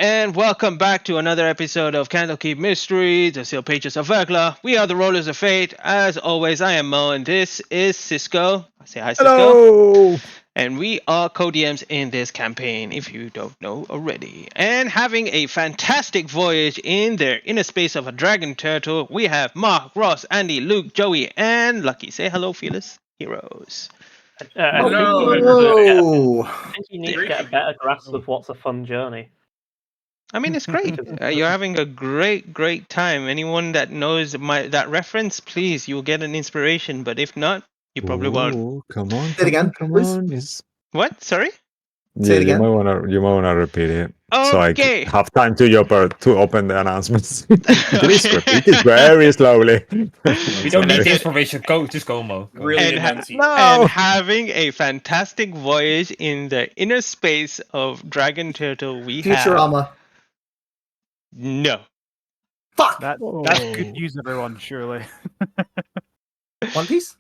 and welcome back to another episode of Candlekeep Mysteries, the Sealed Pages of Vergla. We are the Rollers of Fate. As always, I am Mo, and this is Cisco. Say hi, Cisco. Hello! And we are co-DMs in this campaign, if you don't know already. And having a fantastic voyage in their inner space of a dragon turtle, we have Mark, Ross, Andy, Luke, Joey, and Lucky. Say hello, fearless heroes. Hello. I think you need to get a better grasp of what's a fun journey. I mean, it's great. You're having a great time. Anyone that knows that reference, please, you'll get an inspiration. But if not, you probably won't. Come on. Say it again, Come please. on. Yes. What? Sorry? Say it again. You might wanna repeat it. So I Okay. have time to open the announcements. Please repeat it very slowly. We don't need the information. Just go, Mo. Go. Really and, No. and having a fantastic voyage in the inner space of Dragon Turtle, we have Futurama. no. Fuck. That's good news, everyone. Surely. One Piece.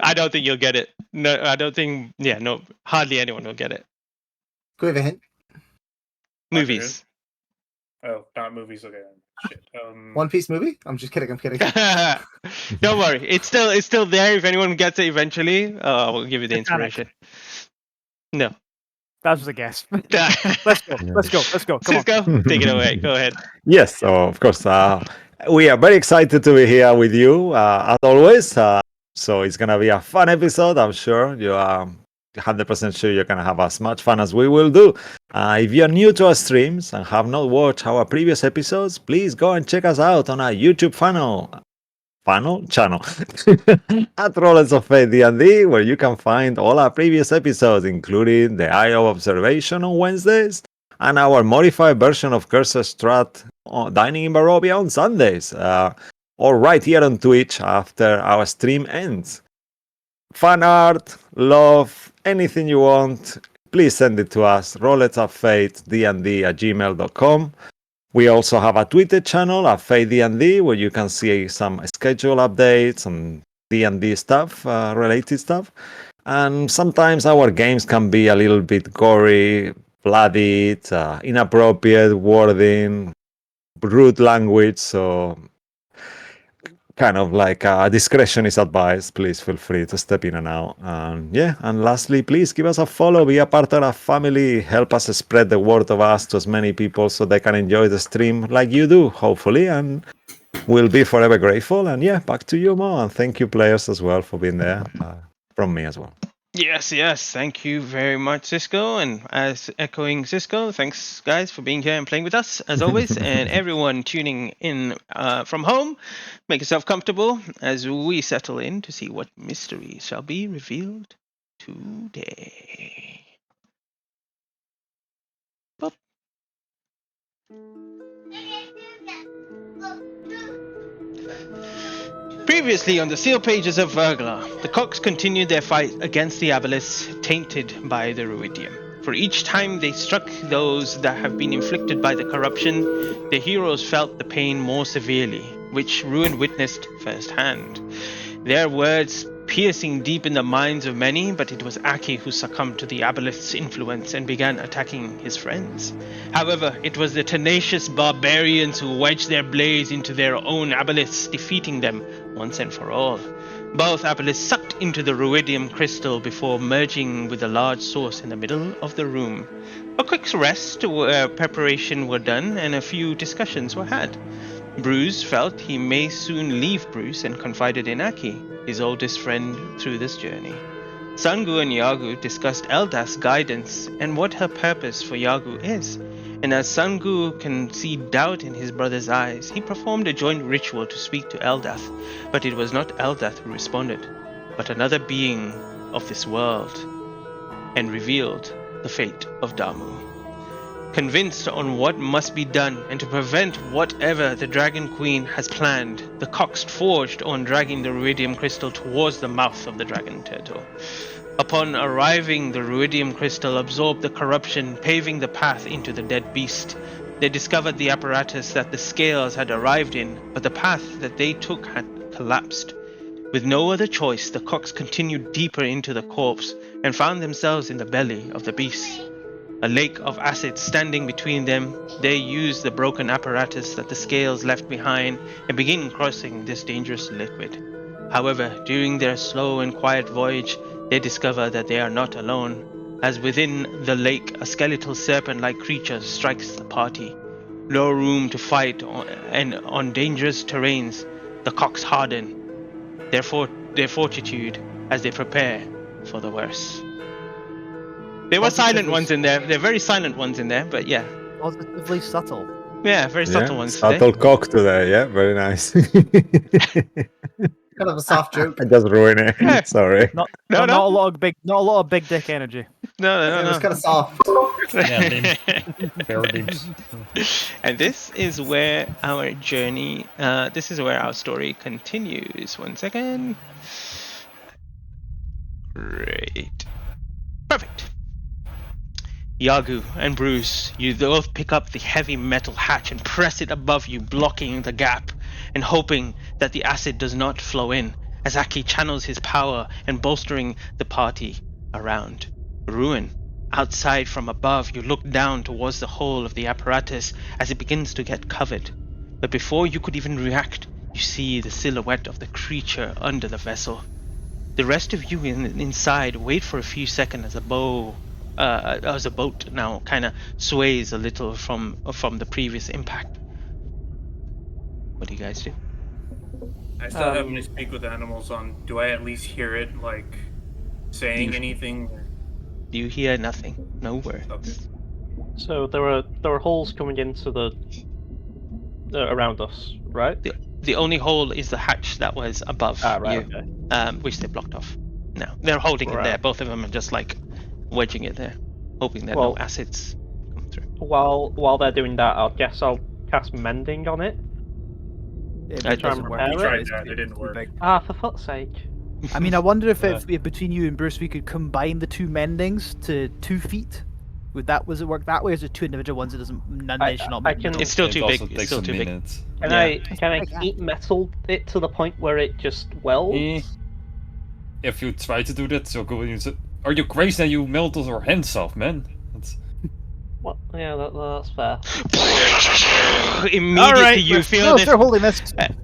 I don't think you'll get it. No, I don't think. Yeah, no, hardly anyone will get it. Can we have a hint? Movies. Oh, not movies. Okay. Shit. One Piece movie? I'm just kidding. I'm kidding. Don't worry, it's still there. If anyone gets it eventually, we'll give you the inspiration. No. That was a guess. Let's go. Come on. Cisco, take it away. Go ahead. Yes, of course. We are very excited to be here with you, as always. So it's gonna be a fun episode. I'm sure you are 100% sure you're gonna have as much fun as we will do. If you're new to our streams and have not watched our previous episodes, please go and check us out on our YouTube channel at Rollers of Fate D&D, where you can find all our previous episodes, including the Eye of Observation on Wednesdays and our modified version of Cursed Strat Dining in Barovia on Sundays, or right here on Twitch after our stream ends. Fan art, love, anything you want, please send it to us, rollersoffatednd@gmail.com. We also have a Twitter channel at Fate D&D, where you can see some schedule updates and D&D stuff, related stuff. And sometimes our games can be a little bit gory, bloodied, inappropriate wording, rude language, so kind of like discretion is advised. Please feel free to step in and out. And lastly, please give us a follow, be a part of our family, help us spread the word of us to as many people so they can enjoy the stream like you do, hopefully, and we'll be forever grateful. And yeah, back to you, Mo, and thank you players as well for being there, from me as well. Yes. Thank you very much, Cisco. And as echoing Cisco, thanks guys for being here and playing with us as always. And everyone tuning in from home, make yourself comfortable as we settle in to see what mysteries shall be revealed today. Boop. Previously on the Sealed Pages of Vergla, the Cox continued their fight against the Abelis, tainted by the Ruidium. For each time they struck those that have been inflicted by the corruption, the heroes felt the pain more severely, which Ruin witnessed firsthand. Their words piercing deep in the minds of many, but it was Aki who succumbed to the Abelis's influence and began attacking his friends. However, it was the tenacious barbarians who wedged their blades into their own Abelis, defeating them once and for all. Both Abelis sucked into the Ruidium crystal before merging with a large source in the middle of the room. A quick rest where preparation were done and a few discussions were had. Bruce felt he may soon leave Bruce and confided in Aki, his oldest friend through this journey. Sangu and Yagu discussed Eldath's guidance and what her purpose for Yagu is, and as Sangu can see doubt in his brother's eyes, he performed a joint ritual to speak to Eldath, but it was not Eldath who responded, but another being of this world, and revealed the fate of Damu. Convinced on what must be done and to prevent whatever the Dragon Queen has planned, the Cox forged on dragging the Ruidium crystal towards the mouth of the Dragon Turtle. Upon arriving, the Ruidium crystal absorbed the corruption, paving the path into the dead beast. They discovered the apparatus that the scales had arrived in, but the path that they took had collapsed. With no other choice, the Cox continued deeper into the corpse and found themselves in the belly of the beast. A lake of acid standing between them, they use the broken apparatus that the scales left behind and begin crossing this dangerous liquid. However, during their slow and quiet voyage, they discover that they are not alone, as within the lake a skeletal serpent-like creature strikes the party. No room to fight and on dangerous terrains, the cocks harden their fortitude as they prepare for the worst. There were silent ones in there. There are very silent ones in there, but yeah. Positively subtle. Yeah, very subtle ones Subtle today. cock today, yeah, very nice. Kind of a soft joke. I just ruined it. Yeah. Sorry. Not No, not a lot of big dick energy. No, It was kind of soft. Yeah, Paradigms. And this is where our journey, this is where our story continues. 1 second. Great. Perfect. Yagu and Bruce, you both pick up the heavy metal hatch and press it above you, blocking the gap and hoping that the acid does not flow in, as Aki channels his power and bolstering the party around. Ruin. Outside from above, you look down towards the hole of the apparatus as it begins to get covered. But before you could even react, you see the silhouette of the creature under the vessel. The rest of you inside wait for a few seconds as a boat now kind of sways a little from the previous impact. What do you guys do? I still having to speak with animals on. Do I at least hear it, like, saying anything? Do you hear nothing? No words. Okay. So there were holes coming into the around us, right? The only hole is the hatch that was above Right. you, Okay. which they blocked off. No, they're holding it Right. there. Both of them are just like wedging it there, hoping that Well- no acids come through. While they're doing that, I'll cast mending on it. It I doesn't tried work. We tried It's that, too- it didn't too work. big. For fuck's sake. I mean, I wonder if between you and Bruce we could combine the two mendings to 2 feet. Does it work that way, or is it 2 individual ones? It doesn't. They should not I mend can- them? It's still It too also big. It's takes still a too big. minute. Can Yeah. I like that. heat metal it to the point where it just welds? Eh. If you try to do that, so go. Are you crazy? And you melted our hands off, man. That's... What? Yeah, that's fair. Immediately you feel no, this. they're holding this.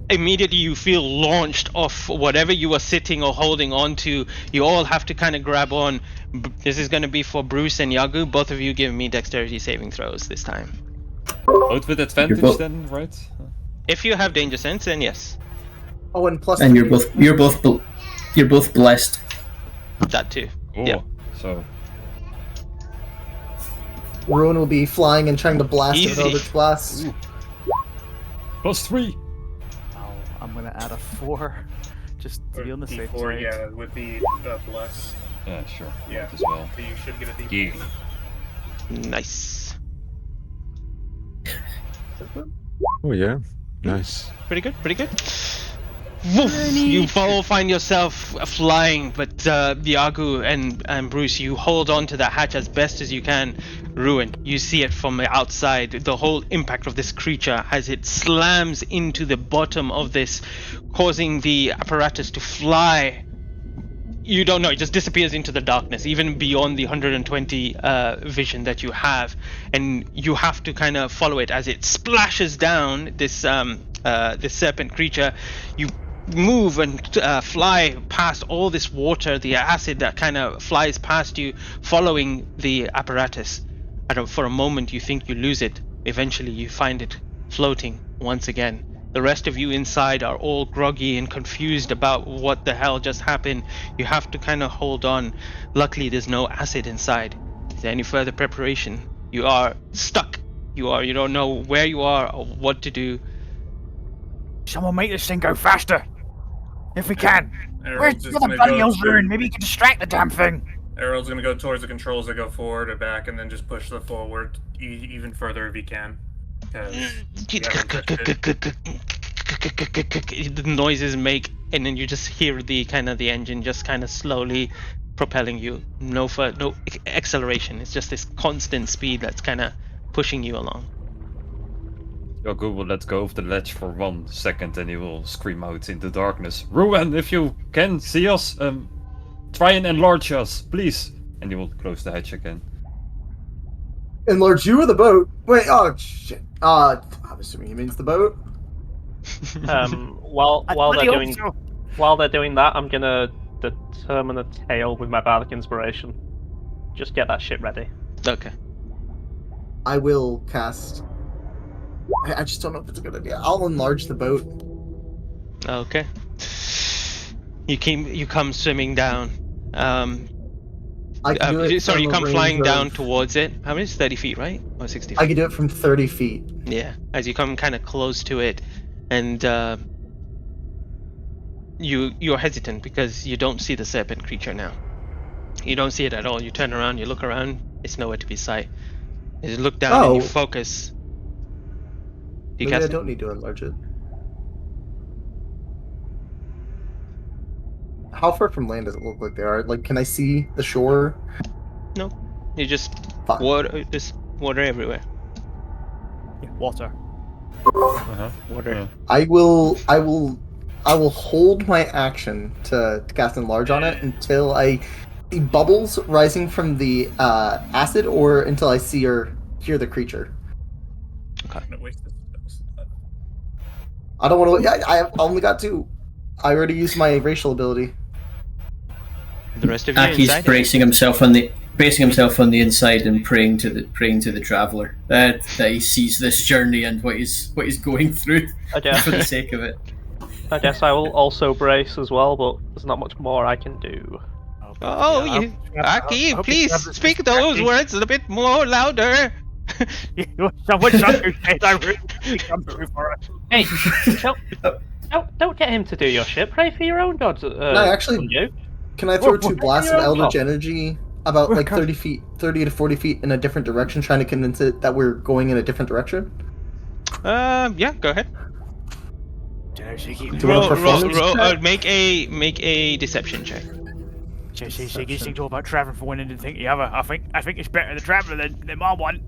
Immediately you feel launched off whatever you were sitting or holding on to. You all have to kind of grab on. This is going to be for Bruce and Yagu. Both of you give me dexterity saving throws this time. Both with advantage both- then, right? If you have danger sense, then yes, Oh, and plus. And you're both blessed. that too. Oh, Yeah. so Ruin will be flying and trying to blast it with Easy. Eldritch Blast. +3. I'm gonna add a 4, just to be on the safe D4, side. yeah, with the bless. Yeah, sure. Yeah. Might as well. So you should get a D4. Yeah. Nice. Oh yeah, nice. Pretty good, pretty good. Woof! You all find yourself flying, but Yagu and Bruce, you hold on to that hatch as best as you can. Ruin, you see it from the outside, the whole impact of this creature as it slams into the bottom of this, causing the apparatus to fly. You don't know, it just disappears into the darkness, even beyond the 120 vision that you have, and you have to kind of follow it as it splashes down this serpent creature. You move and fly past all this water, the acid that kind of flies past you, following the apparatus. And for a moment you think you lose it. Eventually you find it floating once again. The rest of you inside are all groggy and confused about what the hell just happened. You have to kind of hold on. Luckily there's no acid inside. Is there any further preparation? You are stuck. You don't know where you are or what to do. Someone make this thing go faster, if we can. Errol's Where's just the gonna bloody go hell's to- ruin? Maybe you can distract the damn thing. Errol's gonna go towards the controls that go forward or back, and then just push the forward even further if he can. 'Cause we haven't touched it. The noises make, and then you just hear the engine just kind of slowly propelling you. No acceleration. It's just this constant speed that's kind of pushing you along. Yagu will let go of the ledge for 1 second and he will scream out in the darkness. Ruin, if you can see us, try and enlarge us, please. And he will close the hatch again. Enlarge you or the boat? Wait, oh shit. I'm assuming he means the boat. While they're doing that, I'm gonna determine a tail with my bardic inspiration. Just get that shit ready. Okay. I will cast. I just don't know if it's a good idea. I'll enlarge the boat. Okay. You come swimming down. I can do it Sorry, you from a come flying range down of- towards it. How many is 30 feet, right? Or 60 feet? I can do it from 30 feet. Yeah, as you come kind of close to it, and you're hesitant because you don't see the serpent creature now. You don't see it at all. You turn around, you look around, it's nowhere to be sight. You look down and you focus. Do you Maybe cast I it? don't need to enlarge it. How far from land does it look like they are? Like, can I see the shore? No, you just Fuck. water. There's water everywhere. Yeah, water. Water. Yeah. I will hold my action to cast enlarge on it until I see bubbles rising from the acid, or until I see or hear the creature. I'm gonna waste this. I don't want to. I have only got 2. I already used my racial ability. The rest of you Aki's inside. bracing himself on the inside and praying to the traveler that he sees this journey and what he's going through I guess. for the sake of it. I guess I will also brace as well, but there's not much more I can do. Oh, Yeah, you, Aki, please speak those words a bit more louder. Someone shut your shit. I really come through for it. Hey, don't get him to do your shit. Pray for your own gods. Actually- you. Can I throw 2 What? blasts of You're on Eldritch top. Energy about like 30 to 40 feet in a different direction, trying to convince it that we're going in a different direction? Yeah, go ahead. Do you want a performance check? Make a deception check. She gets things all about traveling for one end and think the other. I think it's better the traveler than my one.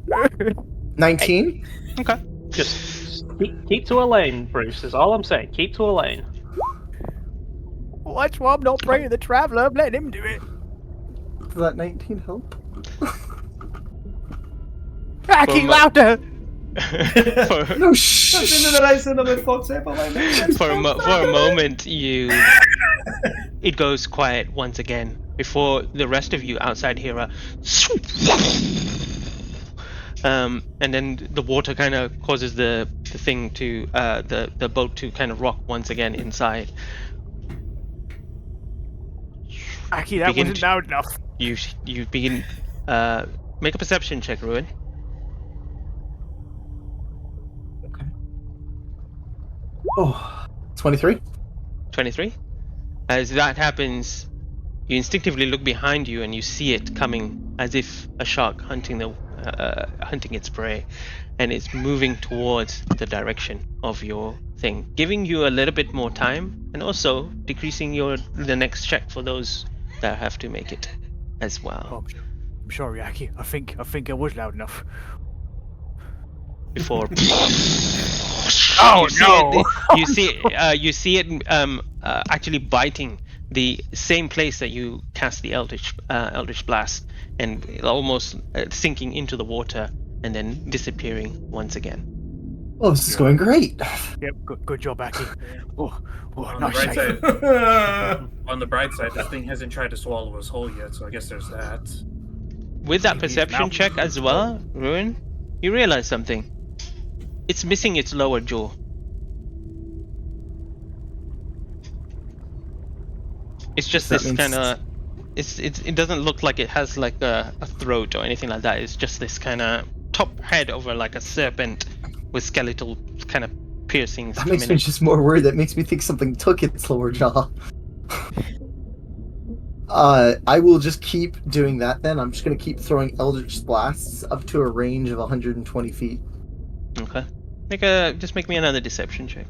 19? Okay. Just keep to a lane, Bruce. Is all I'm saying. Keep to a lane. That's why I'm not bringing the traveler. I'm letting him do it. Does that 19 help? Aki, louder! for, No, shh. for a moment, it goes quiet once again before the rest of you outside hear a and then the water kind of causes the thing to the boat to kind of rock once again inside. Aki, that Begin wasn't to- loud enough. You begin make a perception check, Ruin. Oh, 23? 23. As that happens, you instinctively look behind you and you see it coming as if a shark hunting its prey, and it's moving towards the direction of your thing, giving you a little bit more time and also decreasing the next check for those that have to make it as well. Oh, I'm sorry, Aki. I think I was loud enough. Before Oh, no! You see it actually biting the same place that you cast the Eldritch Blast, and almost sinking into the water and then disappearing once again. Oh, this is going great. Yep, good job, Aki. Oh, On the nice bright save. side, on the bright side, this thing hasn't tried to swallow us whole yet, so I guess there's that. With that He's perception mouth- check as well, Ruin, you realize something. It's missing its lower jaw. It's just That this means- kind of. It doesn't look like it has like a throat or anything like that. It's just this kind of top head over like a serpent with skeletal kind of piercings. That makes coming me just more worried. That makes me think something took its lower jaw. I will just keep doing that then. I'm just going to keep throwing Eldritch Blasts up to a range of 120 feet. Okay. Just make me another deception check.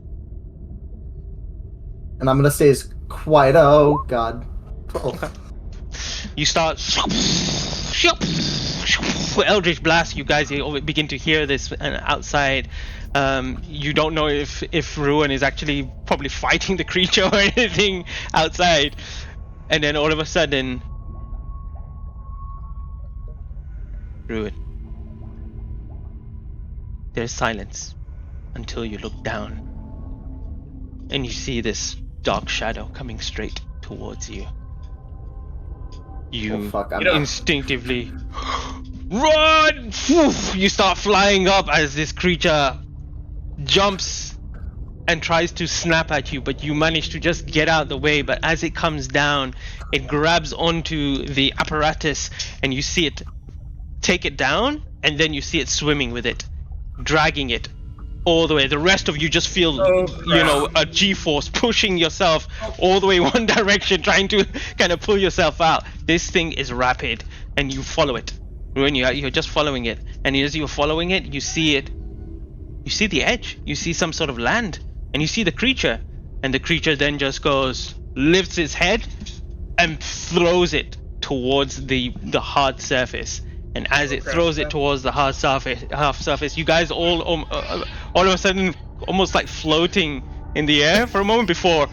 And I'm going to stay as quiet. Oh, God. Oh. You start Eldritch Blast. You guys begin to hear this outside. You don't know if Ruin is actually probably fighting the creature or anything outside, and then all of a sudden, Ruin, there's silence until you look down and you see this dark shadow coming straight towards you. You Oh, fuck, I'm instinctively run! You start flying up as this creature jumps and tries to snap at you, but you manage to just get out the way. But as it comes down, it grabs onto the apparatus and you see it take it down, and then you see it swimming with it, dragging it all the way. The rest of you just feel, a G-force pushing yourself all the way one direction, trying to kind of pull yourself out. This thing is rapid, and you follow it. When you're just following it, and as you're following it, you see the edge. You see some sort of land, and you see the creature, and the creature then just lifts its head, and throws it towards the hard surface. And as it throws it towards the hard surface, you guys all of a sudden almost like floating in the air for a moment before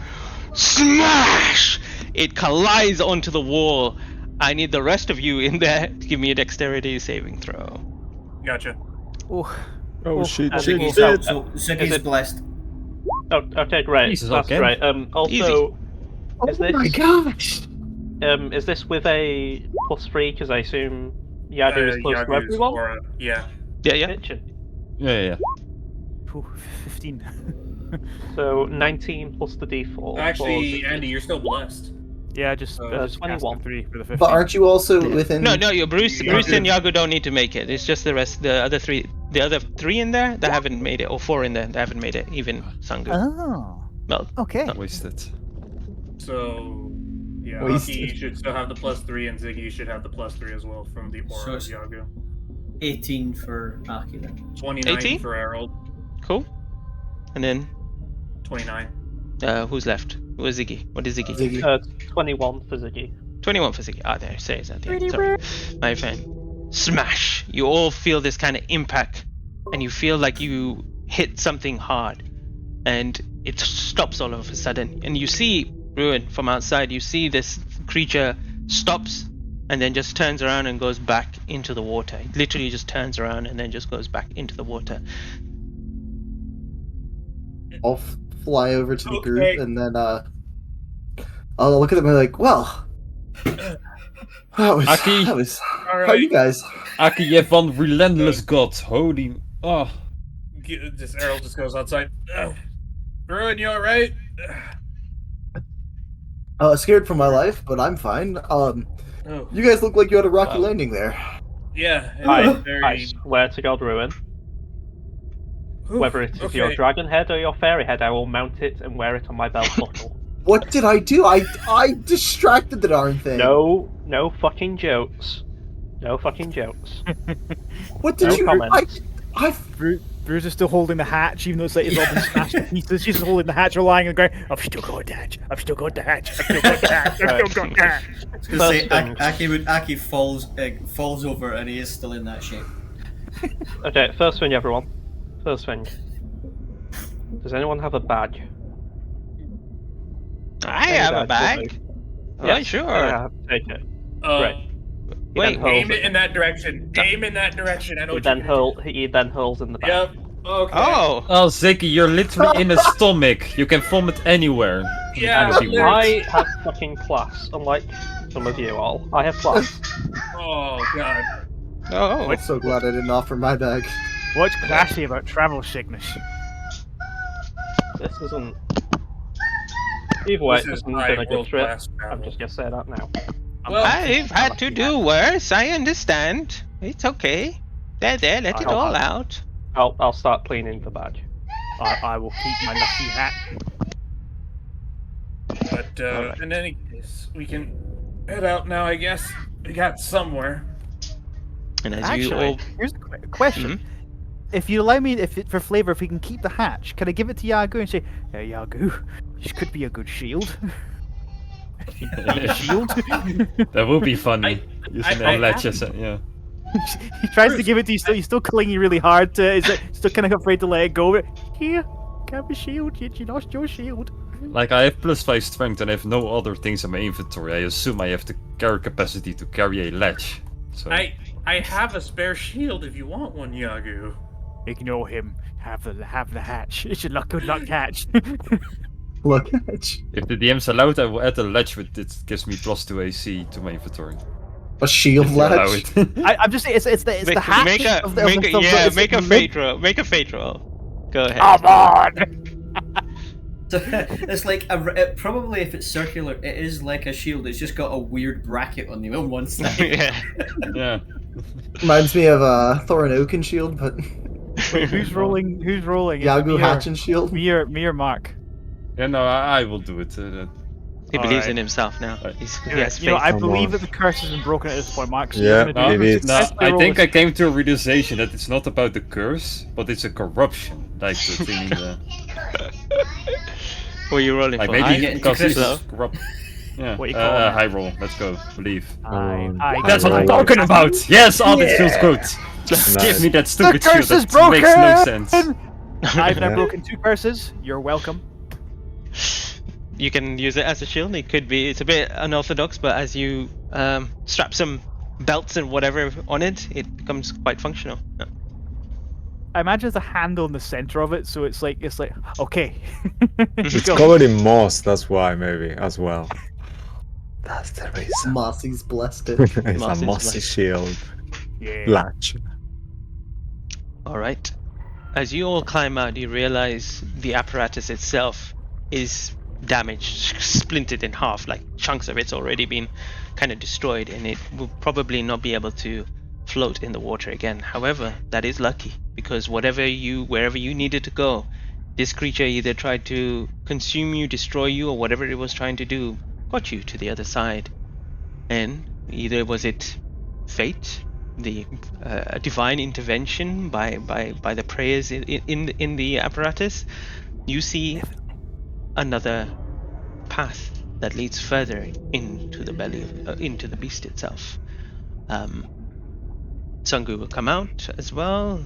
smash! It collides onto the wall. I need the rest of you in there to give me a dexterity saving throw. Gotcha. Oh shit, So Ziggy's blessed. Oh, okay, great. Jesus, That's okay. great. Also, is this my gosh! is this with a +3? Because I assume Yadu is close to Yagu's everyone. aura, yeah. Yeah. Kitchen. Yeah. Ooh, 15. So 19 plus the D4. Actually, for- Andy, you're still blessed. Yeah, just 21. 3 for the 15. But aren't you also within? No, Bruce Yagu. and Yagu don't need to make it. It's just the other three in there that haven't made it, or 4 in there that haven't made it. Even Sangu. Oh, Well, okay. Wasted. So, yeah, Wasted. Aki should still have the +3, and Ziggy should have the +3 as well from the aura of it's- Yagu. 18 for Aki then. 29 18? for Harold. cool. And then 29. who's left? Who's Ziggy? What is Ziggy? Ziggy. 21 for Ziggy. 21 for Ziggy. Ah, there it says at the end. Sorry. My fan. Smash! You all feel this kind of impact, and you feel like you hit something hard, and it stops all of a sudden. And you see Ruin from outside. You see this creature stops, and then just turns around and goes back into the water. It literally just turns around and then just goes back into the water. I'll fly over to the Okay. group and then I'll look at them and be like, well, Aki. how are you guys? Aki, je van relentless god. Holy. Oh. This Harold just goes outside. Ruin, you alright? Scared for my life, but I'm fine. Oh, You guys look like you had a rocky landing there. yeah. I Very... swear to God, Ruin. Oof, Whether it is your dragon head or your fairy head, I will mount it and wear it on my belt buckle. What did I do? I distracted the darn thing. No fucking jokes. No fucking jokes. What did No you? comments. Bruce is still holding the hatch, even though it's like it's all been smashed to pieces. She's holding the hatch, relying on the ground. I've still got the hatch. I've still got the hatch. I've still got the hatch. I've still got the hatch. I was gonna say, First Aki falls over and he is still in that shape. Okay, first thing, everyone. First thing. Does anyone have a badge? I have a bag. Oh, Yes, sure. yeah, take it. Great. Wait, Aim it in that direction. Aim in that direction. I know He then hurls in the back. Yep. Okay. Oh! Oh, Ziggy, you're literally in a stomach. You can vomit anywhere. Yeah, That'd be I- weird. I have fucking class, unlike some of you all. I have class. Oh god. Oh! I'm so glad I didn't offer my bag. What's classy about travel sickness? This isn't. Either way, This this is hasn't high been a good trip. world-class travel. I'm just gonna say that now. Well, I've had to do worse. I understand. It's okay. There, let it I'll- all out. I'll start cleaning the badge. I will keep my lucky hat. but in any case, we can head out now. I guess we got somewhere. And as you Actually, all, here's a question. If you allow me, for flavor, if we can keep the hatch, can I give it to Yagu and say, "Hey, Yagu, this could be a good shield." Shield. That would be funny. Using I the ledges, yeah. He tries to give it to you, he's still clinging really hard to. Is it still kind of afraid to let it go? But here, have a shield. You lost your shield. Like, I have +5 strength and I have no other things in my inventory. I assume I have the carry capacity to carry a ledge. So I have a spare shield if you want one, Yagu. Ignore him. Have the hatch. It's a good luck hatch. Look at If the DM's allowed, I will add a ledge with it gives me +2 AC to my inventory. a shield If they allow ledge. it. I'm just saying, it's the hatch. Make a of the- make of a the- yeah it's make a the fate roll. Make a fate roll. Go ahead. Come on! So it's like probably if it's circular, it is like a shield. It's just got a weird bracket on one side. Yeah. Yeah. Reminds me of Thorin Oaken shield, but Wait, who's rolling? Who's rolling? Is it Yagu me or- Hatchin shield. Me or Mark? Yeah, no, I will do it. He believes Alright. in himself now. Right. He has You know, I faith. Come believe on. that the curse has been broken at this point, Mark. So Yeah, you're gonna do it is. No, successfully I roll think a- I came to a realization that it's not about the curse, but it's a corruption. Like the thing in the. Were you rolling Like for maybe high? get because into it's low? corrupt. Yeah, What you call it? high roll. Let's go. Believe. I That's what I'm roll. talking about. Yes, oh, that feels good. Nice. Give me that The stupid curse shield. is That makes no broken! sense. I've now Yeah. broken 2 curses. You're welcome. You can use it as a shield. It could be. It's a bit unorthodox, but as you strap some belts and whatever on it, it becomes quite functional. Yeah. I imagine there's a handle in the center of it, so it's like okay. It's Go. covered in moss, that's why, maybe, as well. That's the reason. Mossy's blessed it. It's Moss a is mossy like- shield. Yeah. Latch. All right. As you all climb out, you realize the apparatus itself is damaged, splintered in half. Like chunks of it's already been kind of destroyed, and it will probably not be able to float in the water again. However, that is lucky because wherever you needed to go, this creature either tried to consume you, destroy you, or whatever it was trying to do, got you to the other side. And either was it fate, the divine intervention by the prayers in the apparatus. You see another path that leads further into the belly of, into the beast itself. Sungu will come out as well.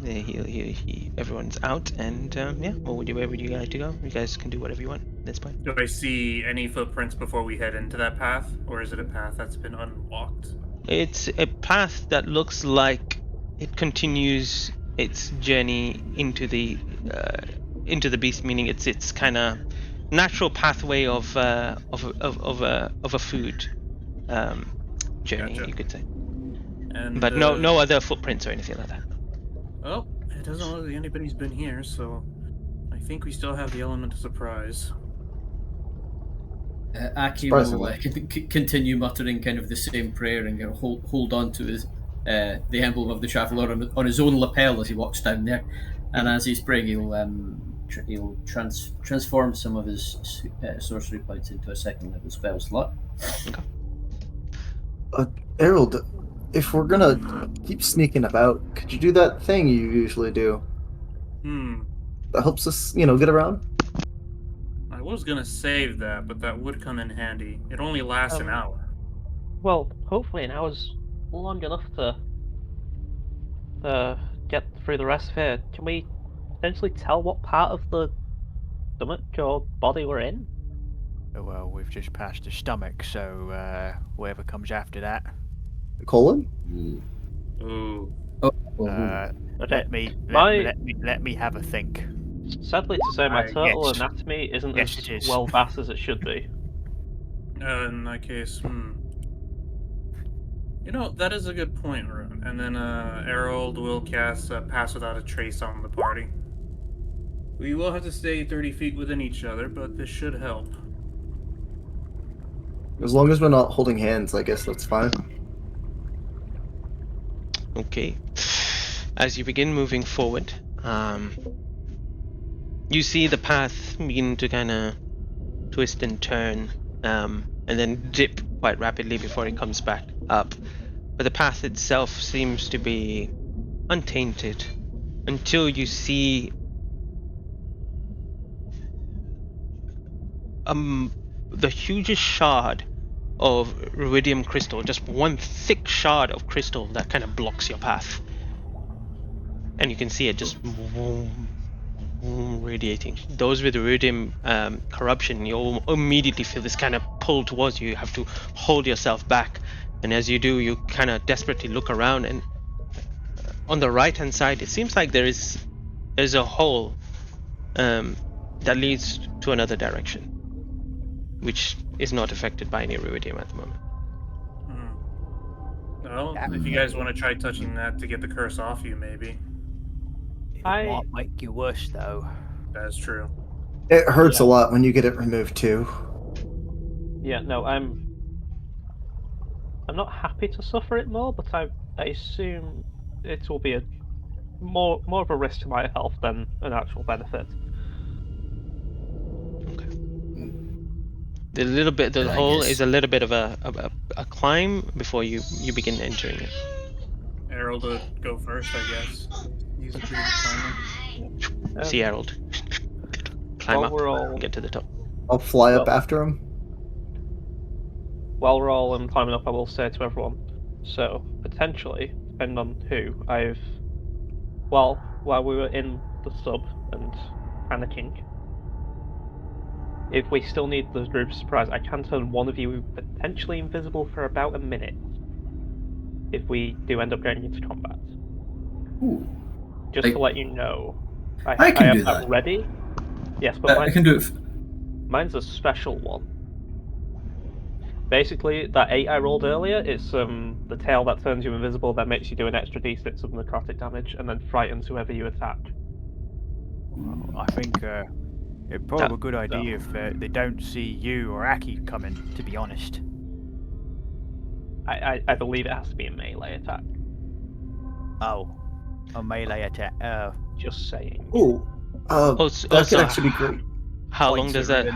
Everyone's out, and yeah. Where would you like to go? You guys can do whatever you want at this point. Do I see any footprints before we head into that path, or is it a path that's been unwalked? It's a path that looks like it continues its journey into the beast, meaning it's kind of natural pathway of a food journey, Gotcha. you could say. And, But no other footprints or anything like that. Well, it doesn't look like anybody's been here, so I think we still have the element of surprise. Aki Surprisingly. will continue muttering kind of the same prayer and hold on to his the emblem of the traveller on his own lapel as he walks down there. And as he's praying, he'll transform some of his sorcery points into a second level spell slot. Harold, if we're gonna keep sneaking about, could you do that thing you usually do that helps us, get around? I was gonna save that, but that would come in handy. It only lasts an hour. Well, hopefully an hour's long enough to get through the rest of it. Can we potentially tell what part of the stomach or body we're in? Well, we've just passed the stomach, so whoever comes after that, Colon? Ooh. let me have a think. Sadly to say, my turtle yes. anatomy isn't Yes, as it is. well vast as it should be. In that case, that is a good point, Rune. And then Harold will cast Pass Without a Trace on the party. We will have to stay 30 feet within each other, but this should help. As long as we're not holding hands, I guess that's fine. Okay. As you begin moving forward, you see the path begin to kind of twist and turn, and then dip quite rapidly before it comes back up. But the path itself seems to be untainted until you see the hugest shard of ruidium crystal, just one thick shard of crystal that kind of blocks your path. And you can see it just radiating. Those with ruidium corruption, you'll immediately feel this kind of pull towards you. You have to hold yourself back. And as you do, you kind of desperately look around, and on the right hand side, it seems like there is there's a hole that leads to another direction, which is not affected by any ruidium at the moment. Well, if you guys want to try touching that to get the curse off you, maybe. It might make you worse, though. That's true. It hurts a lot when you get it removed too. Yeah, no, I'm not happy to suffer it more, but I assume it will be a more of a risk to my health than an actual benefit. The hole is a little bit of a climb before you begin entering it. Errol to go first, I guess. He's a pretty good climber. See Harold climb up and get to the top. I'll fly up after him. While we're all climbing up, I will say to everyone, so potentially, depending on who, while we were in the sub and panicking, if we still need the group surprise, I can turn one of you potentially invisible for about a minute. If we do end up getting into combat. Ooh. Just to let you know. I can do that. Ready? Yes, but I can do it. Mine's a special one. Basically, that 8 I rolled earlier, it's the tail that turns you invisible that makes you do an extra d6 of necrotic damage and then frightens whoever you attack. Well, I think it's probably a good idea if they don't see you or Aki coming, to be honest. I believe it has to be a melee attack. Oh, a melee attack. Just saying. Ooh. That could actually be great. How long does the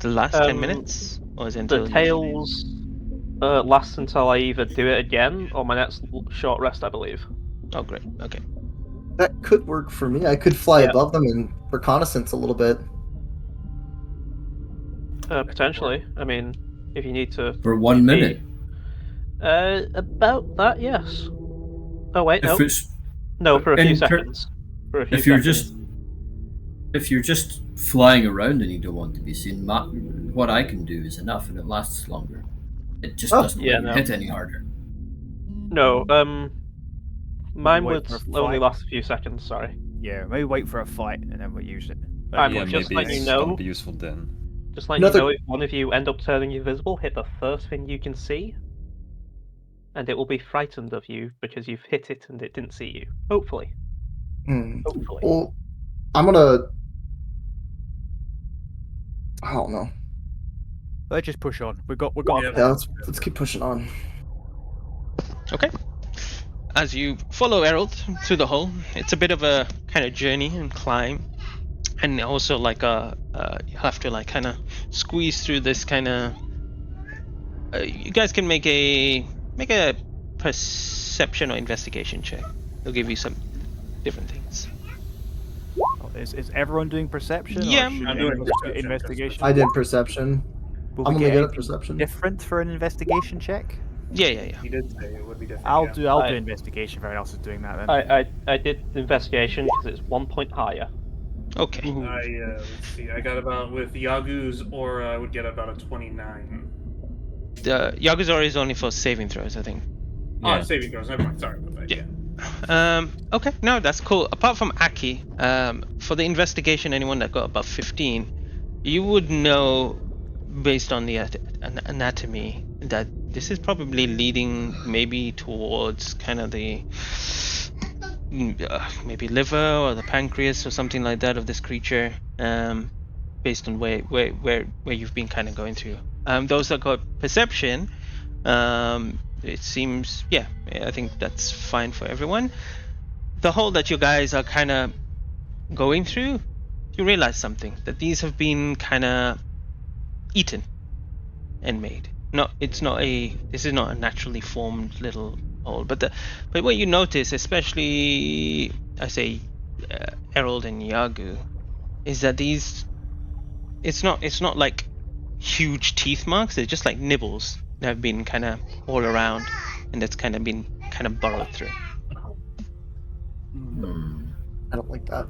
last 10 minutes? Or is it until the tails lasts until I either do it again or my next short rest, I believe. Oh, great. Okay. That could work for me. I could fly above them and reconnaissance a little bit. Potentially. I mean, if you need to. For 1 minute. About that, yes. Oh wait, no. No, for a few seconds. For a few seconds. If you're just flying around and you don't want to be seen, what I can do is enough, and it lasts longer. It just doesn't let you hit any harder. No, mine would only last a few seconds. Sorry. Yeah, maybe wait for a fight and then we'll use it. Just let you know. Be useful then. Just let you know if one of you end up turning invisible, hit the first thing you can see, and it will be frightened of you because you've hit it and it didn't see you. Hopefully. Hopefully. Well, I'm gonna. I don't know. Let's just push on. We got. Yeah, let's keep pushing on. Okay. As you follow Errol through the hole, it's a bit of a kind of journey and climb, and also like you have to like kind of squeeze through this kind of. You guys can make a perception or investigation check. They'll give you some different things. Is everyone doing perception? Yeah, I'm doing investigation. I did perception. I'm only good at perception. Different for an investigation check? Yeah. You did say it would be different. I'll do investigation if everyone else is doing that then. I did investigation because it's 1 point higher. Okay. Let's see. I got about with Yagu's aura, I would get about a 29. The Yagu's aura is only for saving throws, I think. Oh, saving throws. Never mind. Sorry about that. Yeah. Okay, no, that's cool. Apart from Aki, for the investigation, anyone that got above 15, you would know, based on the anatomy, that this is probably leading maybe towards kind of the maybe liver or the pancreas or something like that of this creature, based on where you've been kind of going through. Those that got perception, it seems, I think that's fine for everyone. The hole that you guys are kind of going through, you realize something, that these have been kind of eaten and made. This is not a naturally formed little hole, but what you notice, especially I say Harold and Yagu, is that it's not like huge teeth marks. They're just like nibbles that have been kind of all around, and that's kind of been burrowed through. I don't like that.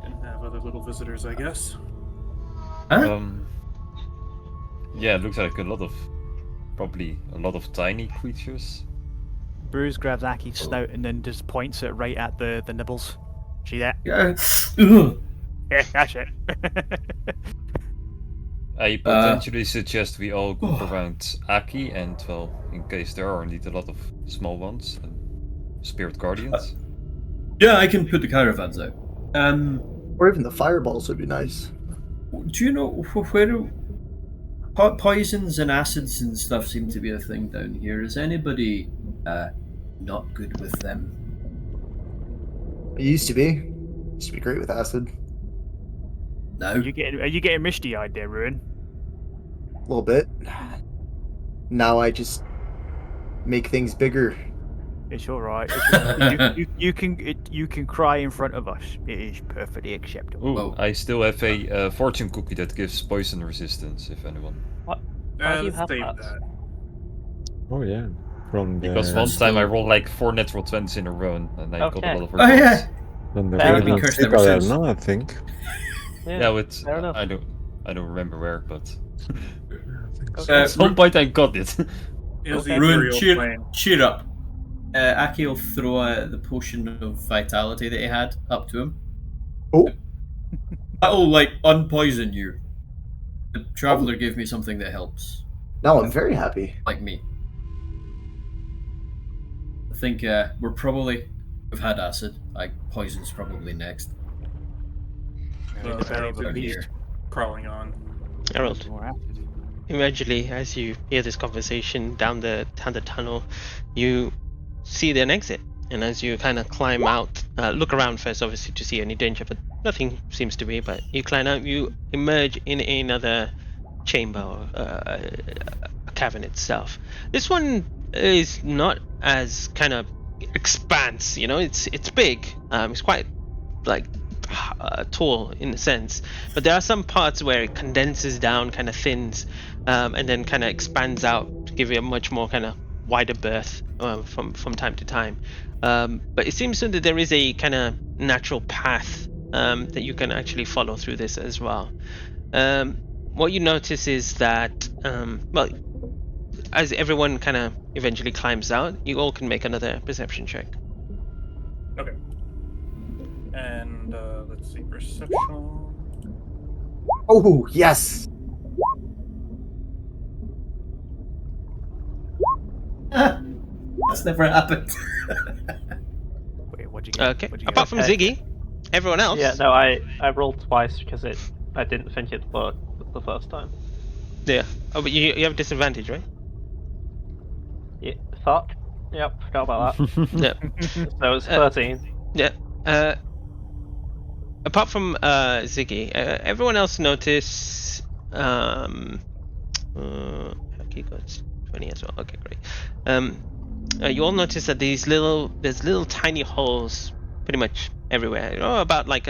Didn't have other little visitors, I guess. Yeah, it looks like probably a lot of tiny creatures Bruce grabs Aki's snout and then just points it right at the nibbles. See that? Yeah. Ugh. Yeah, that's it. I potentially suggest we all group around Aki, and well, in case there are indeed a lot of small ones, spirit guardians. Yeah, I can put the caravans out. Or even the fireballs would be nice. Do you know where poisons and acids and stuff seem to be a thing down here? Is anybody not good with them? It used to be. Used to be great with acid. No. Are you getting misty-eyed there, Ruin? A little bit. Now I just make things bigger. It's all right. You can cry in front of us. It is perfectly acceptable. Ooh, Oh. I still have a fortune cookie that gives poison resistance, if anyone. Why do you Let's have save that? that. Oh yeah. From the Because one time I rolled like 4 natural 20s in a row, and I got a Okay. lot of Oh, yeah. rewards. from the Fair Radiant enough. Cursed ever Citadel, since. no, I think. Yeah, with fair enough. I don't remember where, but Uh, at some point I got it. It was the Okay. Ruin, Imperial Flame. cheer up. Aki will throw the potion of vitality that he had up to him. Oh. That'll, like, unpoison you. The Traveler gave me something that helps. Now I'm very happy. Like me. I think we've had acid. Like, poison's probably next. The Harold's Over at least here. crawling on. Harold, More acid. eventually, as you hear this conversation down the tunnel, you see an exit. And as you kind of climb out, look around first, obviously, to see any danger, but nothing seems to be. But you climb out, you emerge in another chamber, or, a cavern itself. This one is not as kind of expanse, you know. It's big. It's quite like tall in a sense, but there are some parts where it condenses down, kind of thins, and then kind of expands out to give you a much more kind of wider berth from time to time. But it seems that there is a kind of natural path that you can actually follow through this as well. What you notice is that, well, as everyone kind of eventually climbs out, you all can make another perception check. Okay. And let's see, perception. Oh, yes! That's never happened. Wait, what'd you get? Okay. What'd you get? Apart from Ziggy, everyone else. Yeah, no, I rolled twice because I didn't think it worked the first time. Yeah. Oh, but you have disadvantage, right? Yeah, fuck. Yep, forgot about that. Yeah. So it's 13. Yeah. Apart from Ziggy, everyone else notice. Okay, got 20 as well. Okay, great. You all notice that there's little tiny holes, pretty much everywhere. You know, about like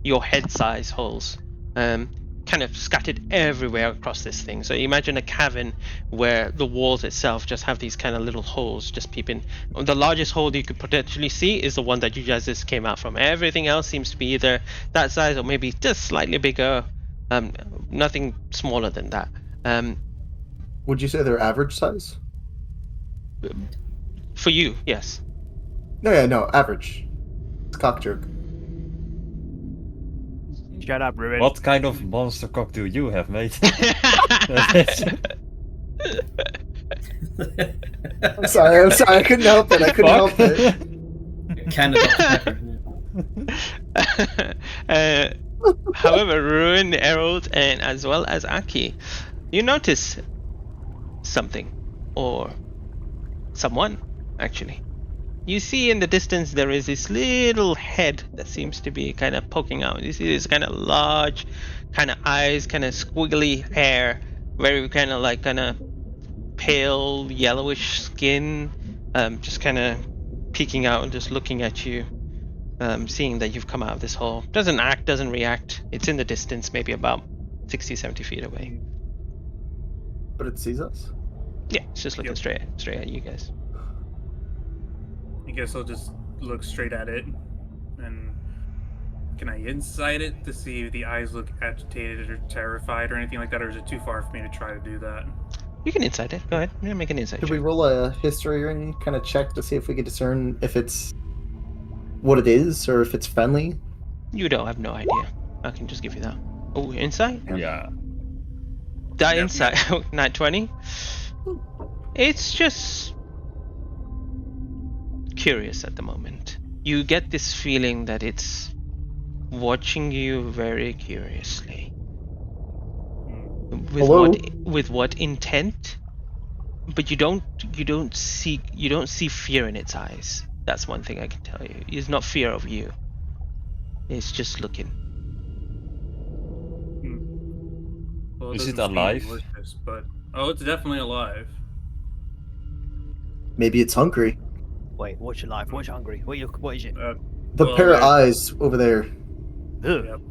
your head size holes, kind of scattered everywhere across this thing. So you imagine a cavern where the walls itself just have these kind of little holes just peeping. The largest hole you could potentially see is the one that you guys just came out from. Everything else seems to be either that size or maybe just slightly bigger. Nothing smaller than that. Would you say they're average size? For you, yes. No, average. It's a cock joke. Shut up, Ruin. What kind of monster cock do you have, mate? I'm sorry, I couldn't help it. I couldn't help it. Canada. However, Ruin, Errol, and as well as Aki, you notice something, or someone, actually. You see in the distance there is this little head that seems to be kind of poking out. You see this kind of large, kind of eyes, kind of squiggly hair, very kind of pale yellowish skin, just kind of peeking out and just looking at you, seeing that you've come out of this hole. Doesn't act, doesn't react. It's in the distance, maybe about 60-70 feet away. But it sees us? Yeah, it's just looking straight at you guys. I guess I'll just look straight at it. And can I insight it to see if the eyes look agitated or terrified or anything like that, or is it too far for me to try to do that? You can insight it. Go ahead. Yeah, make an insight Could check. we roll a history or any kind of check to see if we can discern if it's what it is or if it's friendly? You don't have no idea. I can just give you that. Oh, insight? Yeah. That Yep. insight. Not 20. It's just curious at the moment. You get this feeling that it's watching you very curiously. Hello? With what intent? But you don't see fear in its eyes. That's one thing I can tell you. It's not fear of you. It's just looking. Well, Is it doesn't seem alive? malicious, but it's definitely alive. Maybe it's hungry. Wait, what's your life? What's hungry? What is it? The Well, pair of there's- eyes over there. Ugh. Yep.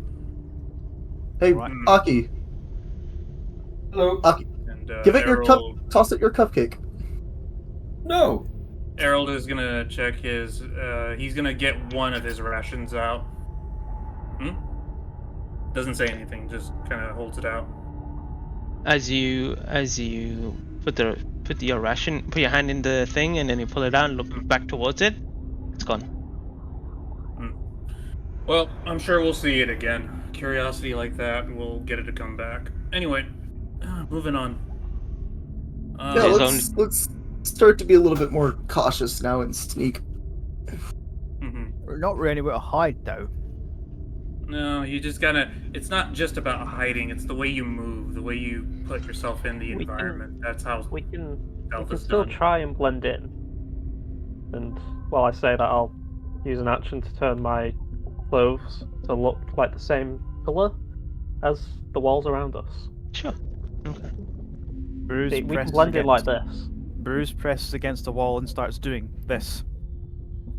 Hey, Right. Aki, Hello. And give it your cup. Errol- Toss it your cupcake. No. Errol is gonna check his. He's gonna get one of his rations out. Doesn't say anything. Just kind of holds it out. As you put your ration, put your hand in the thing, and then you pull it out and look back towards it. It's gone. Well, I'm sure we'll see it again. Curiosity like that will get it to come back. Anyway, moving on. Yeah, There's let's start to be a little bit more cautious now and sneak. Mhm. We're not really anywhere to hide though. No, you just gotta. It's not just about hiding. It's the way you move, the way you put yourself in the We can- environment. That's how We can stealth is still done. try and blend in. And while I say that, I'll use an action to turn my clothes to look like the same colour as the walls around us. Sure. Okay. Bruce We can presses blend in like against- this. Bruce presses against the wall and starts doing this.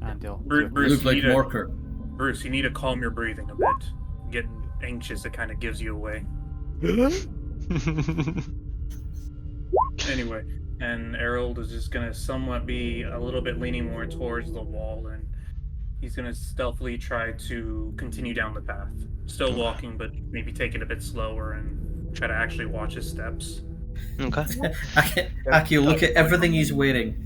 And he'll Bruce, You look you like need to- Morker. Bruce, you need to calm your breathing a bit. Getting anxious, it kind of gives you away. Anyway, and Errol is just gonna somewhat be a little bit leaning more towards the wall, and he's gonna stealthily try to continue down the path. Still walking, but maybe take it a bit slower and try to actually watch his steps. Okay. Aki, look at everything he's wearing.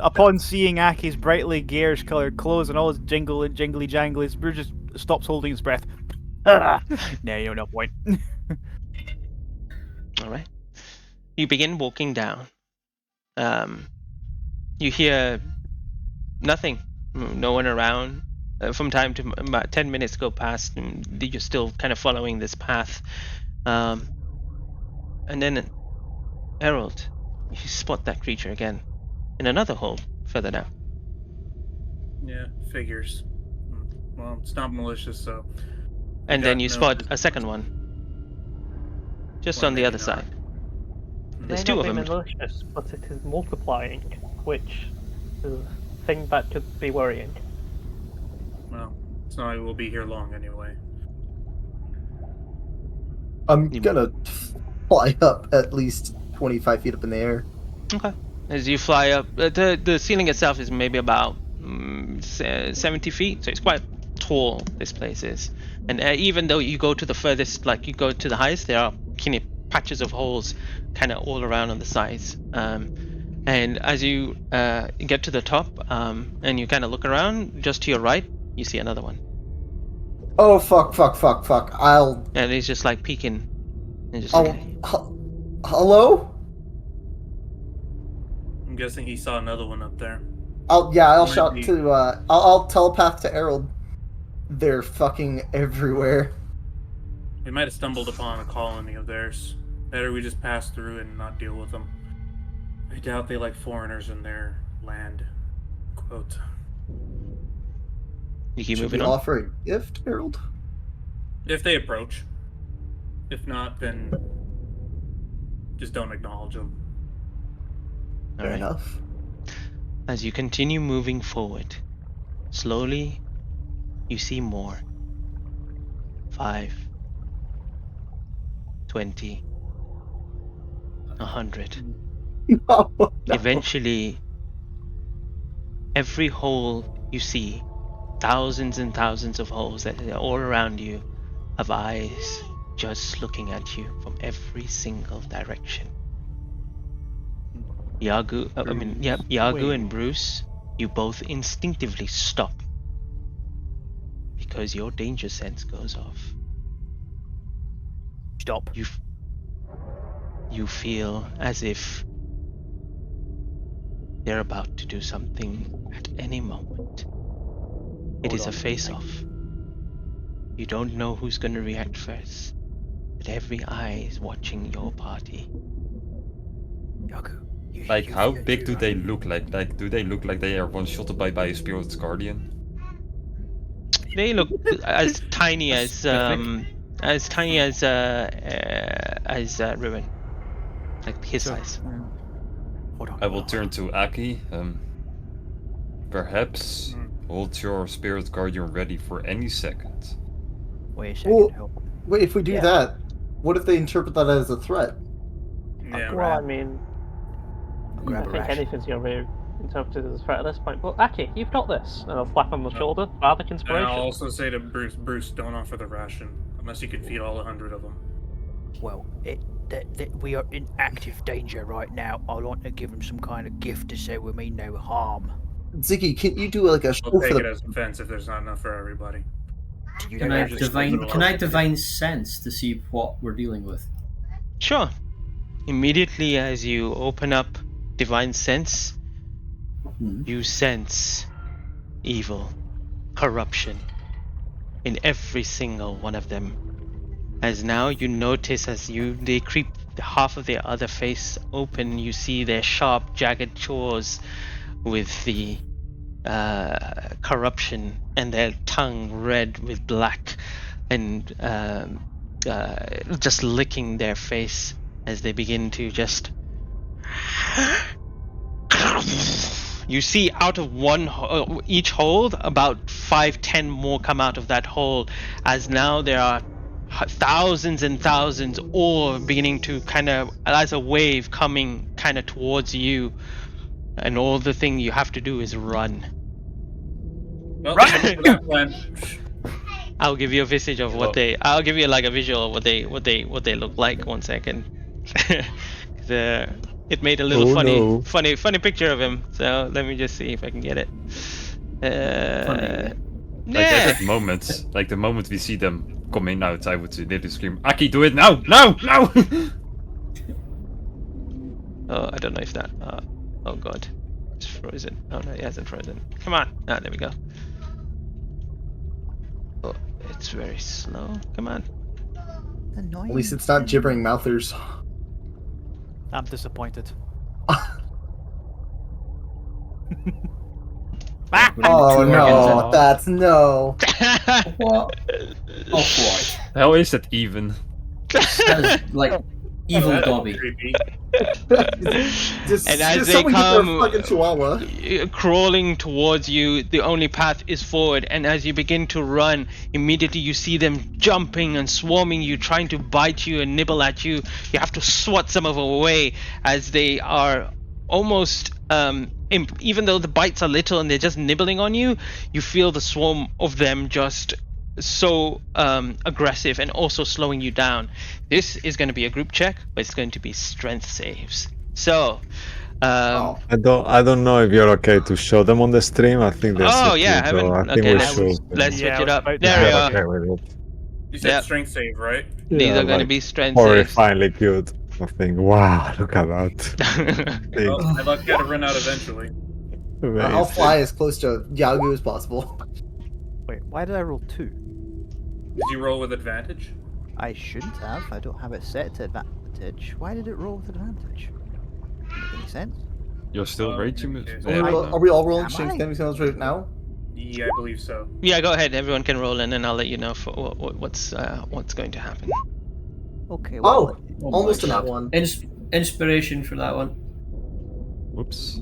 Upon seeing Aki's brightly garish-coloured clothes and all his jingly janglies, Bruce just stops holding his breath. No, you're no point. All right. You begin walking down. You hear nothing. No one around. From time to about 10 minutes go past, and you're still kind of following this path. And then, Harold, you spot that creature again in another hole further down. Yeah, figures. Well, it's not malicious, so. And then got you no spot a business. second one, just Well, on the maybe other not. side. It There's may two not of be them. malicious, but it is multiplying, which is a thing that could be worrying. Well, it's not. We'll be here long anyway. I'm You- gonna fly up at least 25 feet up in the air. Okay. As you fly up, the ceiling itself is maybe about 70 feet, so it's quite tall. This place is, and even though you go to the furthest, like you go to the highest, there are kind of patches of holes, kind of all around on the sides. And as you get to the top, and you kind of look around, just to your right, you see another one, Oh fuck! and he's just like peeking, and just Oh, like, hello? I'm guessing he saw another one up there. I'll Might shout be. to I'll telepath to Errol. They're fucking everywhere. We might have stumbled upon a colony of theirs. Better we just pass through and not deal with them. I doubt they like foreigners in their land. Quote. you keep Should moving we on. offer a gift, Harold? If they approach. If not, then just don't acknowledge them. All Fair right. enough. As you continue moving forward, slowly, you see more. 5, 20, 100. No, no. Eventually, every hole you see, thousands and thousands of holes that are all around you, have eyes just looking at you from every single direction. Yagu and Bruce, you both instinctively stop because your danger sense goes off. Stop. You feel as if they're about to do something at any moment. It is a face-off. You don't know who's going to react first, but every eye is watching your party. Like, how big do they look like? Like, do they look like they are one-shotted by a Spirit's Guardian? They look as tiny as Ruin, like his size. I will turn to Aki. Perhaps hold your Spirit Guardian ready for any second. Wait a second. Well, wait, if we do that, what if they interpret that as a threat? Yeah, Well, I mean, I grab a think ration. anything's going to be interpreted as a threat at this point. But Aki, you've got this. And I'll slap on the shoulder. Bardic And inspiration. I'll also say to Bruce, don't offer the ration unless you can feed all 100 of them. Well, we are in active danger right now. I want to give him some kind of gift to say we mean no harm. Ziggy, can you do like a show We'll for take it the... as offense if there's not enough for everybody. You Can don't I have to divine? Can I divine sense to see what we're dealing with? Sure. Immediately as you open up Divine Sense, you sense evil, corruption in every single one of them. As now you notice as they creep half of their other face open, you see their sharp, jagged jaws with the corruption, and their tongue red with black, and just licking their face as they begin to just... You see out of each hole, about 5-10 more come out of that hole, as now there are thousands and thousands all beginning to kind of, as a wave coming kind of towards you, and all the thing you have to do is run. Well, that plan. I'll give you a visage of what I'll give you like a visual of what they look like. 1 second. It made a little funny picture of him. So let me just see if I can get it. Like at that moment, like the moment we see them coming out, I would literally scream, Aki, do it now! No! No! Oh, I don't know if that... oh god. It's frozen. Oh no, it hasn't frozen. Come on! Ah, there we go. Oh, it's very slow. Come on. At least it's not gibbering mouthers. I'm disappointed. Oh no, that's no. What? Off-white. How is that even? That is like evil That's Dobby. creepy. Just, And as just they someone get their come- fucking chihuahua. Crawling towards you, the only path is forward, and as you begin to run, immediately you see them jumping and swarming you, trying to bite you and nibble at you. You have to swat some of them away as they are almost even though the bites are little and they're just nibbling on you, you feel the swarm of them just so aggressive and also slowing you down. This is going to be a group check, but it's going to be strength saves. So Oh. I don't know if you're okay to show them on the stream. I think there's oh yeah, I haven't. I think Okay, we let's should. switch it up. about There to- we Yeah, are. okay with it. You said Yep. strength save, right? These Yeah, are going to like be strength saves. horrifyingly cute. I think, wow, look at that. Big. Well, my luck got to run out eventually. I'll Amazing. fly as close to Yagu as possible. Wait, why did I roll 2? Did you roll with advantage? I shouldn't have. I don't have it set to advantage. Why did it roll with advantage? Doesn't make any sense. You're still Oh, raging? okay. Yeah, Are we, right now. are we all rolling Am strength I? damage skills right now? Yeah, I believe so. Yeah, go ahead. Everyone can roll in, and I'll let you know for what's going to happen. Okay, well, Oh, almost my in that God. one. Inspiration for that one. Whoops.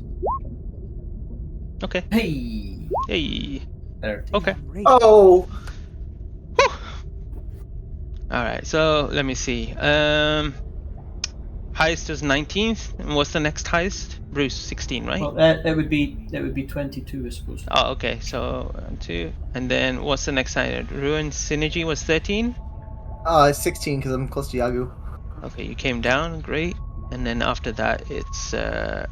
Okay. Hey! Hey. 30. Okay. great. Oh, All right. So let me see. Highest is 19th, and what's the next highest? Bruce, 16, right? Well, that would be 22, I suppose. Oh, okay. So 2, and then what's the next highest? Ruin Synergy was 13. 16 because I'm close to Yagu. Okay, you came down, great. And then after that, it's I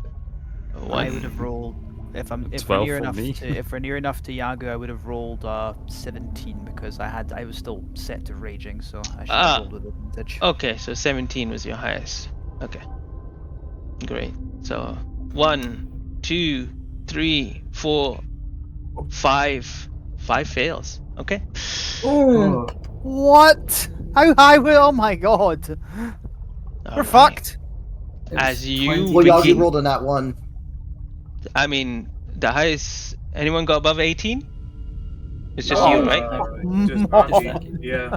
one. would have rolled if 12 we're near for enough me. to if we're near enough to Yagu, I would have rolled 17 because I was still set to raging, so I should have rolled with advantage. Okay, so 17 was your highest. Okay, great. So 1, 2, 3, 4, 5. 5 fails. Okay. Oh, What? How high? Oh my god! We're Alright. fucked. As you well, Yagu begin, rolled a nat 1. I mean, the highest. Anyone got above 18? It's just No. you, right? Just Mom. Archie, yeah.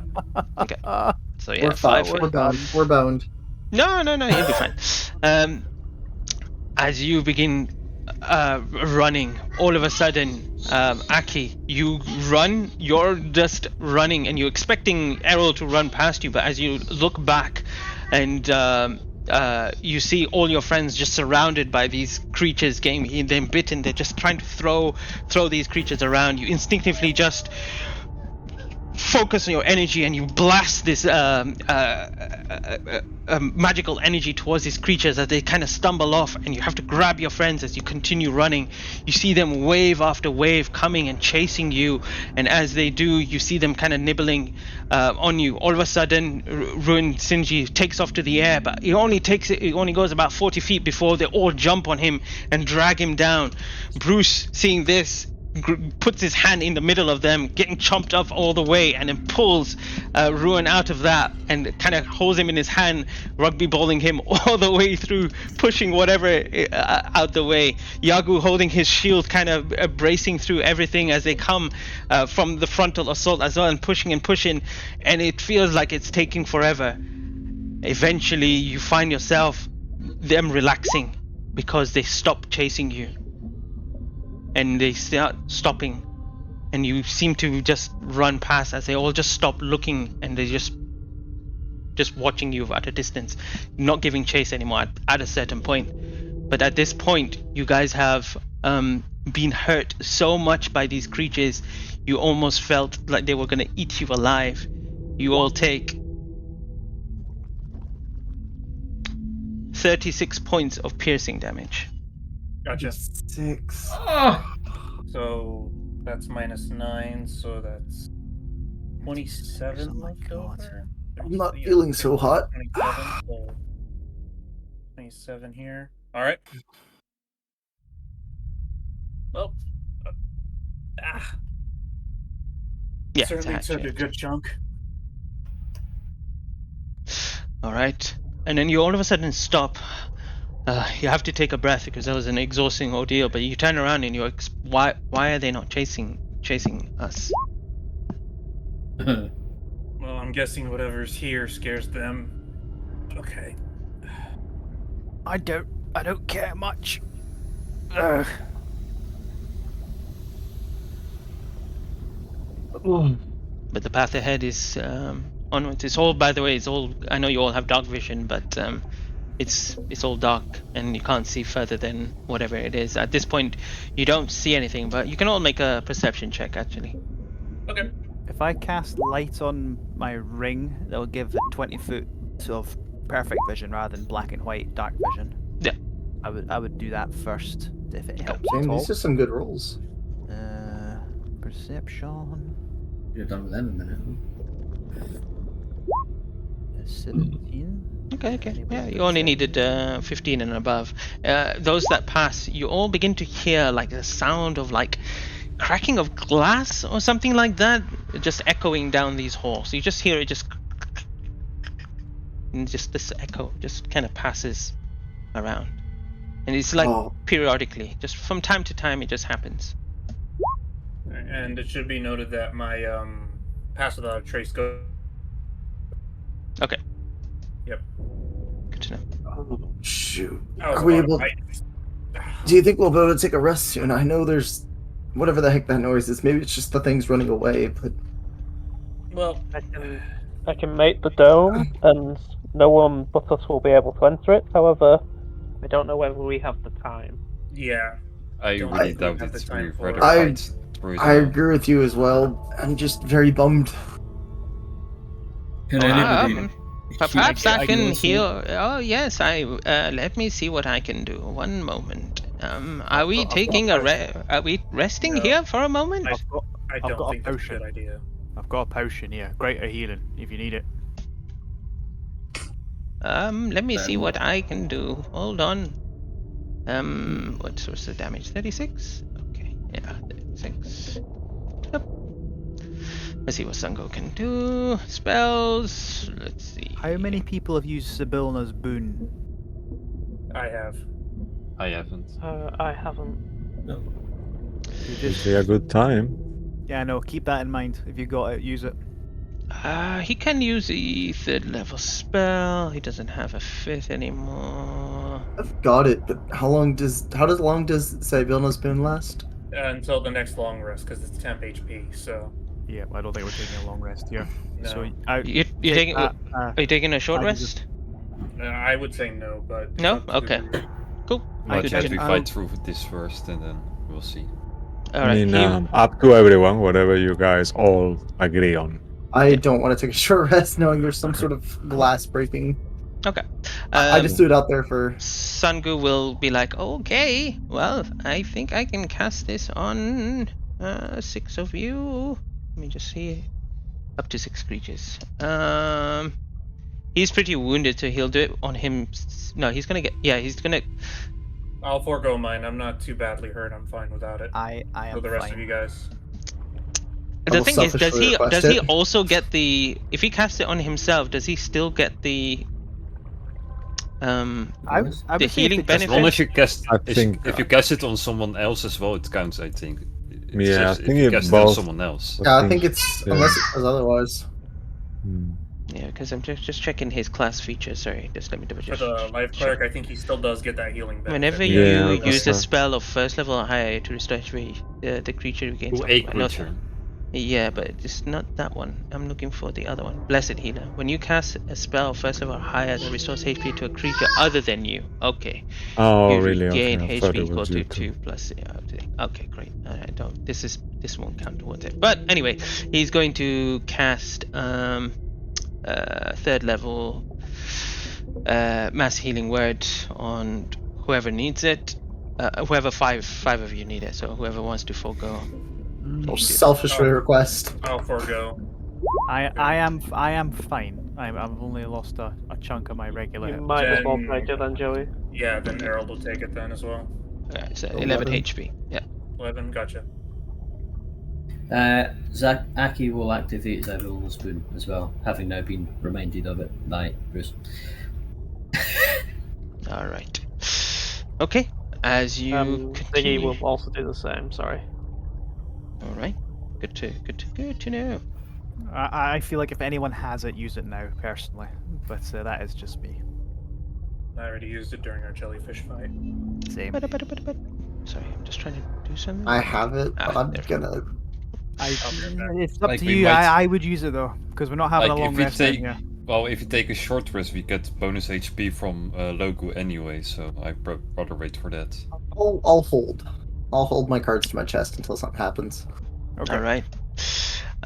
So yeah, We're 5 fucked. fails. We're boned. We're boned. No, you'll be fine. As you begin running, all of a sudden, Aki, you run. You're just running, and you're expecting Errol to run past you. But as you look back, and you see all your friends just surrounded by these creatures, getting them bitten. They're just trying to throw these creatures around. You instinctively just focus on your energy and you blast this magical energy towards these creatures as they kind of stumble off, and you have to grab your friends as you continue running. You see them wave after wave coming and chasing you, and as they do, you see them kind of nibbling on you. All of a sudden, Ruined Sinji takes off to the air, but it only goes about 40 feet before they all jump on him and drag him down. Bruce, seeing this, puts his hand in the middle of them, getting chomped off all the way, and then pulls Ruin out of that and kind of holds him in his hand, rugby balling him all the way through, pushing whatever out the way. Yagu holding his shield, kind of bracing through everything as they come from the frontal assault as well, and pushing, and it feels like it's taking forever. Eventually, you find yourself them relaxing because they stop chasing you. And they start stopping, and you seem to just run past as they all just stop looking, and they just watching you at a distance, not giving chase anymore at a certain point. But at this point, you guys have been hurt so much by these creatures, you almost felt like they were going to eat you alive. You all take 36 points of piercing damage. Gotcha. 6. So that's -9, so that's 27 Oh my left God. over. I'm not feeling so hot. 27, so 27 here. Alright. Well. Yeah, Certainly it's took a actually- good chunk. All right, and then you all of a sudden stop. You have to take a breath because that was an exhausting ordeal. But you turn around and why are they not chasing us? Well, I'm guessing whatever's here scares them. Okay. I don't care much. But the path ahead is onwards. It's all, by the way, it's all. I know you all have dark vision, but it's all dark and you can't see further than whatever it is. At this point, you don't see anything, but you can all make a perception check actually. Okay. If I cast light on my ring, that'll give it 20 foot of perfect vision rather than black and white dark vision. Yeah. I would do that first if it helps Damn, at all. these are some good rolls. Perception. You're done with them in a minute. 17. Okay. Yeah, you only needed 15 and above. Those that pass, you all begin to hear like the sound of like cracking of glass or something like that, just echoing down these halls. You just hear it and just this echo just kind of passes around, and it's like periodically, just from time to time, it just happens. And it should be noted that my pass without a trace go. Okay. Yep. Good to know. Oh, shoot. I was Are we about able? right. Do you think we'll be able to take a rest soon? I know there's whatever the heck that noise is. Maybe it's just the things running away, but Well, I can make the dome, and no one but us will be able to enter it. However, I don't know whether we have the time. yeah. I Don't really think doubt we have the it's time for rather it. fight through I the- agree with you as well. I'm just very bummed. Can anybody? Perhaps I can also- heal. Oh yes, let me see what I can do. One moment. Are we I've got taking a are we resting No. here for a moment? I've got I I've don't got a think that's a potion. good idea. I've got a potion here. Greater healing if you need it. Let me see Um, what I can do. Hold on. What was the damage? 36? Okay, yeah, 36. Yep. Let's see what Sango can do. Spells. Let's see. How many people have used Sibylna's boon? I have. I haven't. I haven't. You just Usually a good time. yeah, no. Keep that in mind. If you got it, use it. He can use a 3rd level spell. He doesn't have a 5th anymore. I've got it, but how long does Sibylna's boon last? Until the next long rest, because it's temp HP. So Yeah, I don't think we're taking a long rest here. no. So out. You're take taking. that, Are you taking a short I just- rest? I would say no, but No? up to Okay. the- Cool. Why Good can't to we know. fight through this first and then we'll see. All I right. mean, he- up to everyone, whatever you guys all agree on. I don't want to take a short rest knowing there's some sort of glass breaking. okay. I just threw it out there for. Sangu will be like, okay, well, I think I can cast this on 6 of you. Let me just see. Up to 6 creatures. He's pretty wounded, so he'll do it on him. No, he's gonna get. Yeah, he's gonna. I'll forego mine. I'm not too badly hurt. I'm fine without it. I For am the rest fine. of you guys. The will thing is, does selfishly he request does he it. also get the? If he casts it on himself, does he still get the? I The would say if healing it just- As benefit? long as you cast, I think- if you cast it on someone else as well, it counts. I think. It's Yeah, just I if think you it cast it on both- someone else. Yeah, I think it's yeah. unless it says otherwise. Hmm. Yeah, because I'm just checking his class features. Sorry, just let me double For check. the life cleric, I think he still does get that healing benefit. Whenever Yeah, you that's use a right. spell of 1st level or higher to restore HP, the creature regains. To a I know- creature. Yeah, but it's not that one. I'm looking for the other one. Blessed Healer. When you cast a spell of 1st level or higher that restores HP to a creature other than you, okay. Oh, you really? Okay, regain I thought HP it equal was to you 2 too. plus. Yeah, okay, great. I don't. This won't count towards it. But anyway, he's going to cast 3rd level mass healing word on whoever needs it. Whoever five of you need it. So whoever wants to forego. I'll selfishly request. I'll forego. I am fine. I've only lost a chunk of my regular. You hit. might as well Then- take it then, Joey. Yeah, then Harold will take it then as well. Alright, so 11. 11 HP. Yeah. 11, gotcha. Aki will activate Sibylna's spoon as well, having now been reminded of it by Bruce. All right. Okay. As you Ziggy continue. will also do the same. Sorry. All right. Good to know. I feel like if anyone has it, use it now, personally. But that is just me. I already used it during our jellyfish fight. Same. Sorry, I'm just trying to do something. I have it, but I'm there. gonna. It's up Like, to we you. might- I would use it though, because we're not having Like, a long if we rest take- in here. Well, if you take a short rest, we get bonus HP from Logu anyway, so I'd rather wait for that. I'll hold. I'll hold my cards to my chest until something happens. Okay. All right.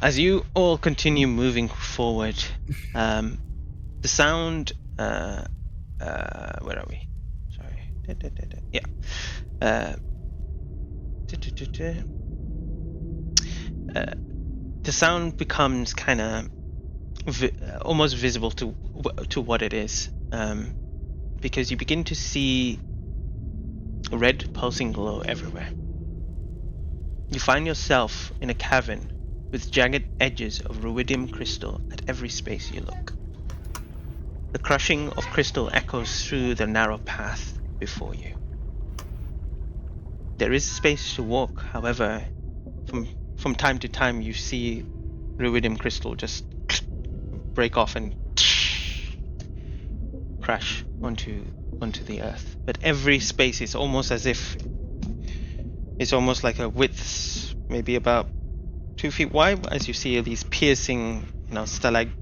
As you all continue moving forward, the sound. Where are we? Sorry. Yeah. The sound becomes kind of almost visible to what it is, because you begin to see a red pulsing glow everywhere. You find yourself in a cavern with jagged edges of ruidium crystal at every space you look. The crushing of crystal echoes through the narrow path before you. There is space to walk, however, from time to time you see ruidium crystal just break off and crash onto the earth. But every space is almost as if it's almost like a width, maybe about 2 feet wide, as you see these piercing, stalagmites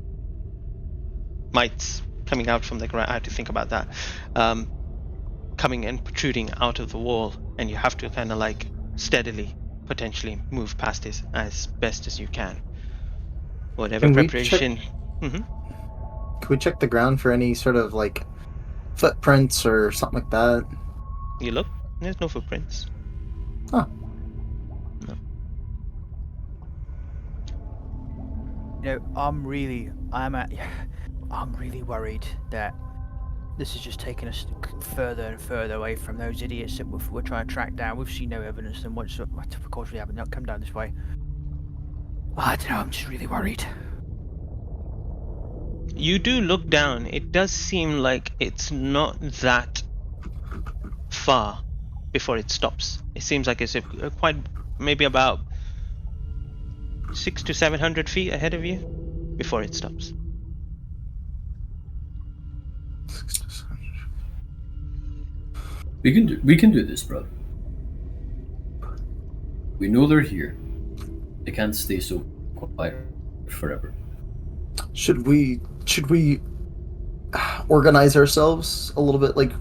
coming out from the ground. I had to think about that. Coming and protruding out of the wall, and you have to kind of like steadily, potentially move past it as best as you can. Whatever Can we preparation. we check the ground for any sort of like footprints or something like that? You look. There's no footprints. Huh. No. You know, I'm really worried that this is just taking us further and further away from those idiots that we're trying to track down. We've seen no evidence, and once, of course, we haven't come down this way. I don't know. I'm just really worried. You do look down. It does seem like it's not that far before it stops. It seems like it's quite maybe about 600 to 700 feet ahead of you before it stops. We can do this, brother. We know they're here. They can't stay so quiet forever. Should we organize ourselves a little bit? Like,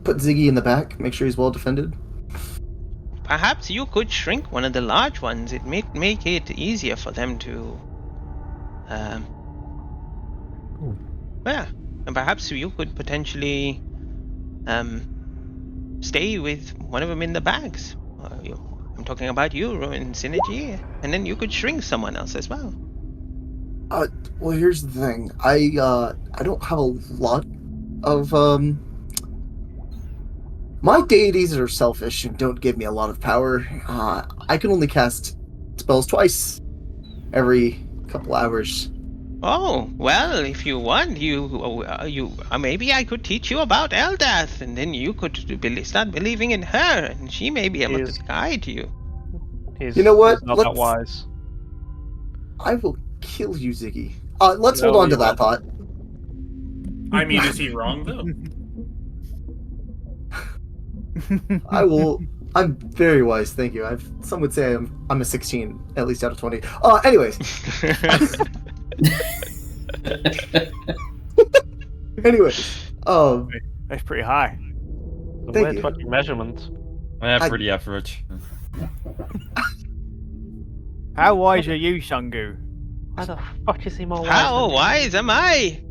put Ziggy in the back, make sure he's well defended. Perhaps you could shrink one of the large ones. It may make it easier for them to. Yeah, and perhaps you could potentially stay with one of them in the bags. I'm talking about you and Synergy, and then you could shrink someone else as well. Well, here's the thing. I don't have a lot of my deities are selfish and don't give me a lot of power. I can only cast spells twice every couple hours. Oh, well, if you want, maybe I could teach you about Eldath, and then you could start believing in her, and she may be able to guide you. You know what? Not that wise. I will kill you, Ziggy. Let's hold on to that thought. I mean, is he wrong though? I will. I'm very wise, thank you. Some would say I'm a 16, at least out of 20. Anyways. That's pretty high. The Thank weird you. fucking measurement. Yeah, pretty average. How wise are you, Shungu? How the fuck is he more wise How than me? wise am I?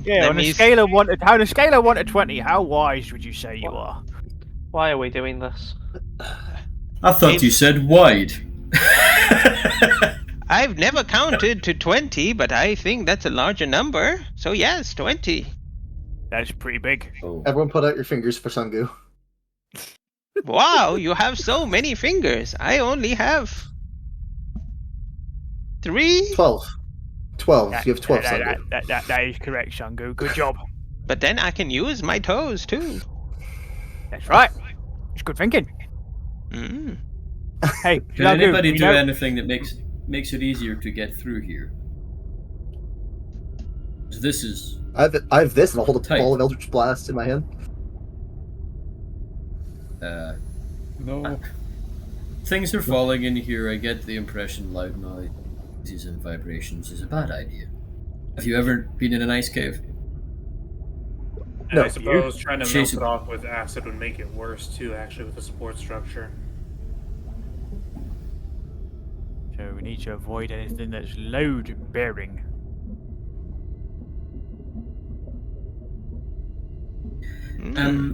Yeah, on a scale of 1 to 20, how wise would you say you are? Why are we doing this? I thought you said wide. I've never counted to 20, but I think that's a larger number. So yes, 20. That's pretty big. Oh. Everyone put out your fingers for Sungu. Wow, you have so many fingers. I only have 3. 12. You have 12, Sungu. That is correct, Shungu. Good job. But then I can use my toes too. That's right. It's good thinking. Mm. Hey, Can Shungu, anybody you do know- anything that makes it easier to get through here? 'Cause this is I have this, and I'll hold a Tight. ball of Eldritch Blast in my hand. No. things are falling in here. I get the impression loud noises and vibrations is a bad idea. Have you ever been in an ice cave? And No, I suppose trying to melt Chase it him. off with acid would make it worse too, actually, with the support structure. So we need to avoid anything that's load bearing.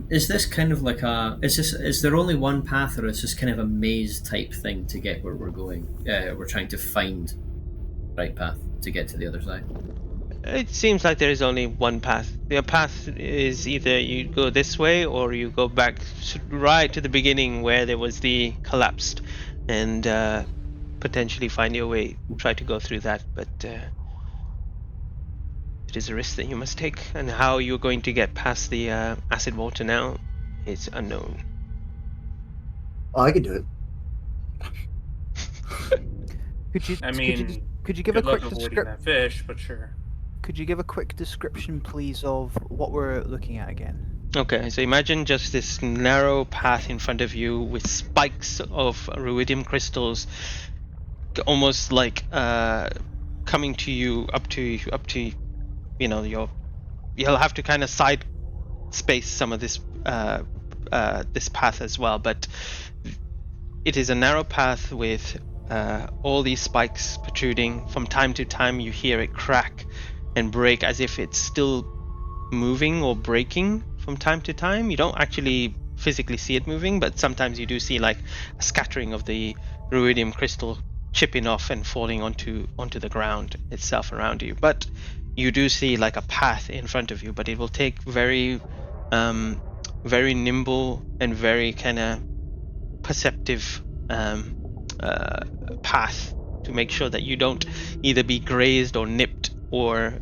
Is this kind of like is there only one path, or is this kind of a maze type thing to get where we're going? We're trying to find the right path to get to the other side. It seems like there is only one path. The path is either you go this way or you go back right to the beginning where there was the collapsed, and potentially find your way. Try to go through that, but it is a risk that you must take, and how you're going to get past the acid water now is unknown. Oh, I can do it. I mean, could you give a good luck quick avoiding description? that fish, but sure. Could you give a quick description, please, of what we're looking at again? Okay, so imagine just this narrow path in front of you with spikes of ruidium crystals, almost like coming to you up to you know, you'll have to kind of side space some of this this path as well, but it is a narrow path with all these spikes protruding. From time to time you hear it crack, and break as if it's still moving or breaking from time to time. You don't actually physically see it moving, but sometimes you do see like a scattering of the ruidium crystal chipping off and falling onto the ground itself around you. But you do see like a path in front of you, but it will take very nimble and very kind of perceptive path to make sure that you don't either be grazed or nipped or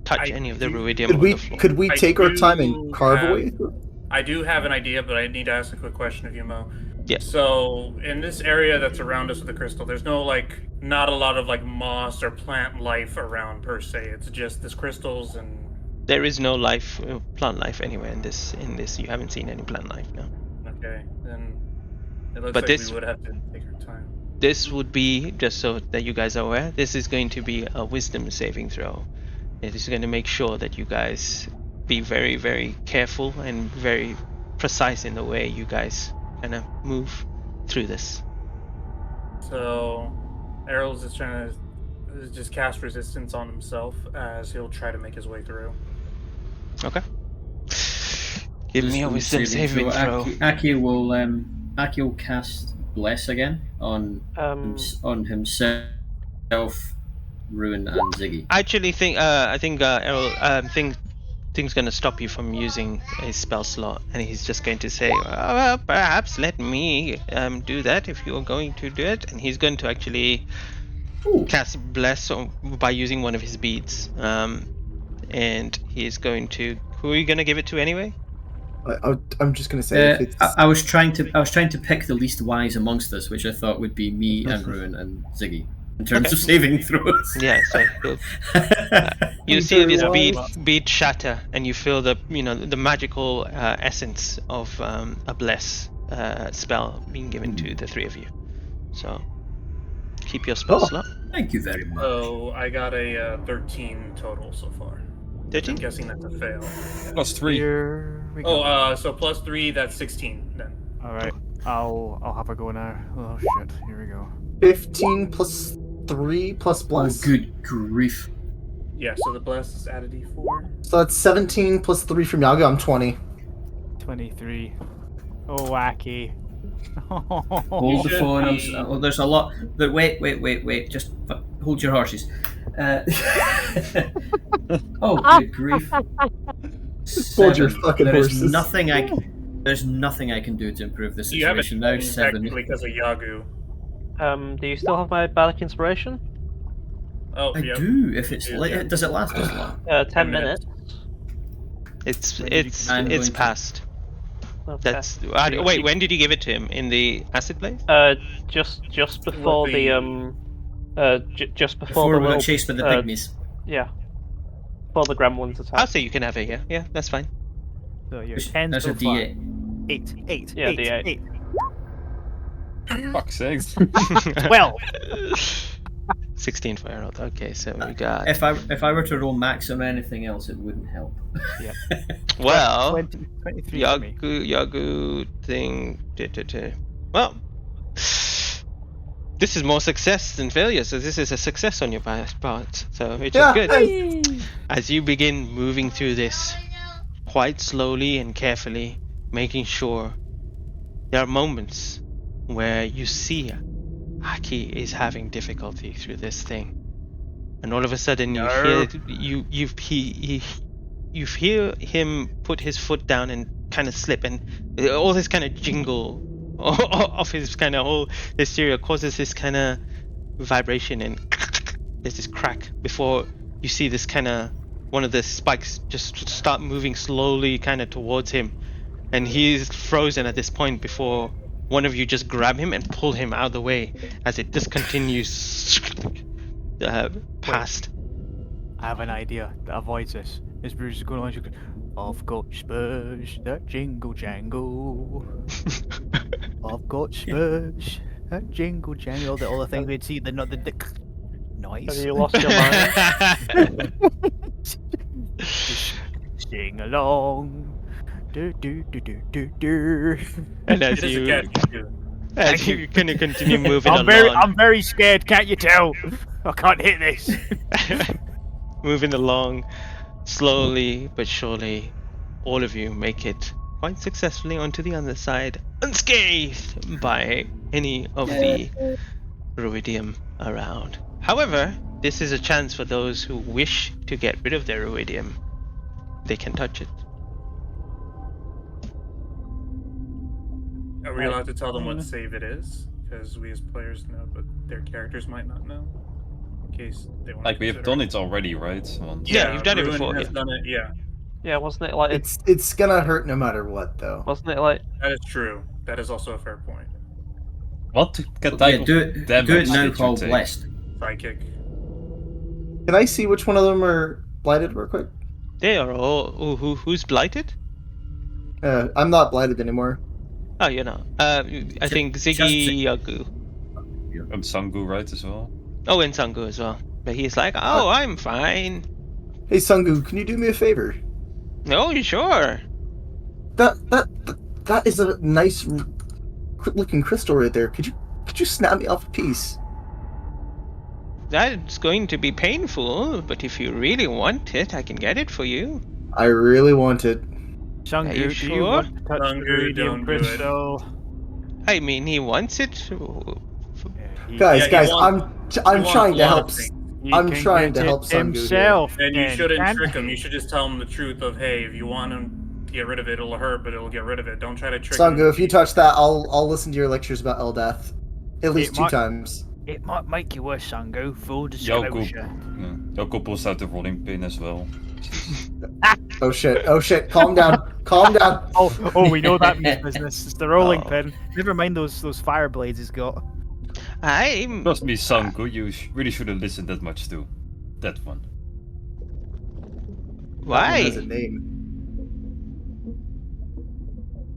touch any of the ruidium on the floor. Could we I take our do time and carve have- away? I do have an idea, but I need to ask a quick question of you, Mo. Yeah. So in this area that's around us with the crystal, there's no not a lot of moss or plant life around per se. It's just this crystals and. There is no life, plant life anywhere in this. You haven't seen any plant life, no. Okay, then it looks But like this- we would have to take our time. This would be, just so that you guys are aware, this is going to be a wisdom saving throw. It is going to make sure that you guys be very, very careful and very precise in the way you guys kind of move through this. So, Errol's just trying to just cast resistance on himself as he'll try to make his way through. Okay. Give me a wisdom saving throw. Aki will cast Bless again on himself, Ruin, and Ziggy. I actually think, Errol, thing's going to stop you from using a spell slot, and he's just going to say, well, perhaps let me do that if you're going to do it, and he's going to actually cast Bless by using one of his beads, and he's going to. Who are you going to give it to anyway? I'm just gonna say if it's... I was trying to pick the least wise amongst us, which I thought would be me and Ruin and Ziggy in terms of saving throws. Yeah, so you see this bead shatter, and you feel the magical essence of a bless spell being given to the three of you. So keep your spell slot. Thank you very much. So, I got a 13 total so far. 13? I'm guessing that's a fail. +3. Here we go. Oh, so +3, that's 16 then. All right, I'll have a go now. Oh shit, here we go. 15 plus 3 plus Oh, bless. good grief. Yeah, so the bless is added d4. So that's 17 plus 3 from Yago. I'm 20. 23. Oh, wacky. Hold the should phone. be- There's a lot. But wait. Just hold your horses. Oh, good grief. Hold your 7. fucking There's horses. There's nothing I can do to improve this You have it situation now. 7. technically because of Yagu. Do you still have my Bardic Inspiration? Oh, I yeah. do. If it's Yeah. late, does it last as long? 10 minutes. It's I'm going to- past. Okay. That's wait. When did you give it to him? In the acid place? Just before the just before Before the we got little, chased by the pygmies. yeah, before the gremlins I'll attack. say you can have it here. Yeah, that's fine. So you're 10 That's so a far. D8. 8. Yeah, D8. 8. Fuck's sakes. 12. 16 for Harold. Okay, so we got. If I were to roll max on anything else, it wouldn't help. Well, 23 for me. Yagu thing. Well, this is more success than failure, so this is a success on your part. So which is good. Hey. As you begin moving through this, quite slowly and carefully, making sure there are moments where you see Aki is having difficulty through this thing, and all of a sudden you hear him put his foot down and kind of slip, and all this kind of jingle of his kind of whole hysteria causes this kind of vibration, and there's this crack before you see this kind of one of the spikes just start moving slowly kind of towards him, and he's frozen at this point before one of you just grab him and pull him out of the way as it just continues past. I have an idea that avoids this. As Bruce is going on, you can. I've got spurs that jingle jangle. I've got spurs that jingle jangle. All the things we'd see, the noise. Have you lost your mind? Just sing along. Do do do do do do. And as It is a you catchy tune. as you kind of continue moving I'm along, very scared. Can't you tell? I can't hit this. moving along slowly but surely. All of you make it quite successfully onto the other side, unscathed by any of the ruidium around. However, this is a chance for those who wish to get rid of their ruidium. They can touch it. Are we allowed to tell them what save it is? Because we as players know, but their characters might not know. In case they want. Like we have done it already, right? Once. Yeah, you've done it Ruin before, has yeah. done it, yeah. Yeah, wasn't it like It's gonna hurt no matter what, though. wasn't it like That is true. That is also a fair point. What type Yeah, of do it damage now did you while take? blessed. Sidekick. Can I see which one of them are blighted real quick? They are all. Oh, who's blighted? I'm not blighted anymore. Oh, you're not. I think Ziggy Yagu. And Sangu, right, as well? Oh, and Sangu as well. But he's like, oh, I'm fine. Hey, Sungu, can you do me a favor? No, you sure? That is a nice looking crystal right there. Could you snap me off a piece? That's going to be painful, but if you really want it, I can get it for you. I really want it. Shungu, Are you do sure? you want to touch the Shungu, don't ruidium do it. crystal? I mean, he wants it. Guys, Yeah, guys, you want- I'm you trying want to a lot help. of things. He I'm can trying get to it help Sungu here. himself. And you then, shouldn't can't trick he? him. You should just tell him the truth of, hey, if you want him to get rid of it, it'll hurt, but it'll get rid of it. Don't try to trick him. Sungu, if you touch that, I'll listen to your lectures about Eldath. At least It two might- times. It might make you worse, Sangu. Full Yoko, disclosure. Yoko pulls out the rolling pin as well. Oh shit, calm down. Calm down. Oh, we know that means business. It's the rolling Oh. pin. Never mind those fire blades he's got. I'm. Trust me, Sangu, you really shouldn't listen that much to that one. That one Why? has a name.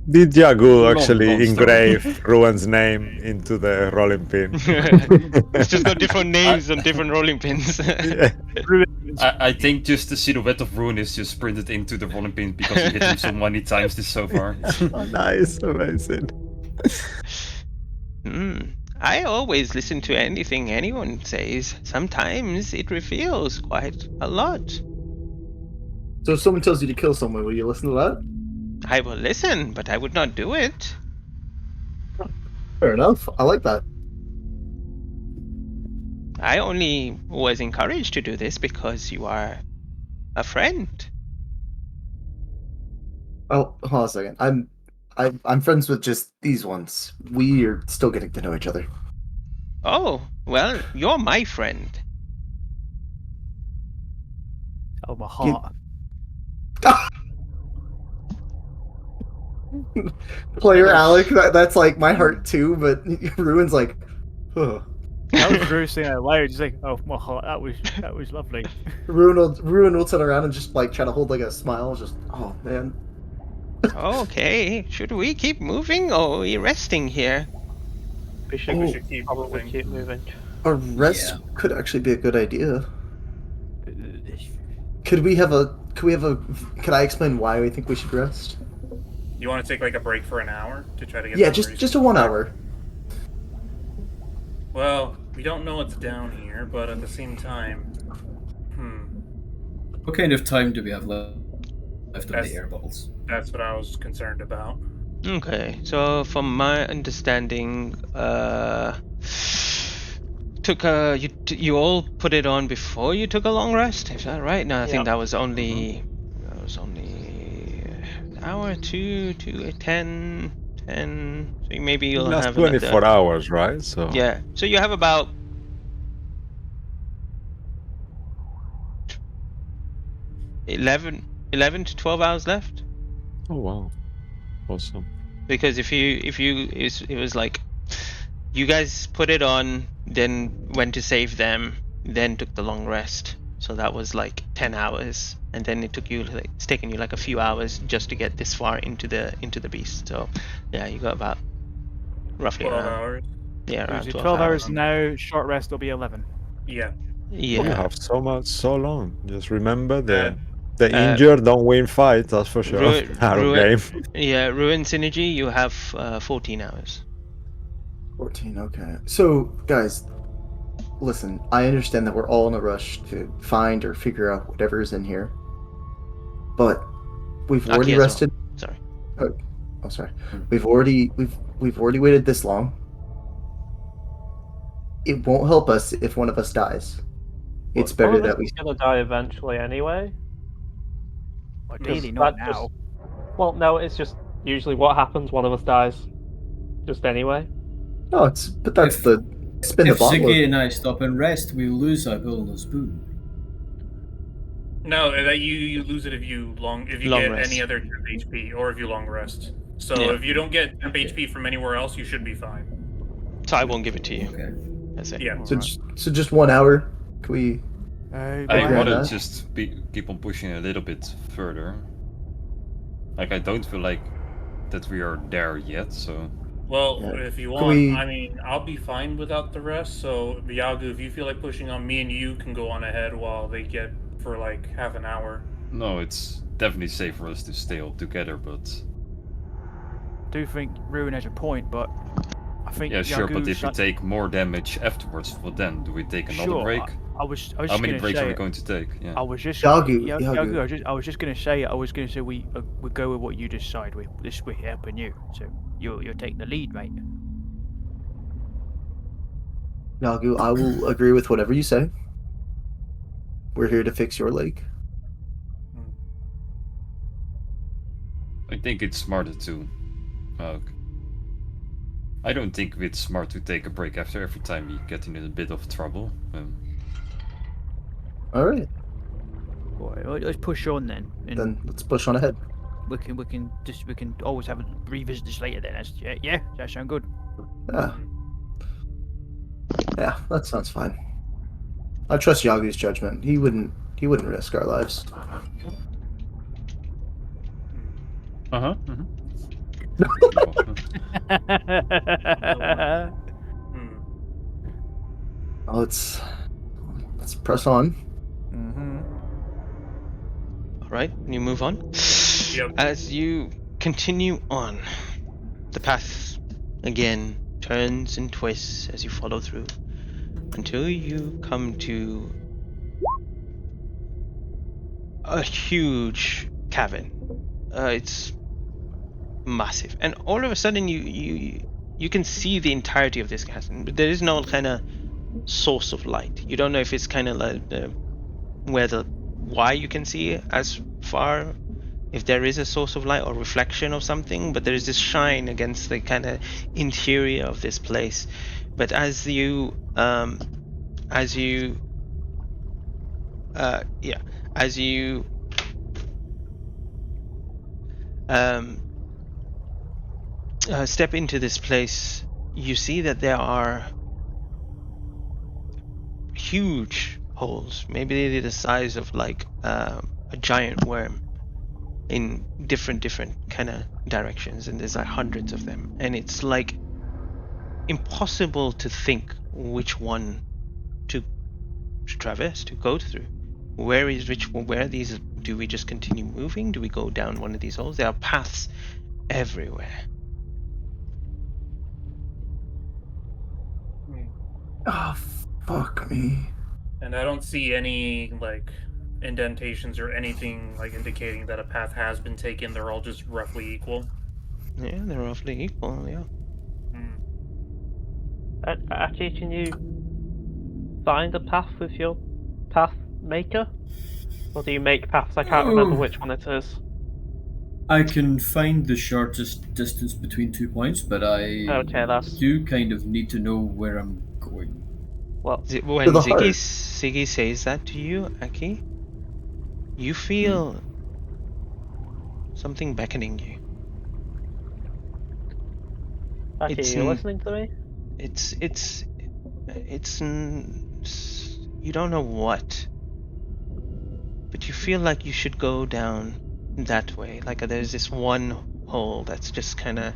Did Yagu Long actually story. engrave Ruin's name into the rolling pin? It's just got different names on different rolling pins. Yeah. I think just the silhouette of Ruin is just printed into the rolling pin because he hit him so many times this so far. Oh, nice, amazing. I always listen to anything anyone says. Sometimes it reveals quite a lot. So if someone tells you to kill someone, will you listen to that? I will listen, but I would not do it. Fair enough. I like that. I only was encouraged to do this because you are a friend. Oh, hold on a second. I'm friends with just these ones. We are still getting to know each other. Oh, well, you're my friend. Oh, my heart. Player Alec, that's like my heart too, but Ruin's like, huh. That was Drew saying out loud. He's like, "Oh, my heart. That was lovely." Ruin will turn around and just like try to hold like a smile, just oh man. Okay, should we keep moving or are we resting here? We should keep probably moving. keep moving? A rest could actually be a good idea. Could I explain why we think we should rest? You want to take like a break for an hour to try to get Yeah, memories? just a 1 hour. Well, we don't know what's down here, but at the same time, What kind of time do we have left on That's- the air bubbles? that's what I was concerned about. Okay, so from my understanding, you all put it on before you took a long rest. Is that right? No, I think that was only an hour, 2 to 10. So maybe you'll That's have 24 another. hours, right? So Yeah. So you have about 11 to 12 hours left. Oh wow, awesome. Because if it was like you guys put it on, then went to save them, then took the long rest. So that was like 10 hours, and then it's taken you like a few hours just to get this far into the beast. So yeah, you got about roughly 12 around, hours. yeah, around 12 hours now. Short rest will be 11. Yeah. We Yeah. have so long. Just remember the Uh, injured don't win fights. That's for sure. Our game. Yeah, Ruin Synergy, you have 14 hours. 14, okay. So, guys, listen, I understand that we're all in a rush to find or figure out whatever is in here. But we've already Aki as well. rested. Sorry. Oh, sorry. We've already waited this long. It won't help us if one of us dies. It's better One of that us we. is gonna die eventually anyway. Ideally, Because not that just- now. Well, no, it's just usually what happens. One of us dies, just anyway. No, that's If- the spin the If bottle. Ziggy and I stop and rest, we lose our golden spoon. No, that you lose it if you Long get rest. any other temp HP or if you long rest. So Yeah. if you don't get temp HP from anywhere else, you should be fine. So I won't give it to you. Okay. That's it. Yeah. So just 1 hour. Can we? I Agree on want to that. just keep on pushing a little bit further. Like, I don't feel like that we are there yet, so... Well, Yeah. if you Can want, we- I mean, I'll be fine without the rest. So Viagu, if you feel like pushing on, me and you can go on ahead while they get for like half an hour. No, it's definitely safe for us to stay all together, but... I do think Ruin has a point, but I think Yeah, sure, but Yagu's if we like- take more damage afterwards, well then, do we take another Sure, break? I was How just many gonna breaks are say we it. going to take? Yeah. I was just Yagu, Yagu, I was just gonna say we go with what you decide. We're helping you, so you're taking the lead, mate. Yagu, I will agree with whatever you say. We're here to fix your leg. I think it's smarter to... I don't think it's smart to take a break after every time we get in a bit of trouble. All right, Well, let's push on then. And then let's push on ahead. we can always have a revisit this later. Then yeah, that sounds good. Yeah, that sounds fine. I trust Yagu's judgment. He wouldn't risk our lives. Uh-huh. Oh, let's press on. All right, you move on. Yep. As you continue on, the path again turns and twists as you follow through until you come to a huge cavern. It's massive, and all of a sudden you can see the entirety of this cavern, but there is no kind of source of light. You don't know if it's kind of like why you can see as far, if there is a source of light or reflection of something, but there is this shine against the kind of interior of this place. But as you step into this place, you see that there are huge holes, maybe they're the size of like a giant worm, in different kind of directions, and there's like hundreds of them, and it's like impossible to think which one to traverse, to go through. Where are these? Do we just continue moving? Do we go down one of these holes? There are paths everywhere. Oh, fuck me. And I don't see any like indentations or anything like indicating that a path has been taken. They're all just roughly equal. Yeah, they're roughly equal, yeah. Actually, can you find a path with your path maker? Or do you make paths? I can't remember which one it is. I can find the shortest distance between 2 points, but I do kind of need to know where I'm going. Well, When the heart. Ziggy says that to you, Aki, you feel something beckoning you. Aki, it's you n- listening to me? You don't know what, but you feel like you should go down that way. Like there's this one hole that's just kind of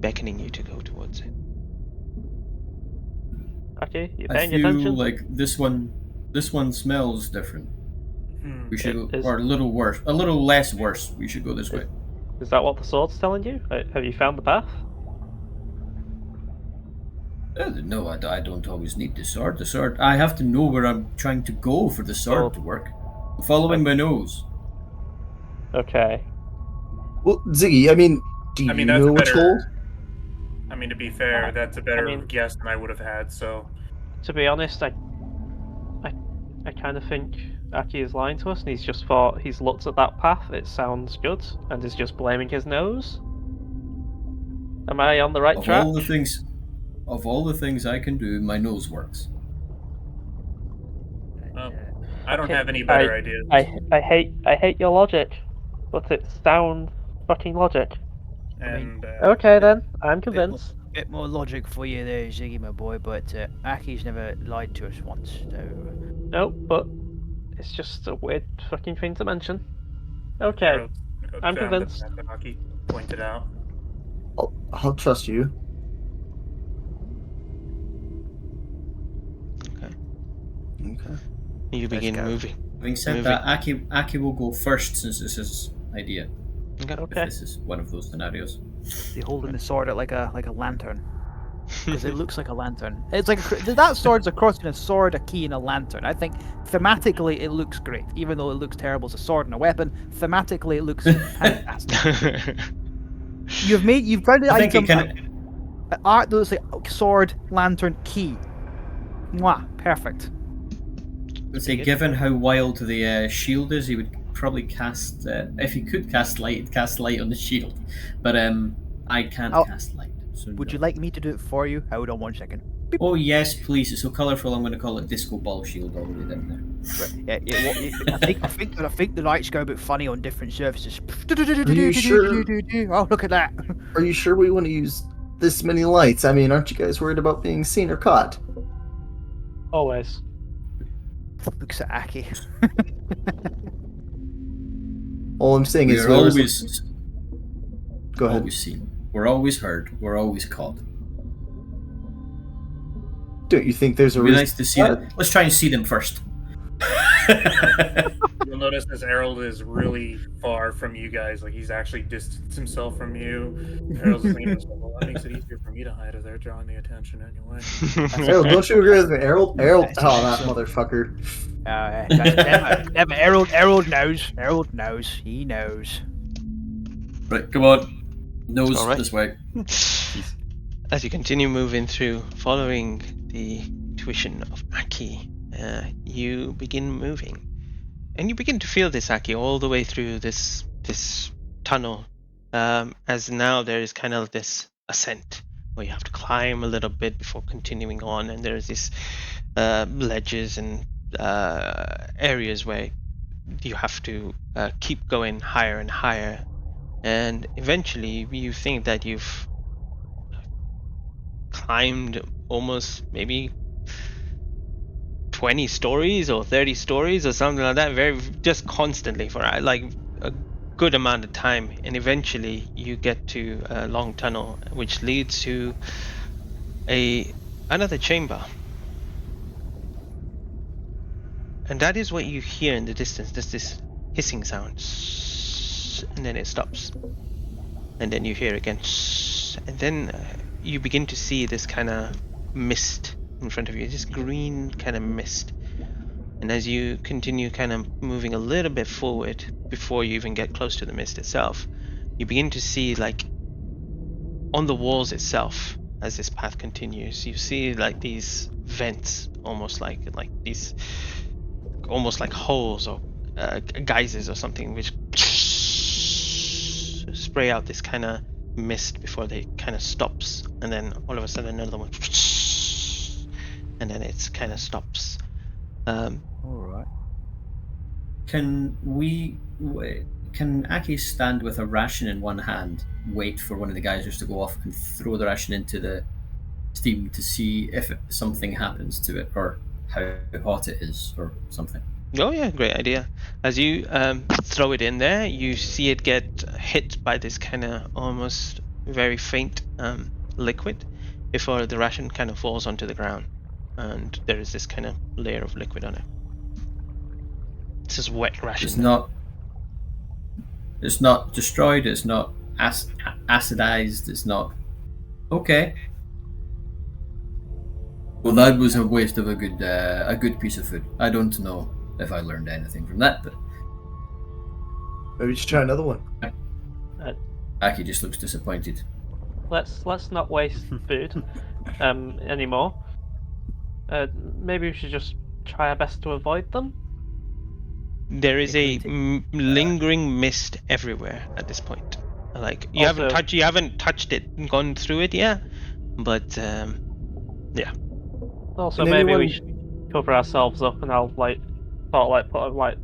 beckoning you to go towards it. Aki, you I paying feel attention? like this one smells different. We should It go, is- or a little worse, a little less worse. We should go this way. Is that what the sword's telling you? Have you found the path? No, I don't always need the sword. The sword, I have to know where I'm trying to go for the sword to work. I'm following my nose. Okay. Well, Ziggy, I mean, do you I mean, that's know which hole? better. I mean, to be fair, that's a better guess than I would have had. So, To be honest, I kind of think Aki is lying to us, and he's just thought he's looked at that path. It sounds good, and is just blaming his nose. Am I on the right track? Of all the things I can do, my nose works. well, I don't Okay, have any better ideas. I hate your logic, but it sounds fucking logic. And Okay then, I'm convinced. Bit more logic for you there, Ziggy, my boy, but Aki's never lied to us once, so... No, but it's just a weird fucking thing to mention. Okay, Harold's gonna go I'm down to convinced. that Aki pointed out. I'll trust you. Okay. Okay. You begin go. moving. Having said that, Aki will go first since this is idea. If Okay. this is one of those scenarios. They holding the sword out like a lantern. Because it looks like a lantern. It's like that sword's a cross between a sword, a key, and a lantern. I think thematically it looks great, even though it looks terrible as a sword and a weapon. Thematically, it looks fantastic. You've got the I think item it can. art that looks like sword, lantern, key. Mwah, perfect. Let's say, given how wild the shield is, he would probably cast. If he could cast light on the shield. But I can't cast light. So Would no. you like me to do it for you? Hold on 1 second. Oh yes, please. It's so colourful. I'm going to call it disco ball shield all the way down there. Right. I think the lights go a bit funny on different surfaces. Are you sure? Oh, look at that! Are you sure we want to use this many lights? I mean, aren't you guys worried about being seen or caught? Always. Looks at Aki. All I'm saying is We're always. Go ahead. Always seen. We're always heard. We're always caught. Don't you think there's a It'd be reason? nice to see them. Let's try and see them first. You'll notice as Harold is really far from you guys, like he's actually distanced himself from you. Harold's thinking, well, that makes it easier for me to hide if they're drawing the attention anyway. Harold, don't you agree with me? Harold, oh, that motherfucker. Damn it, Harold knows. Harold knows. He knows. Right, come on. Nose All right. this way. As you continue moving through, following the intuition of Aki, you begin moving. And you begin to feel this, Aki, all the way through this tunnel. As now there is kind of this ascent where you have to climb a little bit before continuing on, and there's these ledges and areas where you have to keep going higher and higher. And eventually you think that you've climbed almost maybe 20 stories or 30 stories or something like that, just constantly for like a good amount of time, and eventually you get to a long tunnel which leads to another chamber. And that is what you hear in the distance. There's this hissing sound, and then it stops, and then you hear again, and then you begin to see this kind of mist in front of you, this green kind of mist. And as you continue kind of moving a little bit forward before you even get close to the mist itself, you begin to see, like, on the walls itself, as this path continues, you see like these vents, almost like these, almost like holes or geysers or something, which spray out this kind of mist before they kind of stops, and then all of a sudden another one, and then it kind of stops. All right. Can Aki stand with a ration in one hand, wait for one of the geysers to go off, and throw the ration into the steam to see if something happens to it, or how hot it is, or something? Oh yeah, great idea. As you throw it in there, you see it get hit by this kind of almost very faint liquid before the ration kind of falls onto the ground, and there is this kind of layer of liquid on it. This is wet ration. It's not destroyed. It's not acidized. It's not. Okay. Well, that was a waste of a good piece of food. I don't know if I learned anything from that, but Maybe just try another one. Aki just looks disappointed. Let's not waste food anymore. Maybe we should just try our best to avoid them. There is a Quickly lingering mist everywhere at this point. Like you haven't touched it and gone through it yet, but yeah. Also, Can maybe anyone- we should cover ourselves up, and I'll put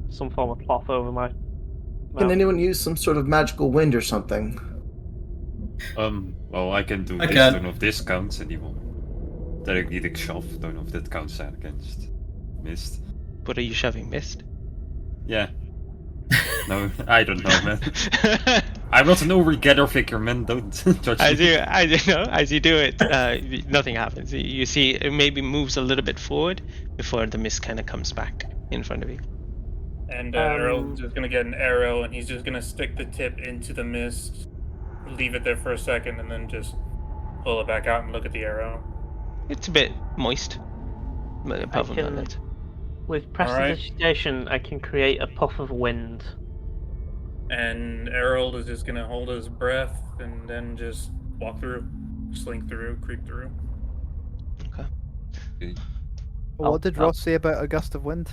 some form of cloth over my mouth. Can anyone use some sort of magical wind or something? Well, I can do I this. can. Don't know if this counts anymore. Therapeutic shove. Don't know if that counts against mist. What are you shoving, mist? Yeah. No, I don't know, man. I'm not an over-gather figure, man. Don't judge me. As you do it, nothing happens. You see, it maybe moves a little bit forward before the mist kind of comes back in front of you. And Errol's just gonna get an arrow, and he's just gonna stick the tip into the mist, leave it there for a second, and then just pull it back out and look at the arrow. It's a bit moist, but apart from can- that, With Alright. prestidigitation, I can create a puff of wind. And Errol is just gonna hold his breath and then just walk through, slink through, creep through. What did Ross say about a gust of wind?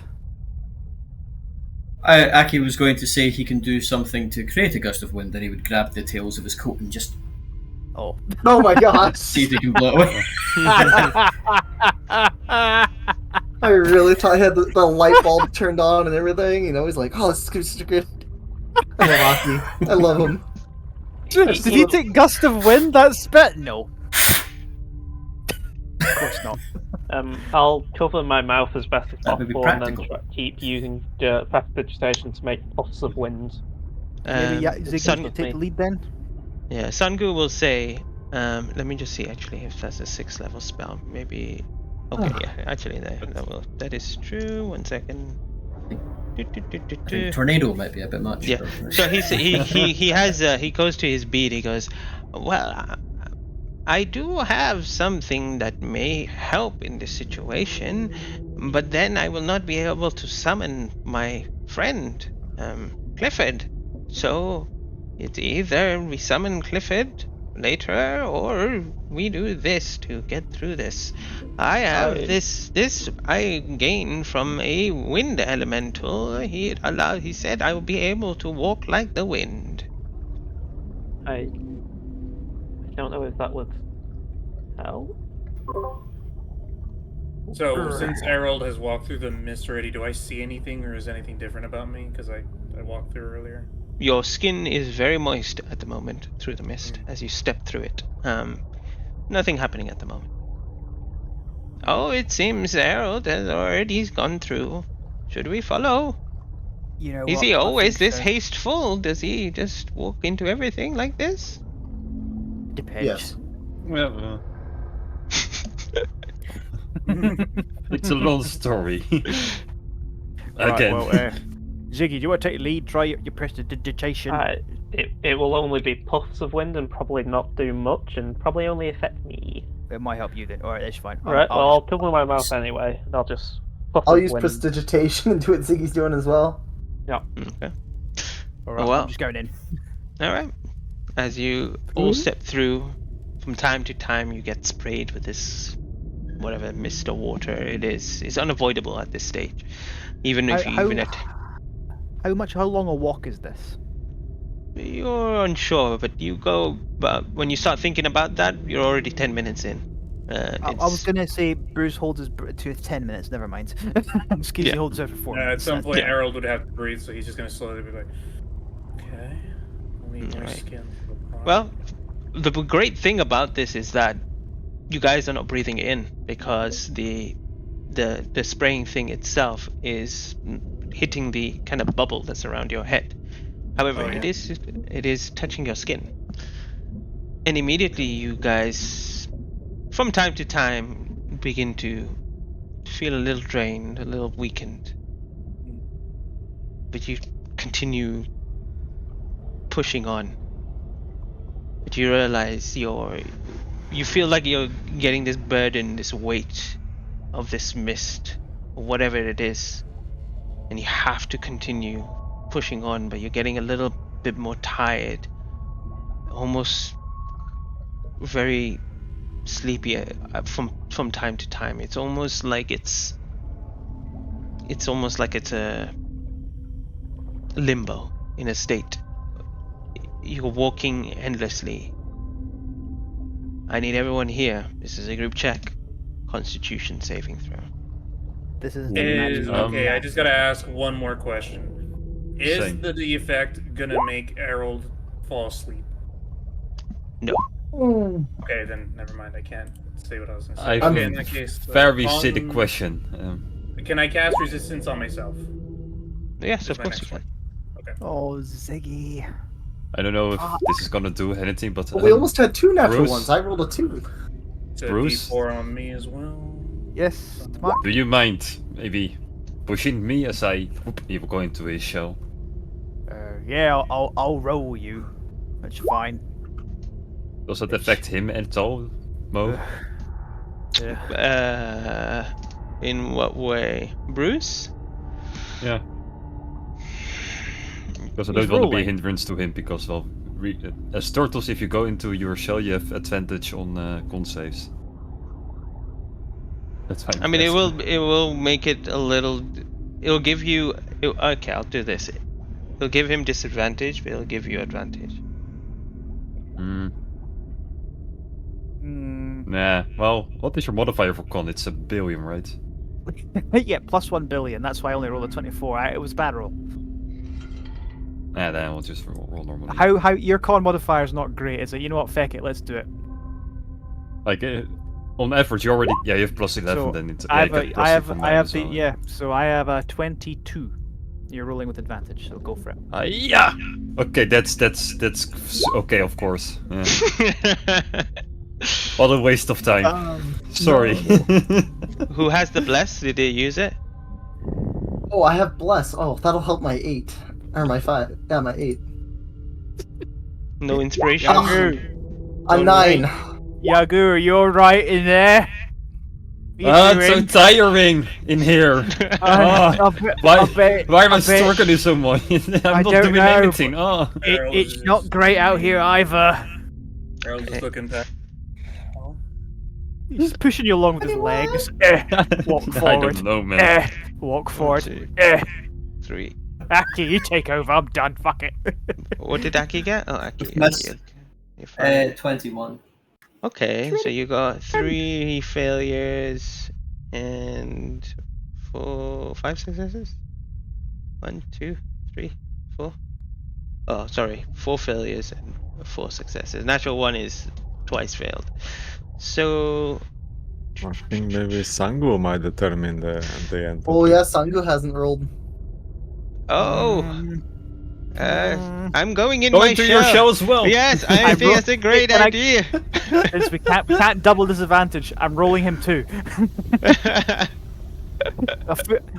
Aki was going to say he can do something to create a gust of wind, then he would grab the tails of his coat and just Oh, Oh my gosh! see if he can blow it away. I really thought I had the light bulb turned on and everything. You know, he's like, "Oh, this is such a good." I love Aki. I love him. did he take gust of wind? That's spit? No. Of course not. I'll cover my mouth as best as That would be possible, and then practical. keep using prestidigitation to make puffs of wind. Maybe Ziggy Sun- could take the lead then. yeah, Sungu will say. Let me just see actually if that's a 6th level spell. Maybe. Okay, yeah, actually that is true. 1 second. I think tornado might be a bit much. Yeah. So he goes to his bead. He goes, well, I do have something that may help in this situation, but then I will not be able to summon my friend, Clifford. So it's either we summon Clifford later or we do this to get through this. I have this I gained from a wind elemental. He said I will be able to walk like the wind. I don't know if that would help. So, since Errol has walked through the mist already, do I see anything, or is anything different about me? Because I walked through earlier. Your skin is very moist at the moment through the mist as you step through it. Nothing happening at the moment. Oh, it seems Harold has already gone through. Should we follow? You know Is what? he I always think this so. hasteful? Does he just walk into everything like this? Depends. Yes. Well, it's a long story. Right, Again. well, Ziggy, do you want to take the lead? Try your prestidigitation. It will only be puffs of wind and probably not do much, and probably only affect me. It might help you then. Alright, that's fine. Right, well, I'll cover my mouth anyway, and I'll just puff I'll of use wind. prestidigitation and do what Ziggy's doing as well. Okay. Alright, well. I'm just going in. Alright. As you all step through, from time to time you get sprayed with this whatever mist or water it is. It's unavoidable at this stage. Even if you How long a walk is this? You're unsure, but when you start thinking about that, you're already 10 minutes in. I was gonna say Bruce holds his to 10 minutes. Never mind. Excuse Yeah. he holds it for 4 At minutes. some point, Yeah. Errol would have to breathe, so he's just gonna slowly be like, okay, I'll need more Alright. skin. Well, the great thing about this is that you guys are not breathing in because the spraying thing itself is hitting the kind of bubble that's around your head. However, it is touching your skin, and immediately you guys, from time to time, begin to feel a little drained, a little weakened. But you continue pushing on. But you realize you feel like you're getting this burden, this weight of this mist, or whatever it is, and you have to continue pushing on, but you're getting a little bit more tired, almost very sleepy from time to time. It's almost like it's a limbo in a state. You're walking endlessly. I need everyone here. This is a group check. Constitution saving throw. This is Okay, I just gotta ask one more question. Is Same. the effect gonna make Harold fall asleep? No. Okay, then never mind. I can't say what I was gonna say. I've Okay, in that case, Very on- silly question. Can I cast resistance on myself? Yes, That's of my course you next can. Oh, Ziggy. I don't know if this is gonna do anything, but But we almost had 2 natural Bruce? ones. I rolled a 2. It's a Bruce? D4 on me as well. Yes, Mark. do you mind maybe pushing me as I you go into his shell? Yeah, I'll roll you. That's fine. Does that affect him at all, Mo? Yeah. In what way? Bruce? Yeah. Because I He's don't want to be a rolling. hindrance to him because of as turtles, if you go into your shell, you have advantage on con saves. That's fine. I mean, it will make it a little. It'll give you. Okay, I'll do this. It'll give him disadvantage, but it'll give you advantage. Nah. Well, what is your modifier for con? It's 1 billion, right? Yeah, plus 1 billion. That's why I only rolled a 24. It was a bad roll. Nah, then we'll just roll normally. How your con modifier is not great, is it? You know what? Feck it. Let's do it. Like on average, you already you have plus 11. So, Then it's I you get plus have from I mine have as the well. yeah. So I have a 22. You're rolling with advantage, so go for it. Yeah. Okay, that's okay, of course. Yeah. What a waste of time. Sorry. Who has the bless? Did they use it? Oh, I have bless. Oh, that'll help my 8 or my 5. Yeah, my 8. No inspiration. A 9. Yagu, you alright in there? What you Ah, it's so doing? tiring in here. I'll bet- Why, I'll bet- why am I I'll bet- struggling so much? I'm I not don't doing know, anything. Oh. It's not great out here either. Harold's just looking back. He's pushing you along with his legs. Walk I forward. don't know, man. Walk forward. 2, 3. Aki, you take over. I'm done. Fuck it. What did Aki get? Oh, Aki. That's- okay. You're fine. 21. Okay, so you got 3 failures and 5 successes? 1, 2, 3, 4. Oh, sorry, 4 failures and 4 successes. Natural 1 is twice failed. So, I think maybe Sangu might determine the end. Oh yeah, Sangu hasn't rolled. I'm going in Go my into shell. your shell as well. Yes, I think that's a great Can I- idea. Since we can't double disadvantage, I'm rolling him too.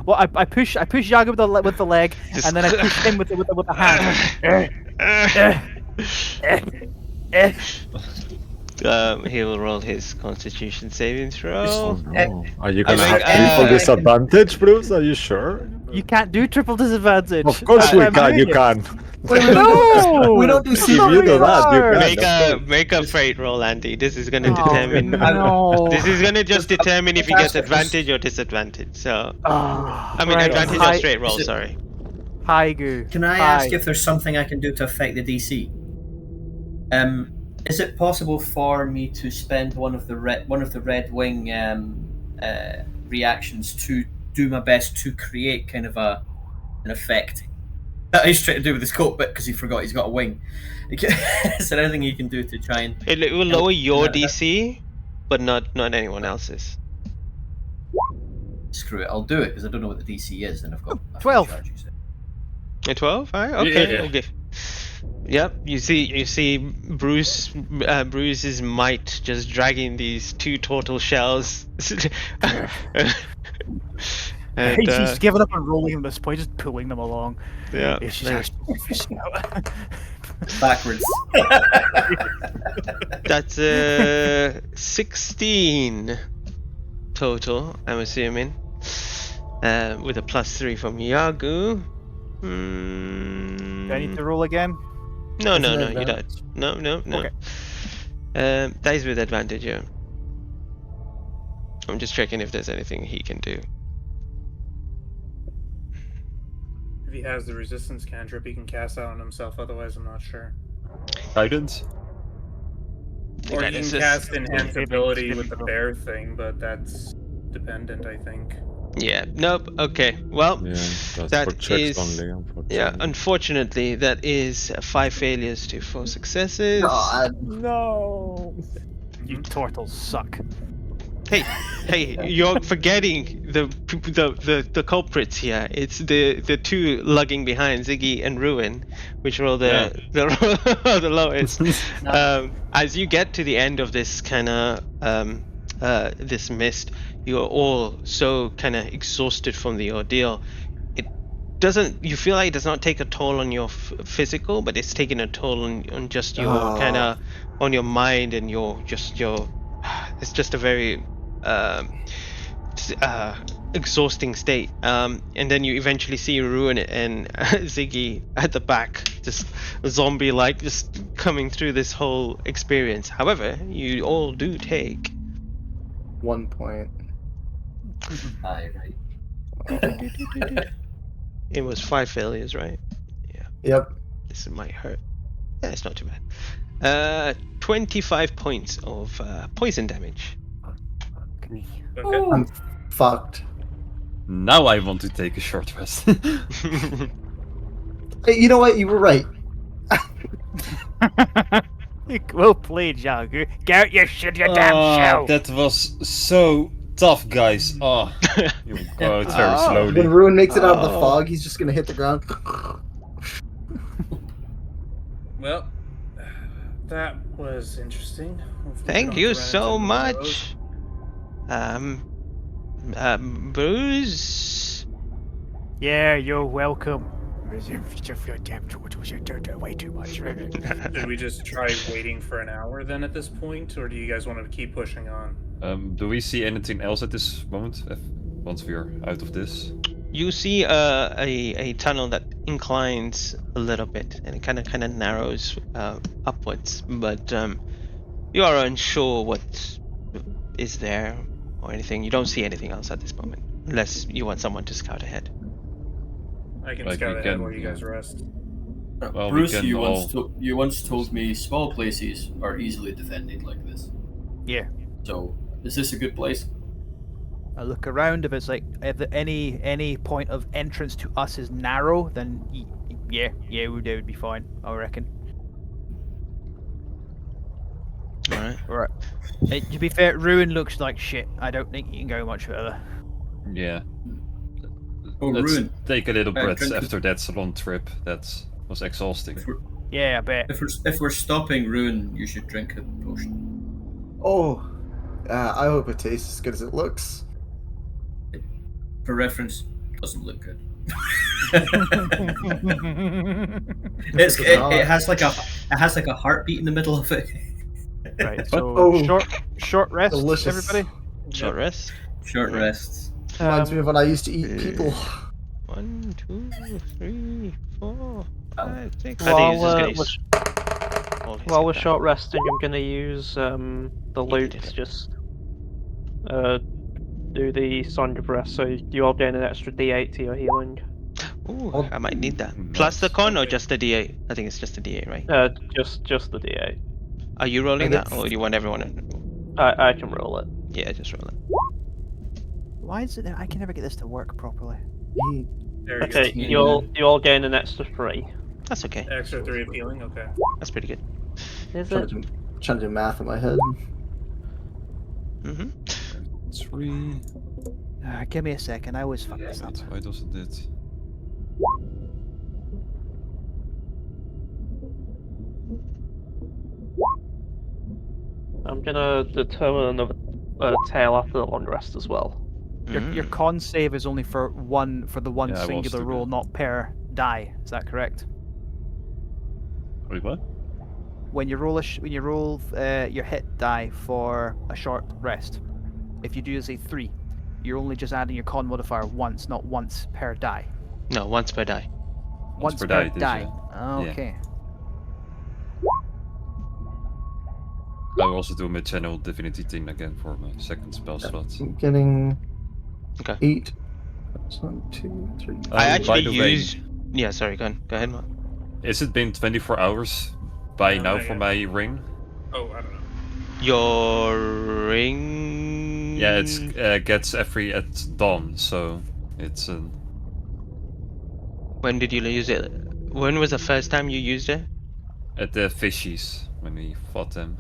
I push Yaga with the leg, Just- and then I push him with the hand. He will roll his Constitution saving throw. Oh, no. Are you gonna think, have triple disadvantage, Bruce? Are you sure? You can't do triple disadvantage. Of course we I'm can. You doing it. can. No! We don't do If you do that, you can. Make a fate roll, Andy. This is gonna Oh, determine. no. This is gonna just determine if you get Fantastic. advantage or disadvantage. So, Ah, I mean, right. advantage or Hi- straight roll. is it- Sorry. Hi, Goo. Can I Hi. ask if there's something I can do to affect the DC? Is it possible for me to spend one of the red wing reactions to do my best to create kind of an effect? That he's trying to do with his coat, but because he forgot he's got a wing. Is there anything you can do to try and? It will lower your Yeah. DC, but not anyone else's. Screw it, I'll do it because I don't know what the DC is, and I've got a 12. free charge, you said. A 12? Alright, okay. Yeah. Okay. Yep. You see Bruce's might just dragging these 2 total shells. And, He's given up on rolling him at this point, just pulling them along. yeah. It's just Backwards. That's 16 total, I'm assuming. With a +3 from Yagu. Do I need to roll again? No, Isn't no, it no, you don't. advantage? No, no, no. Okay. Dice with advantage, yeah. I'm just checking if there's anything he can do. If he has the resistance cantrip, he can cast out on himself. Otherwise, I'm not sure. Guidance? The Or he guidance can is- cast enhance Saving ability with the throw. bear thing, but that's dependent, I think. Yeah, nope, okay. Well, Yeah, that's that for checks is- only, unfortunately. yeah, unfortunately, that is 5 failures to 4 successes. God. No. You turtles suck. Hey, you're forgetting the culprits here. It's the two lugging behind, Ziggy and Ruin, which roll the the lowest. As you get to the end of this kind of this mist, you're all so kind of exhausted from the ordeal. It doesn't. You feel like it does not take a toll on your physical, but it's taking a toll on just your kind of on your mind and your. It's just a very exhausting state. And then you eventually see Ruin and Ziggy at the back, just zombie-like, just coming through this whole experience. However, you all do take 1 point. Aye, right. it was 5 failures, right? Yep. This might hurt. Yeah, it's not too bad. 25 points of poison damage. Okay. I'm fucked. Now I want to take a short rest. Hey, you know what? You were right. Well played, Yagu. Get out your shit, you damn show. That was so tough, guys. Oh, you go out very When slowly. Ruin makes it out of the Oh. fog, he's just gonna hit the ground. Well, that was interesting. Hopefully we Thank don't you run into so more of much. Bruce. Yeah, you're welcome. Your damn turtles, you're doing way too much. those. Should we just try waiting for an hour then at this point, or do you guys want to keep pushing on? Do we see anything else at this moment? Once we are out of this? You see a tunnel that inclines a little bit, and it kind of narrows upwards, but you are unsure what is there or anything. You don't see anything else at this moment, unless you want someone to scout ahead. I can Like scout we ahead can, while you guys yeah. rest. Well, we Bruce, can you all- once told me small places are easily defended like this. Yeah. So, is this a good place? I look around. If it's like if any point of entrance to us is narrow, then yeah, it would be fine. I reckon. All right. Right. To be fair, Ruin looks like shit. I don't think you can go much further. Yeah. Oh, Let's Ruin. take a little breath drink- after that salon trip. That was exhausting. Yeah, I bet. If we're stopping Ruin, you should drink a potion. Oh, I hope it tastes as good as it looks. For reference, doesn't look good. It has like a heartbeat in the middle of it. Right. So Oh. short rest, Delicious. everybody. Short rest. Short rests. Reminds me of when I used to eat people. 1, 2, 3, 4, 5, 6. While we're short resting, I'm gonna use the loot did to it. just do the Song of Rest, so you all gain an extra D8 to your healing. Ooh, I might need that. Nice. Plus the con or Okay. just the D8? I think it's just the D8, right? Just the D8. Are you rolling I that, get- or do you want everyone to? I can roll it. Yeah, just roll it. Why is it that I can never get this to work properly? There you Okay, go. you all gain an extra 3. That's okay. Extra 3 of healing, okay. That's pretty good. Is Trying it? to do math in my head. Mm-hmm. 3. Give me a second. I always fuck this up. Why doesn't it? I'm gonna determine another tail after the long rest as well. Your con save is only for the one Yeah, I was singular too roll, good. not per die. Is that correct? Wait, what? When you roll your hit die for a short rest, if you do say 3, you're only just adding your con modifier once, not once per die. No, once per die. Once per die, it is, yeah. Okay. I will also do my channel divinity thing again for my second spell slot. I'm getting Okay. 8. 1, 2, 3. I By actually the way, used. Yeah, sorry, go ahead, Mark. Is it been 24 hours by No, now not for yet. my ring? Oh, I don't know. Your ring. Yeah, it's gets every at dawn, so it's When did you use it? When was the first time you used it? at the fishies when we fought them.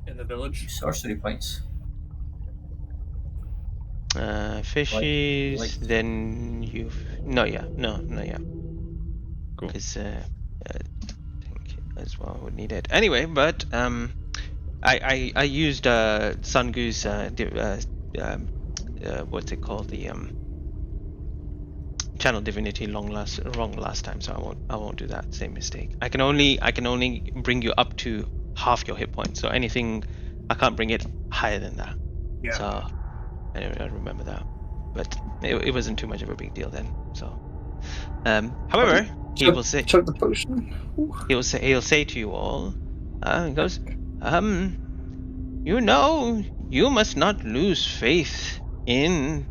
In the village. Sorcery points. Fishies. like- Then you've. No, yeah, not yet. Cool. Because I think as well would need it anyway. But I used Sun Goose. What's it called? The Channel Divinity wrong last time, so I won't do that same mistake. I can only bring you up to half your hit points. So anything, I can't bring it higher than that. Yeah. So I remember that, but it wasn't too much of a big deal then. So, however, he will say Chug the potion. Ooh. he'll say to you all, he goes, you know, you must not lose faith in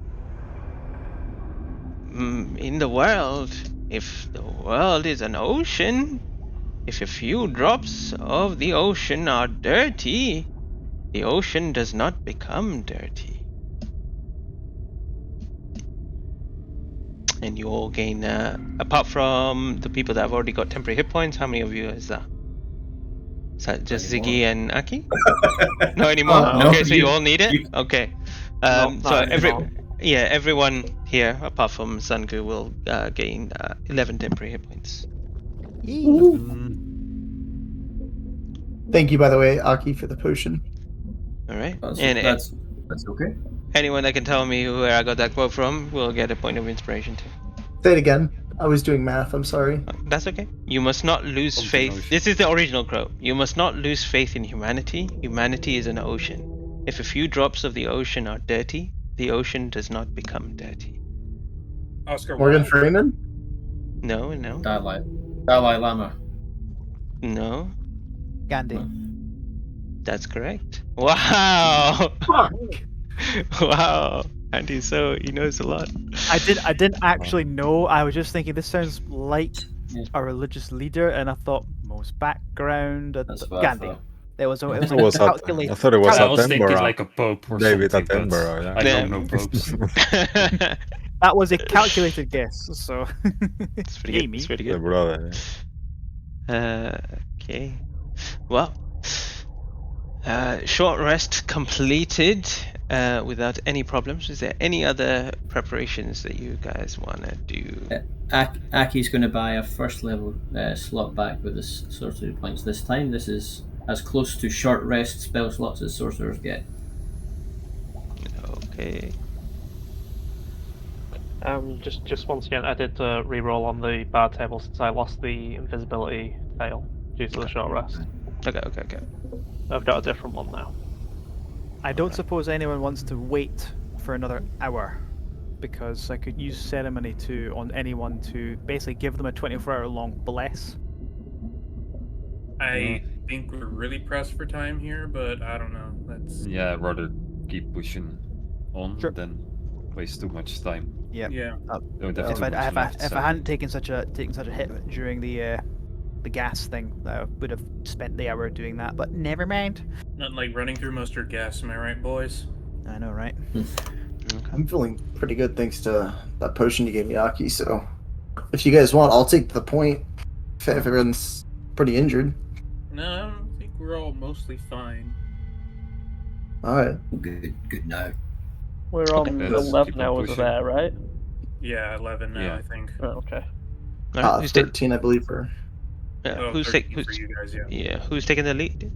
the world. If the world is an ocean, if a few drops of the ocean are dirty, the ocean does not become dirty. And you all gain, apart from the people that have already got temporary hit points, how many of you is that? Is that just Ziggy and Aki? No anymore? No, Okay, so you you- all need it? you- Okay. No, So not anymore. everyone here, apart from Sungu, will gain 11 temporary hit points. Thank you, by the way, Aki, for the potion. Alright? That's, And that's okay. anyone that can tell me where I got that quote from will get a point of inspiration too. Say it again. I was doing math. I'm sorry. That's okay. You must not lose Something faith. ocean. This is the original quote. You must not lose faith in humanity. Humanity is an ocean. If a few drops of the ocean are dirty, the ocean does not become dirty. Oscar Morgan Wilde. Freeman? No. Dalai Lama. No. Gandhi. That's correct. Wow. Fuck! Wow. Andy, so he knows a lot. I didn't actually know. I was just thinking this sounds like Yeah. a religious leader, and I thought most background. That's what I Gandhi. thought. There was I it was thought it was like I calculated. thought it was I was thinking Attenborough. like a pope or David something. but Attenborough, yeah. I Yeah. don't know popes. That was a calculated guess. So It's pretty good. Amy. It's pretty The good. brother. Okay. Well, short rest completed without any problems. Is there any other preparations that you guys want to do? Aki's going to buy a first level slot back with his sorcery points this time. This is as close to short rest spell slots as sorcerers get. Okay. Just once again, I did re-roll on the bar table since I lost the invisibility fail due to the short rest. Okay. I've got a different one now. I don't suppose anyone wants to wait for another hour, because I could use ceremony on anyone to basically give them a 24-hour long bless. I think we're really pressed for time here, but I don't know. That's Yeah, I'd rather keep pushing on Sure. than waste too much time. yeah. Don't have If too I, much if, I, left, if so- I hadn't taken such a hit during the gas thing, I would have spent the hour doing that. But never mind. Nothing like running through mustard gas, am I right, boys? I know, right? I'm feeling pretty good thanks to that potion you gave me, Aki. So, if you guys want, I'll take the point. If everyone's pretty injured. No, I think we're all mostly fine. All right. Good now. We're on Okay. Let's 11 keep on hours of pushing. air, right? Yeah, 11 now, Yeah. I think. Oh, okay. Alright, who's, ta- 13, I believe, for. Oh, who's, 13 who's, for you guys, yeah. who's taking the lead?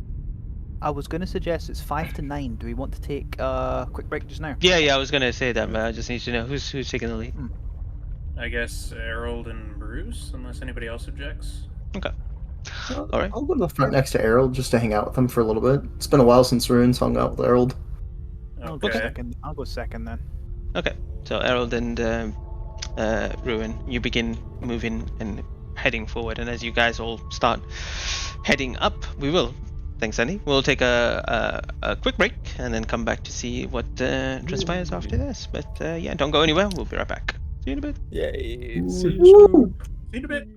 I was going to suggest it's 5 to 9. Do we want to take a quick break just now? Yeah, I was gonna say that, but I just need to know who's taking the lead. I guess Harold and Bruce, unless anybody else objects. All right. I'll go to the front next to Errol just to hang out with him for a little bit. It's been a while since Rune's hung out with Errol. I'll go Okay. second. I'll go second then. Okay, so Errol and Ruin, you begin moving and heading forward, and as you guys all start heading up, thanks Andy, we'll take a quick break and then come back to see what transpires after this. But yeah, don't go anywhere, we'll be right back. See you in a bit. Yay. See you in a bit.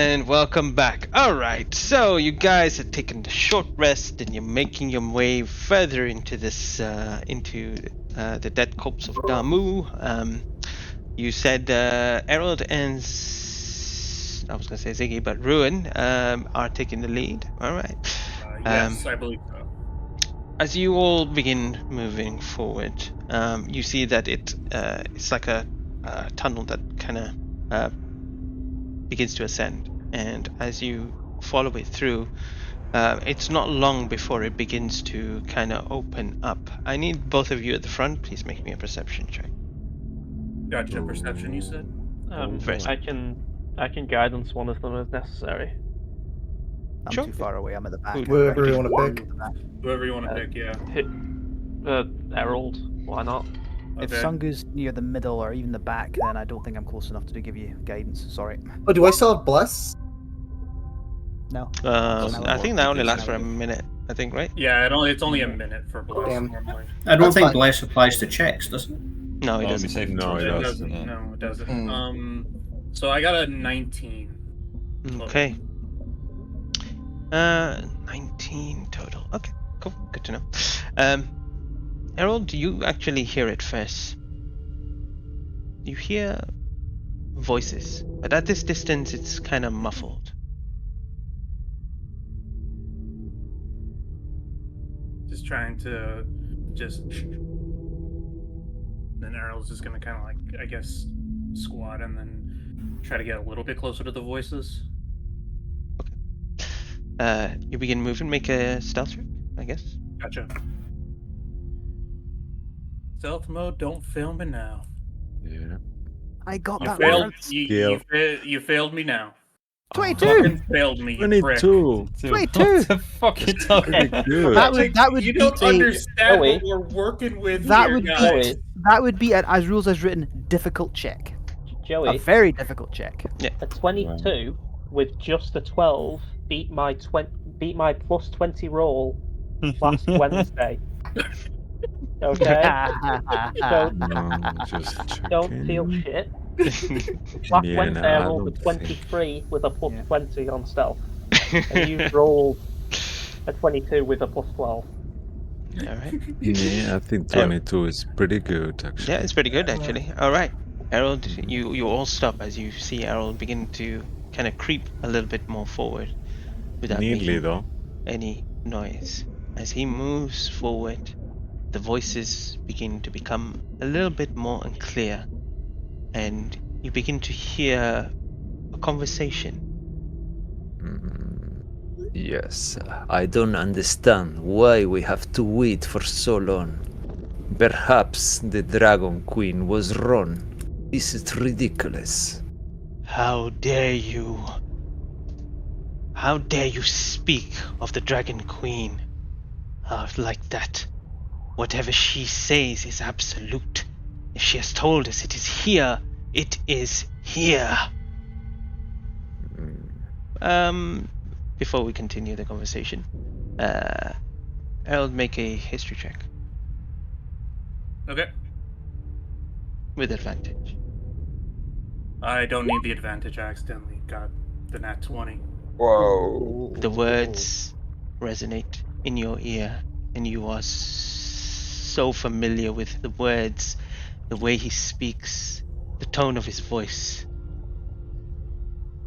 And welcome back. Alright, so you guys are taking a short rest and you're making your way further into this, the dead corpse of Damu. You said Errol and I was gonna say Ziggy, but Ruin are taking the lead. Alright. Yes, I believe so. As you all begin moving forward, you see that it's like a tunnel that kind of begins to ascend, and as you follow it through, it's not long before it begins to kind of open up. I need both of you at the front. Please make me a perception check. Gotcha. Perception, you said? First. I can guidance one of them as necessary. I'm Sure. too far away. I'm at the back. Whoever you want to pick. Whoever you want to pick, yeah. Herald, why not? If Okay. Sungu's near the middle or even the back, then I don't think I'm close enough to give you guidance. Sorry. Oh, do I still have bless? No. I think that only lasts for a minute. I think, right? Yeah, it's only a minute for bless Damn. normally. I don't That's think fine. bless applies to checks, does it? No, it Oh, we doesn't. saved No, it it It doesn't. doesn't. No, it doesn't. Mm. So I got a 19. Okay. 19 total. Okay, cool. Good to know. Harold, you actually hear it first. You hear voices, but at this distance, it's kind of muffled. Just trying to then Errol's just gonna kind of like, I guess, squat and then try to get a little bit closer to the voices. You begin moving. Make a stealth check, I guess. Gotcha. Stealth mode, don't fail me now. Yeah. I got You that failed. one. You failed me now. 22. Fucking failed me. You prick. 22. 22. What the fuck you talking about? Good. That would You be don't a- understand Joey. what we're working with That here, would be guys. that would be an, as rules as written, difficult check. A Joey, very difficult check. a 22 with just a 12 beat my plus 20 roll last Wednesday. Okay, Just don't checking. feel shit. Last Yeah, Wednesday no, I I rolled a don't think- 23 with a plus Yeah. 20 on stealth, and you rolled a 22 with a plus 12. All right. Yeah, I think 22 is pretty good, actually. Yeah, it's pretty good actually. All right, Harold, you all stop as you see Harold begin to kind of creep a little bit more forward, without Neatly, making though. any noise. As he moves forward, the voices begin to become a little bit more unclear, and you begin to hear a conversation. Yes, I don't understand why we have to wait for so long. Perhaps the Dragon Queen was wrong. This is ridiculous. How dare you? How dare you speak of the Dragon Queen like that? Whatever she says is absolute. If she has told us it is here, it is here. Before we continue the conversation, Harold, make a history check Okay. with advantage. I don't need the advantage. I accidentally got the nat 20. Whoa. The words resonate in your ear, and you are so familiar with the words, the way he speaks, the tone of his voice.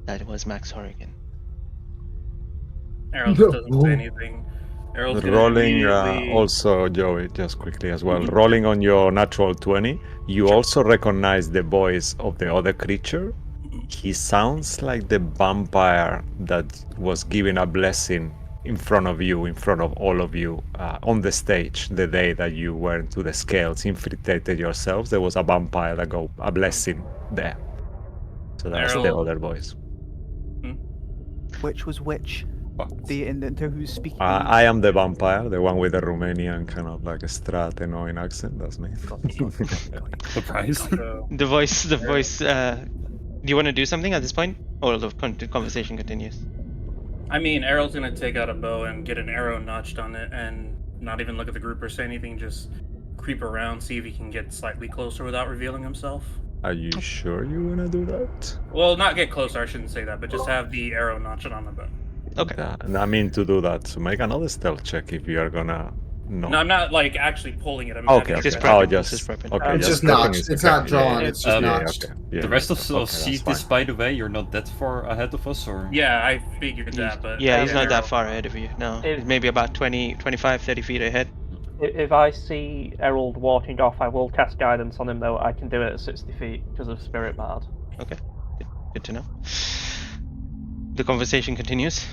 That was Max Horrigan. Errol doesn't say anything. Errol's gonna Rolling immediately- also, Joey, just quickly as well. Rolling on your natural 20, you also recognize the voice of the other creature. He sounds like the vampire that was giving a blessing in front of you, in front of all of you, on the stage the day that you went to the scales, infiltrated yourselves. There was a vampire that got a blessing there. So that's the Errol- other voice. Which was which? The who's speaking? I am the vampire, the one with the Romanian kind of like a strat annoying accent. That's me. Surprise. So, The voice. Do you want to do something at this point, or the conversation continues? I mean, Errol's gonna take out a bow and get an arrow notched on it, and not even look at the group or say anything. Just creep around, see if he can get slightly closer without revealing himself. Are you sure you wanna do that? Well, not get closer. I shouldn't say that, but just have the arrow notched on the bow. Okay. Yeah, and I mean to do that. So make another stealth check if you are gonna. No. No, I'm not like actually pulling it. I'm Okay. having Okay. Just it- prepping, Oh, it's just just prepping. okay. It's just prepping notched. is It's okay. not drawn, Yeah, it's just yeah, notched. okay. Yeah, The rest of okay, that's sees this, fine. by the way. You're not that far ahead of us, or Yeah, I figured that, but Yeah, he's the not that arrow- far ahead of you. No, If- he's maybe about 20, 25, 30 feet ahead. If I see Errol walking off, I will cast guidance on him, though. I can do it at 60 feet because of Spirit Bard. Okay, good to know. The conversation continues.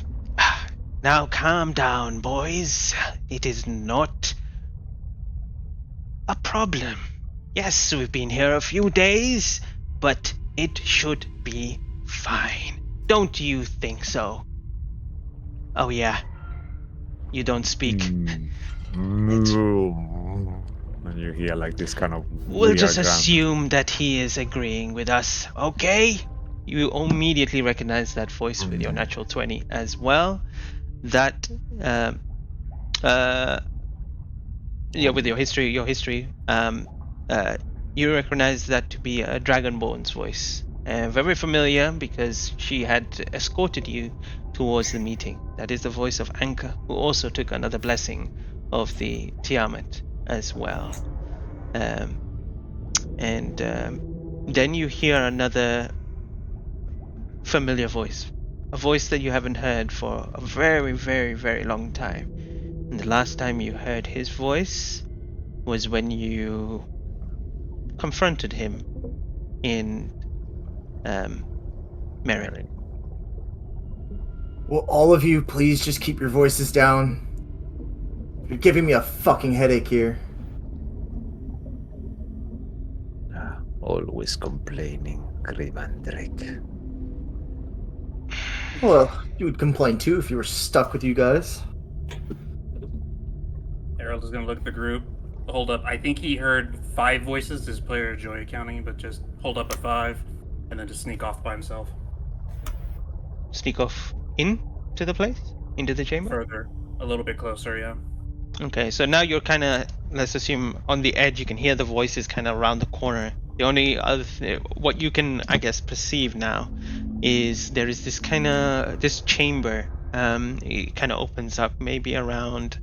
Now calm down, boys. It is not a problem. Yes, we've been here a few days, but it should be fine. Don't you think so? Oh yeah. You don't speak. And you hear like this kind of. We'll weird just grunt. assume that he is agreeing with us, okay? You immediately recognize that voice with your natural 20 as well. That, with your history, you recognize that to be a Dragonborn's voice. Very familiar because she had escorted you towards the meeting. That is the voice of Anka, who also took another blessing of the Tiamat as well. Then you hear another familiar voice, a voice that you haven't heard for a very, very, very long time. And the last time you heard his voice was when you confronted him in Merit. Will all of you please just keep your voices down? You're giving me a fucking headache here. Always complaining, Grimandrake. Well, you would complain too if you were stuck with you guys. Harold is gonna look at the group. Hold up. I think he heard 5 voices. His player joy counting, but just hold up at 5, and then just sneak off by himself. Sneak off into the place? Into the chamber? Further, a little bit closer, yeah. Okay, so now you're kind of, let's assume, on the edge. You can hear the voices kind of around the corner. The only other what you can, I guess, perceive now is there is this this chamber. It kind of opens up maybe around,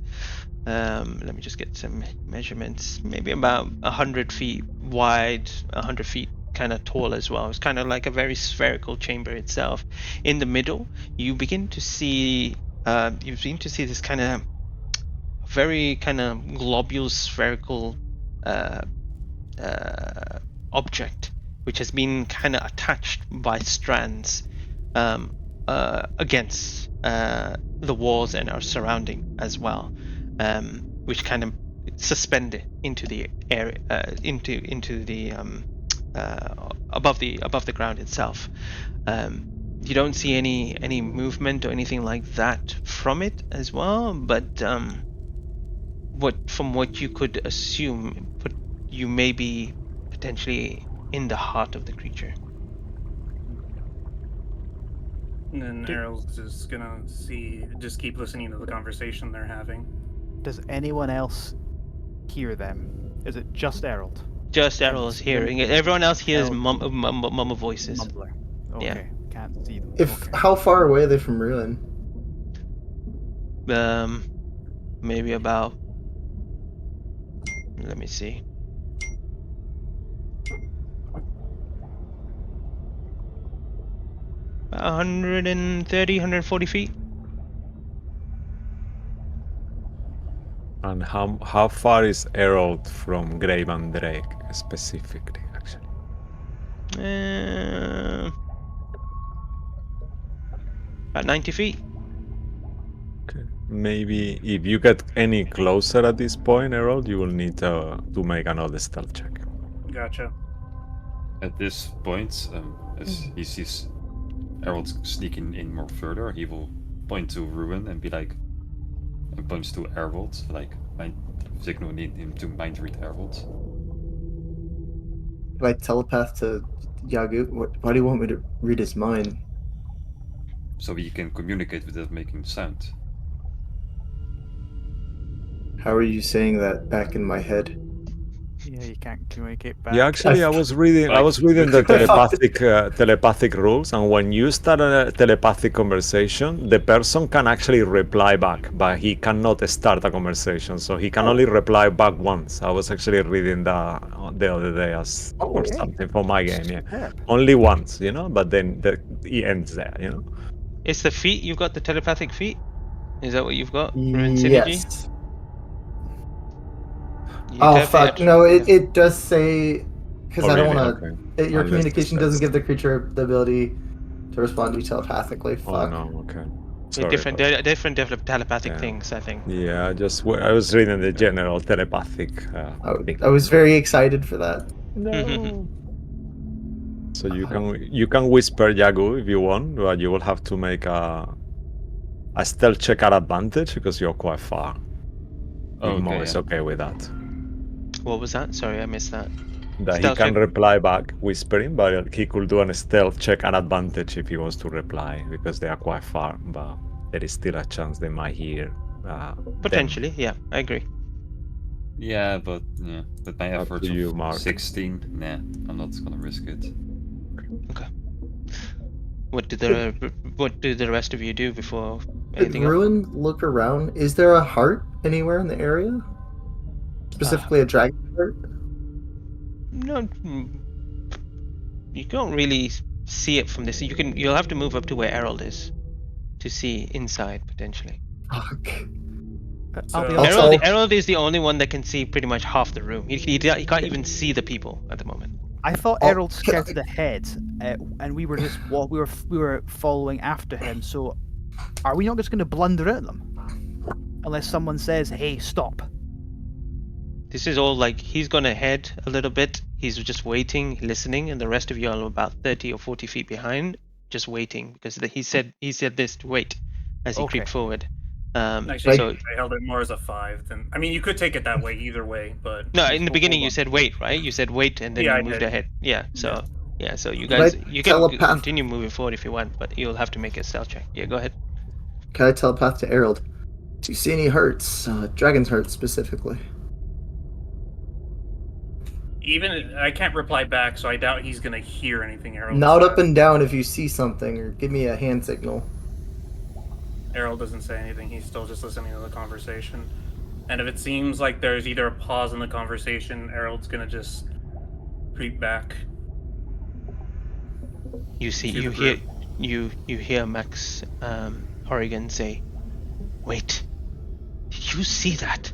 let me just get some measurements, maybe about 100 feet wide, 100 feet kind of tall as well. It's kind of like a very spherical chamber itself. In the middle, you begin to see this kind of very kind of globule spherical object, which has been kind of attached by strands against the walls and our surrounding as well, which kind of suspended into the air, into the above the ground itself. You don't see any movement or anything like that from it as well, but from what you could assume, you may be potentially in the heart of the creature. And then Errol's just gonna just keep listening to the conversation they're having. Does anyone else hear them? Is it just Errol? Just Errol is hearing it. Everyone else hears Errol. mumble voices. Mumbler. Okay, Yeah. can't see them. Okay. How far away are they from Ruin? Maybe about. Let me see. About 130, 140 feet. And how far is Errol from Grimandrake specifically, actually? About 90 feet. Okay. Maybe if you get any closer at this point, Errol, you will need to make another stealth check. Gotcha. at this point, as he sees Harold sneaking in more further, he will point to Ruin and be like, and points to Harold, like signaling him to mind read Harold. Can I telepath to Yagu? Why do you want me to read his mind? So he can communicate without making sound. How are you saying that back in my head? Yeah, you can't communicate back. Yeah, actually, I was reading the telepathic rules, and when you start a telepathic conversation, the person can actually reply back, but he cannot start a conversation, so he can only reply back once. I was actually reading that the other day as or something for my game. Yeah, only once, but then it ends there. It's the feat. You've got the telepathic feat. Is that what you've got? Ruin synergy. Yes. You Oh have the fuck! actual- No, yeah. it does say because Oh, I don't really? want to. Okay. Your Unless communication it doesn't says- give the creature the ability to respond to you telepathically. Fuck. Oh no, okay. They're Sorry different. about They're different telepathic Yeah. things. I think. Yeah, I was reading the general telepathic thing. I was very excited for that. No. So you can whisper Yagu if you want, but you will have to make a stealth check at advantage because you're quite far. Oh, Mo okay, is yeah. okay with that. What was that? Sorry, I missed that. That Stealth he can check. reply back whispering, but he could do a stealth check at advantage if he wants to reply because they are quite far. But there is still a chance they might hear. them. Potentially, yeah, I agree. Yeah, but my Up efforts to you, of Mark. 16, nah, I'm not gonna risk it. What do the rest of you do before Did anything else? Ruin look around? Is there a heart anywhere in the area? Specifically, a dragon heart? No, you can't really see it from this. You'll have to move up to where Errol is to see inside potentially. Fuck. I'll be So- honest. Also- Errol is the only one that can see pretty much half the room. He can't even see the people at the moment. I thought Oh, Errol scouted ahead, and we were just we were following after him. So, are we not just going to blunder at them unless someone says, "Hey, stop"? This is all like he's gone ahead a little bit. He's just waiting, listening, and the rest of you are about 30 or 40 feet behind, just waiting because he said this to wait as he Okay. creeped forward. Actually, So I held it more as a 5 than. I mean, you could take it that way either way, but. no, in the Hold beginning you on. said wait, right? You said wait, and then Yeah, I you moved did. ahead. Yeah. So so you Can guys I you can telepath- continue moving forward if you want, but you'll have to make a stealth check. Yeah, go ahead. Can I telepath to Errol? Do you see any hurts? Dragon's hurts specifically. Even I can't reply back, so I doubt he's gonna hear anything. Errol Nod said. up and down if you see something, or give me a hand signal. Errol doesn't say anything. He's still just listening to the conversation. And if it seems like there's either a pause in the conversation, Errol's gonna just creep back. You see, To you the hear, group. you hear Max Horrigan say, "Wait, did you see that?"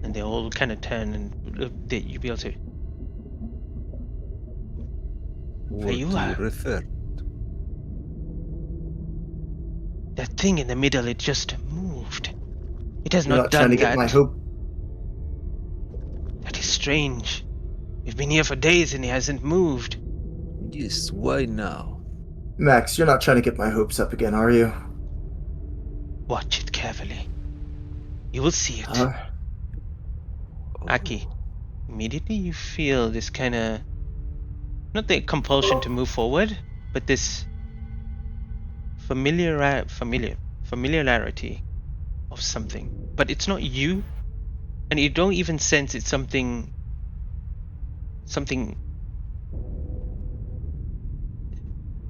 And they all kind of turn and you'll be able to. What you do you are- refer? That thing in the middle, it just moved. It has You're not not trying done to get that. my hope. That is strange. We've been here for days and he hasn't moved. Yes, why now? Max, you're not trying to get my hopes up again, are you? Watch it carefully. You will see it. Huh? Aki, immediately you feel this kind of, not the compulsion to move forward, but this familiarity of something. But it's not you, and you don't even sense it's something.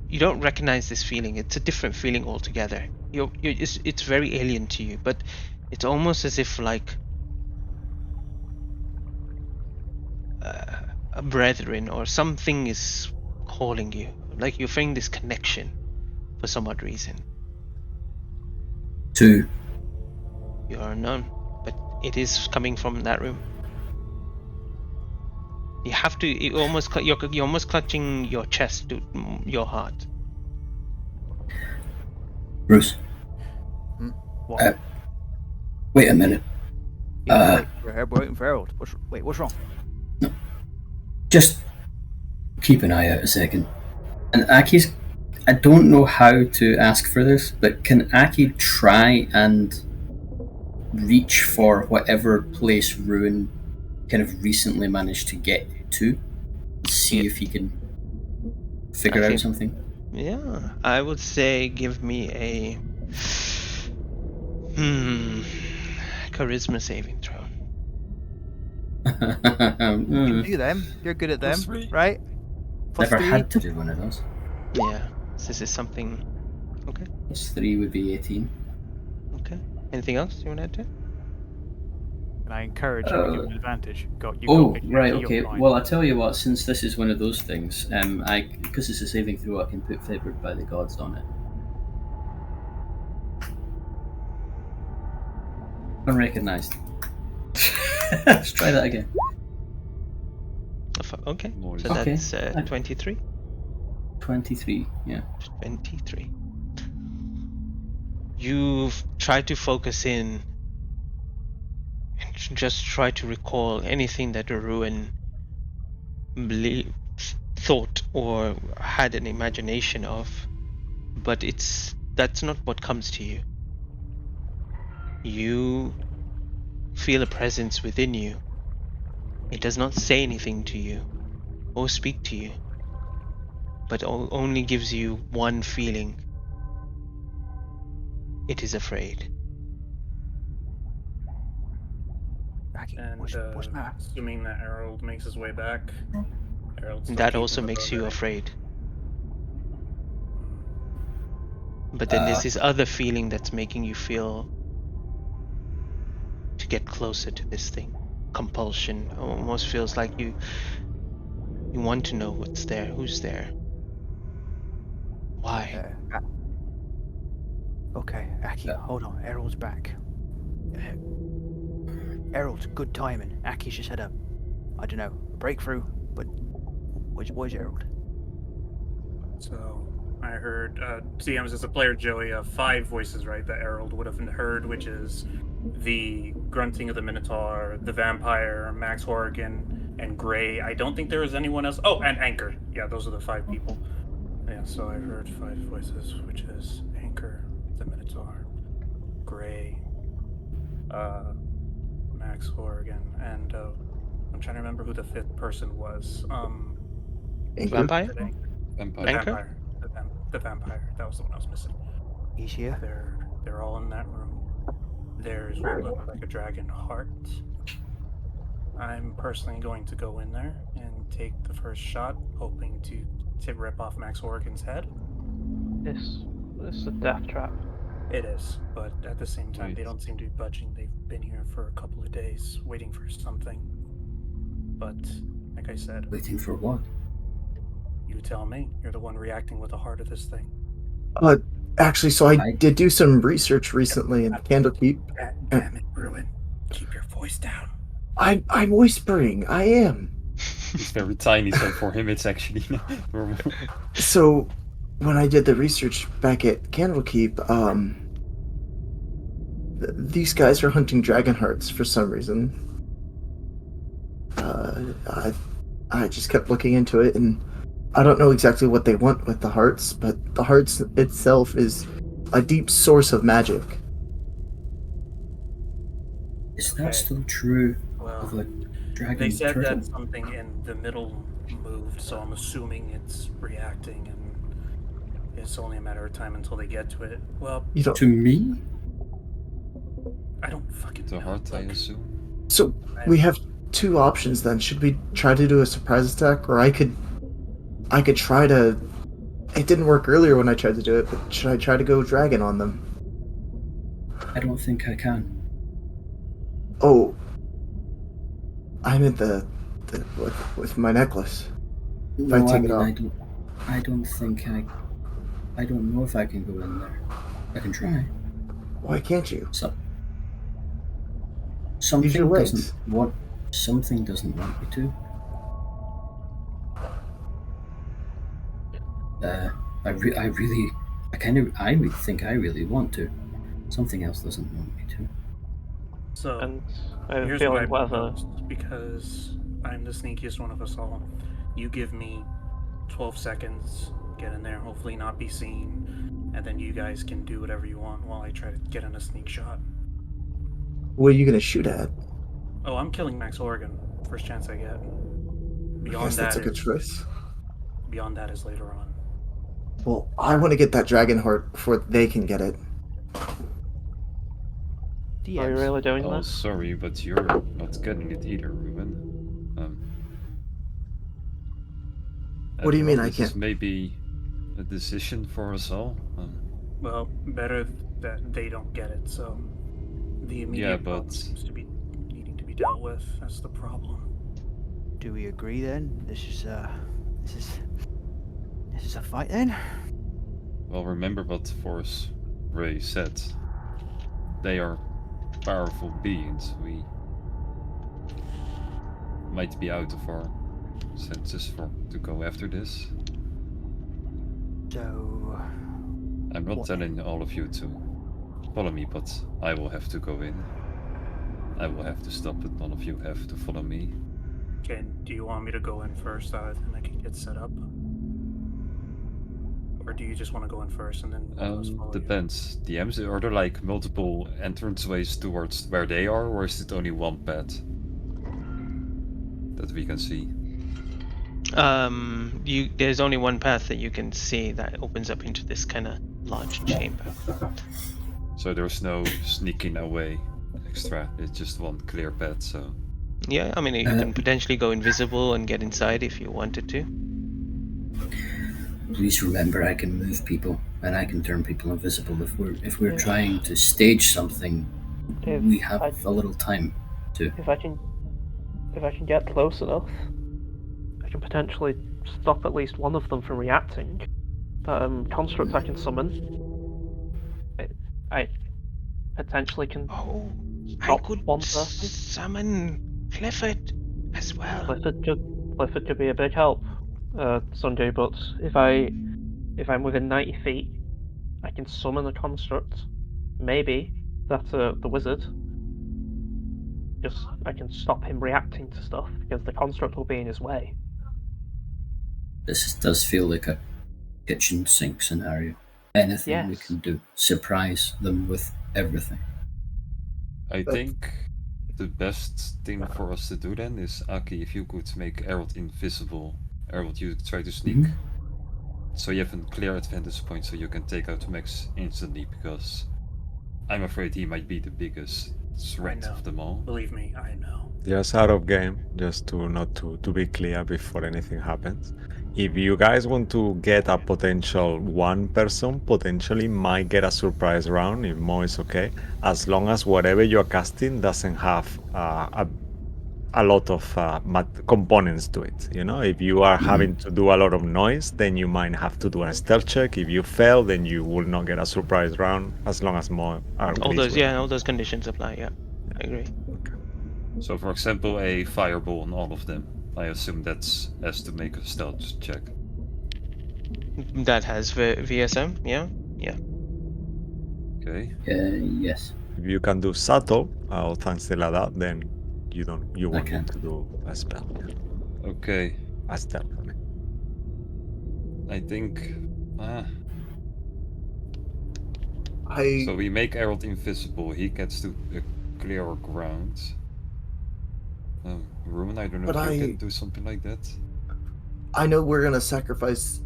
You don't recognize this feeling. It's a different feeling altogether. It's very alien to you, but it's almost as if like a brethren or something is calling you. Like you're feeling this connection for some odd reason. 2. You are unknown, but it is coming from that room. You have to. You're almost clutching your chest to your heart. Bruce, What? wait a minute. Yeah, we're waiting for Errol. What's wrong? Just keep an eye out a second. And Aki's. I don't know how to ask for this, but can Aki try and reach for whatever place Ruin kind of recently managed to get to? See if he can figure I out think- something? Yeah, I would say give me a charisma saving throw. You can Mm, do them. You're good at them, Plus 3. right? Plus never 3. had to do one of those. Yeah. This is something. Okay. Plus 3 would be 18. Okay. Anything else you want to add to it? And I encourage you to give him advantage. Oh, You're right, fine. okay. Well, I tell you what, since this is one of those things, because it's a saving throw, I can put Favored by the Gods on it. Unrecognized. Let's try that again. Okay. Nice. So Okay. that's 23. 23, yeah. 23. You've tried to focus in and just try to recall anything that the ruin thought or had an imagination of, but that's not what comes to you. You feel a presence within you. It does not say anything to you or speak to you, but only gives you one feeling. It is afraid. Aki, And what's the matter? assuming that Harold makes his way back, Harold's And still that also keeping the makes bow you ready. afraid. But then there's this other feeling that's making you feel to get closer to this thing. Compulsion. Almost feels like you want to know what's there, who's there, why. Okay, Aki, hold on. Errol's back. Errol's good timing. Aki's just had a, I don't know, breakthrough. But where's Errol? So I heard CMs as a player, Joey, 5 voices, right, that Harold would have heard, which is the grunting of the Minotaur, the vampire, Max Horrigan, and Gray. I don't think there was anyone else. Oh, and Anchor. Yeah, those are the 5 people. Yeah, so I heard 5 voices, which is Anchor, the Minotaur, Gray, Max Horrigan, and I'm trying to remember who the 5th person was. Vampire? Vampire. The vampire. That was the one I was missing. He's here. They're all in that room. There's what looks like a dragon heart. I'm personally going to go in there and take the first shot, hoping to rip off Max Horrigan's head. This is a death trap. It is, but at the same time, they Right. don't seem to be budging. They've been here for a couple of days, waiting for something. But, like I said, Waiting for what? you tell me. You're the one reacting with the heart of this thing. Actually, so I did do some research recently in Candlekeep. Damn it, Ruin. Keep your voice down. I'm whispering. I am. He's very tiny, so for him it's actually normal. So, when I did the research back at Candlekeep, these guys are hunting dragon hearts for some reason. I just kept looking into it, and I don't know exactly what they want with the hearts, but the hearts itself is a deep source of magic. Is that still true of a dragon They said turtle? that something in the middle moved, so I'm assuming it's reacting, and it's only a matter of time until they get to it. Well, You don't. To me? I don't fucking The know. heart, I assume. So we have 2 options then. Should we try to do a surprise attack, or I could try to. It didn't work earlier when I tried to do it, but should I try to go dragon on them? I don't think I can. Oh, I'm in with my necklace. If I No, take it mean, off. I don't think I don't know if I can go in there. I can try. Why can't you? So, Use something your legs. doesn't want. Something doesn't want me to. I think I really want to. Something else doesn't want me to. So, And I have a here's what I feeling whether propose, because I'm the sneakiest one of us all. You give me 12 seconds, get in there, hopefully not be seen, and then you guys can do whatever you want while I try to get in a sneak shot. What are you gonna shoot at? Oh, I'm killing Max Oregon. First chance I get. I Beyond guess that's a that good is choice. beyond that is later on. Well, I want to get that dragon heart before they can get it. DMs. Are you really doing Oh, this? sorry, but you're not getting it either, Ruben. What do you mean Admiral, I this is can't? maybe a decision for us all. Well, better that they don't get it, so the immediate problem but- seems to be needing to be dealt with. That's the problem. Do we agree then? This is a fight then? Well, remember what Force Ray said. They are powerful beings. We might be out of our senses to go after this. So I'm not What? telling all of you to follow me, but I will have to go in. I will have to stop it. None of you have to follow me. Do you want me to go in first, and I can get set up? Or do you just want to go in first and then one of us follow you? Depends. DMs, are there like multiple entranceways towards where they are, or is it only one path that we can see? There's only one path that you can see that opens up into this kind of large chamber. So there's no sneaking away extra. It's just one clear path. So Yeah, I mean you can potentially go invisible and get inside if you wanted to. Please remember, I can move people and I can turn people invisible. If we're trying to stage something, we have a little time to. If I can get close enough, I can potentially stop at least one of them from reacting. Construct I can summon. I potentially can. Oh, I stop could one person. summon Clifford as well. Clifford could be a big help, Sunday. But if I'm within 90 feet, I can summon a construct. Maybe that's the wizard. I can stop him reacting to stuff because the construct will be in his way. This does feel like a kitchen sink scenario. Anything we Yes. can do, surprise them with everything. I think the best thing for us to do then is, Aki, if you could make Errol invisible. Errol, you try to sneak. So you have a clear advantage point so you can take out Max instantly, because I'm afraid he might be the biggest threat of them all. Believe me, I know. Just out of game, just to be clear before anything happens. If you guys want to get a potential one person, potentially might get a surprise round if Mo is okay, as long as whatever you're casting doesn't have a lot of components to it. You know, if you are having to do a lot of noise, then you might have to do a stealth check. If you fail, then you will not get a surprise round, as long as Mo are All those conditions apply. Yeah, I agree. So, for example, a fireball on all of them. I assume that's has to make a stealth check. That has VSM. Yeah. Okay. Yes. If you can do subtle or something like that, then you won't need to do a spell. Yeah. Okay. A stealth. I mean. I think. I So we make Errol invisible. He gets to a clearer ground. Ruben, I don't know But if you I- can do something like that. I know we're gonna sacrifice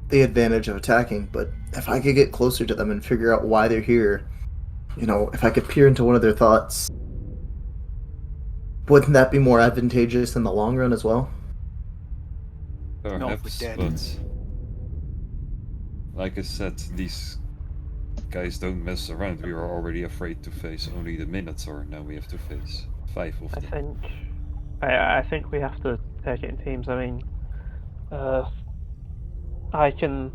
the advantage of attacking, but if I could get closer to them and figure out why they're here, if I could peer into one of their thoughts, wouldn't that be more advantageous in the long run as well? Perhaps, dead. but like I said, these guys don't mess around. We are already afraid to face only the Minotaur. Now we have to face 5 of them. I think we have to take it in teams. I mean, I can.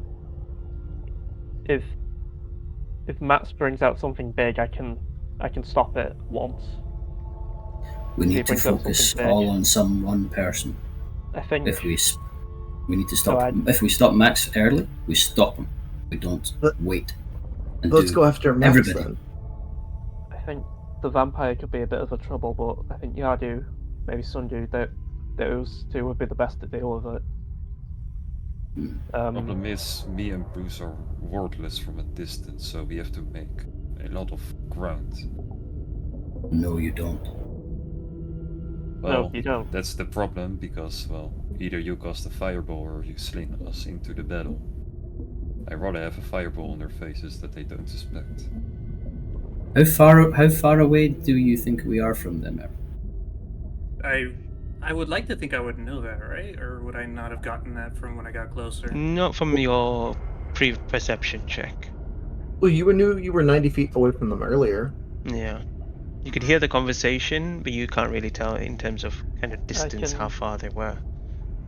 If Max brings out something big, I can stop it once. We He need to brings up focus something big. all on some one person. I think. If we need to stop. So If we stop Max early, we stop him. We don't wait. And Let's do go after Max everybody. then. I think the vampire could be a bit of a trouble, but I think Yardu, maybe Sundu, those two would be the best to deal with it. Problem is, me and Bruce are wordless from a distance, so we have to make a lot of ground. No, you don't. Well, you don't. That's the problem, because, well, either you cast a fireball or you sling us into the battle. I'd rather have a fireball on their faces that they don't suspect. How far away do you think we are from them, Errol? I would like to think I would know that, right? Or would I not have gotten that from when I got closer? Not from your pre-perception check. Well, you knew you were 90 feet away from them earlier. Yeah. You could hear the conversation, but you can't really tell in terms of kind of distance can- how far they were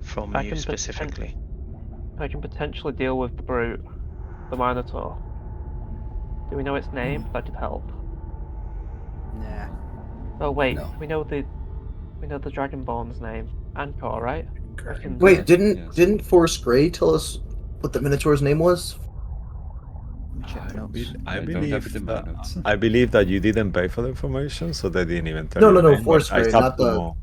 from I you can specifically. I can potentially deal with the brute, the Minotaur. Do we know its name? That could help. Nah. Oh wait, No. we know the Dragonborn's name. Ankor, right? I can- Wait, Yes. didn't Forrest Gray tell us what the Minotaur's name was? Check the notes. I don't have believe it in my notes. that, I believe that you didn't pay for the information, so they didn't even tell No, you. no, the no, name, but Forrest I Gray, have not to the- know.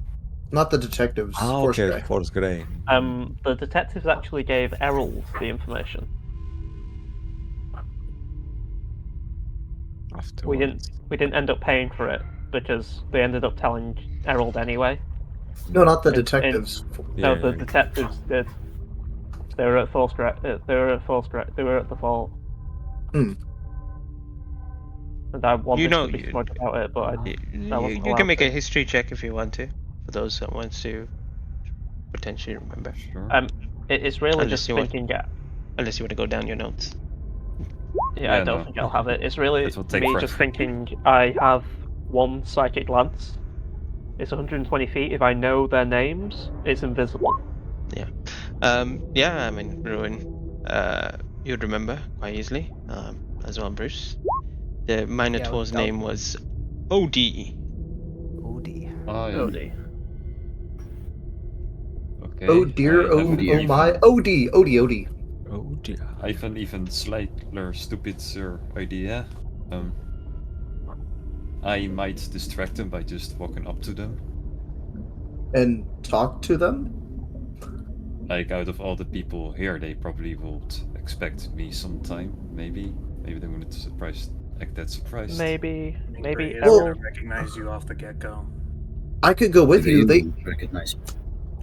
Not the detectives. Ah, Forrest okay, Gray. Forrest Gray. The detectives actually gave Errol the information. We didn't end up paying for it because they ended up telling Errol anyway. No, not the It- detectives. No, Yeah, the yeah. detectives did. They were at Force Direct. They were at the vault. Hmm. And I wanted You know, to be smart about it, but I You wasn't can allowed make to. a history check if you want to, for those that want to potentially remember. Sure. It's really Unless just you want- thinking. Unless you want to go down your notes. Yeah, I Yeah, don't no. think I'll have it. It's really That will take me just forever. thinking I have one psychic lance. It's 120 feet. If I know their names, it's invisible. Yeah, I mean, Ruin, you'd remember quite easily, as well, Bruce. The Minotaur's I'll- name was Odie. Odie. Oh, yeah. Odie. Okay. Oh dear, I have an oh my, Odie. Oh dear. I have an even slightly stupider idea. I might distract them by just walking up to them. And talk to them? Like, out of all the people here, they probably would expect me sometime. Maybe they wouldn't act that surprised. Maybe Gray is Well- gonna recognize you off the get-go. I could go with you. They recognize.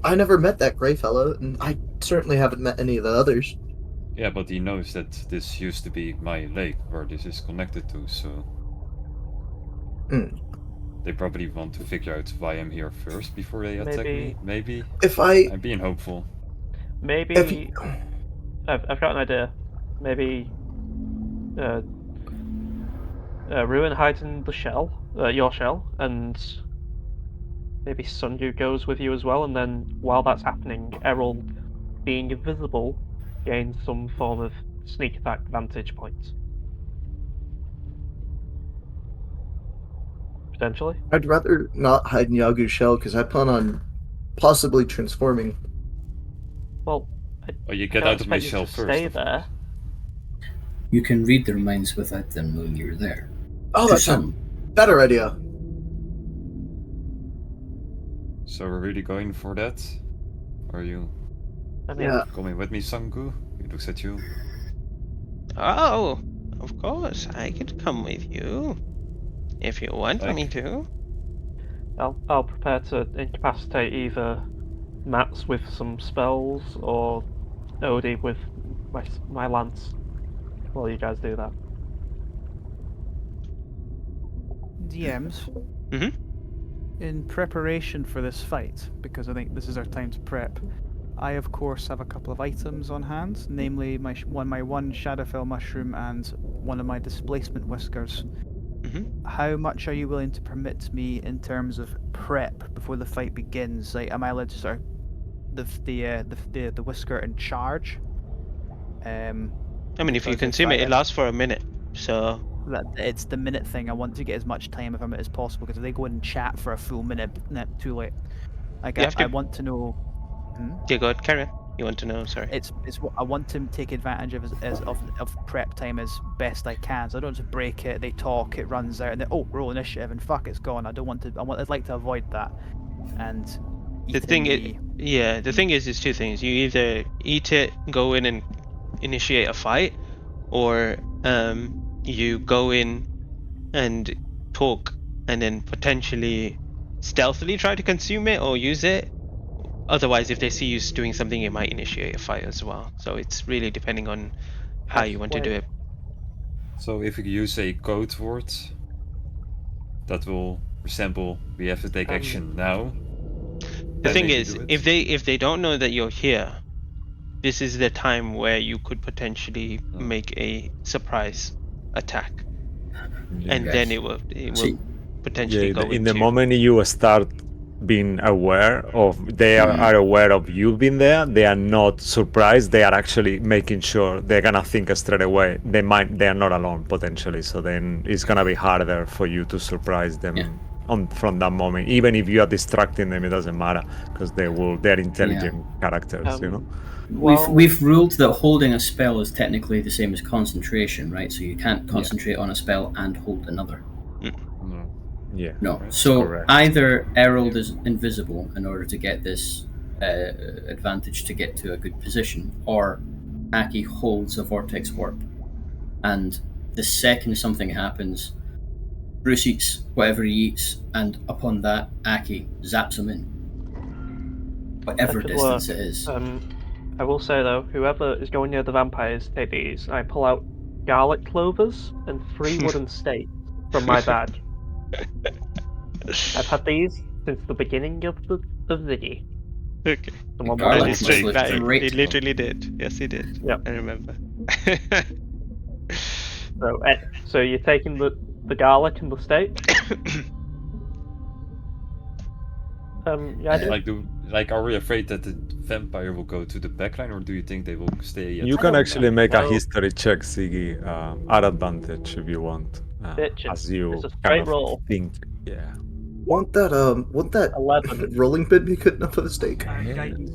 I never met that gray fellow, and I certainly haven't met any of the others. Yeah, but he knows that this used to be my lake, where this is connected to, so... Hmm. They probably want to figure out why I'm here first before they attack me. Maybe. If I, I'm being hopeful. Maybe if you, I've got an idea. Maybe Ruin hides in the shell, your shell, and maybe Sunju goes with you as well. And then while that's happening, Errol, being invisible, gains some form of sneak attack vantage point. Potentially. I'd rather not hide in Yagu's shell because I plan on possibly transforming. Well, Oh, you I get don't out of my expect you shell to first. stay of there. You can read their minds without them knowing you're there. Oh, To that's a some. better idea. So we're really going for that? Are you I mean, Yeah. coming with me, Sangu? He looks at you. Oh, of course, I could come with you. If you want me to. I'll prepare to incapacitate either Mats with some spells or Odie with my lance. While you guys do that. DMs. Mhm. In preparation for this fight, because I think this is our time to prep, I of course have a couple of items on hand, namely my one Shadowfell mushroom and one of my displacement whiskers. Mhm. How much are you willing to permit me in terms of prep before the fight begins? Like, am I allowed to start the whisker in charge? I mean, if you Because consume it, it lasts for a minute. So that it's the minute thing. I want to get as much time from it as possible because if they go in and chat for a full minute, too late. Like You have to- I want to know. yeah, go ahead, carry on. You want to know? Sorry. It's what I want to take advantage of of prep time as best I can. So I don't just break it. They talk, it runs out, and then roll initiative, and fuck, it's gone. I don't want to. I'd like to avoid that. And The thing is, the thing is two things. You either eat it, go in and initiate a fight, or you go in and talk, and then potentially stealthily try to consume it or use it. Otherwise, if they see you doing something, it might initiate a fight as well. So it's really depending on how you want to do it. So if you use a code word, that will resemble we have to take action now. The then thing maybe is, do it. if they don't know that you're here, this is the time where you could potentially make a surprise attack, and Yes. then it will See, potentially go in the into moment you start being aware of, they are aware of you being there. They are not surprised. They are actually making sure they're gonna think straight away. They are not alone potentially. So then it's gonna be harder for you to surprise them. Yeah. From that moment, even if you are distracting them, it doesn't matter because they're intelligent characters, you know. We've ruled that holding a spell is technically the same as concentration, right? So you can't concentrate on a spell and hold another. Yeah. No. So correct. either Errol is invisible in order to get this advantage to get to a good position, or Aki holds a vortex warp, and the second something happens, Bruce eats whatever he eats, and upon that, Aki zaps him in. Whatever That could distance work. it is. I will say though, whoever is going near the vampires, take these. I pull out garlic clovers and 3 wooden stakes from my bag. I've had these since the beginning of the Ziggy. Okay. Someone Garlic bought must these. look Right, great. he literally did. Yes, he did. Yeah. I remember. So you're taking the garlic and the steak. Are we afraid that the vampire will go to the backline, or do you think they will stay? At You the can front actually line? make a No. history check, Siggy, at advantage if you want. Bitchin'. As you It's a kind straight of roll. think. Yeah. Won't that 11. rolling pin be good enough for the stake?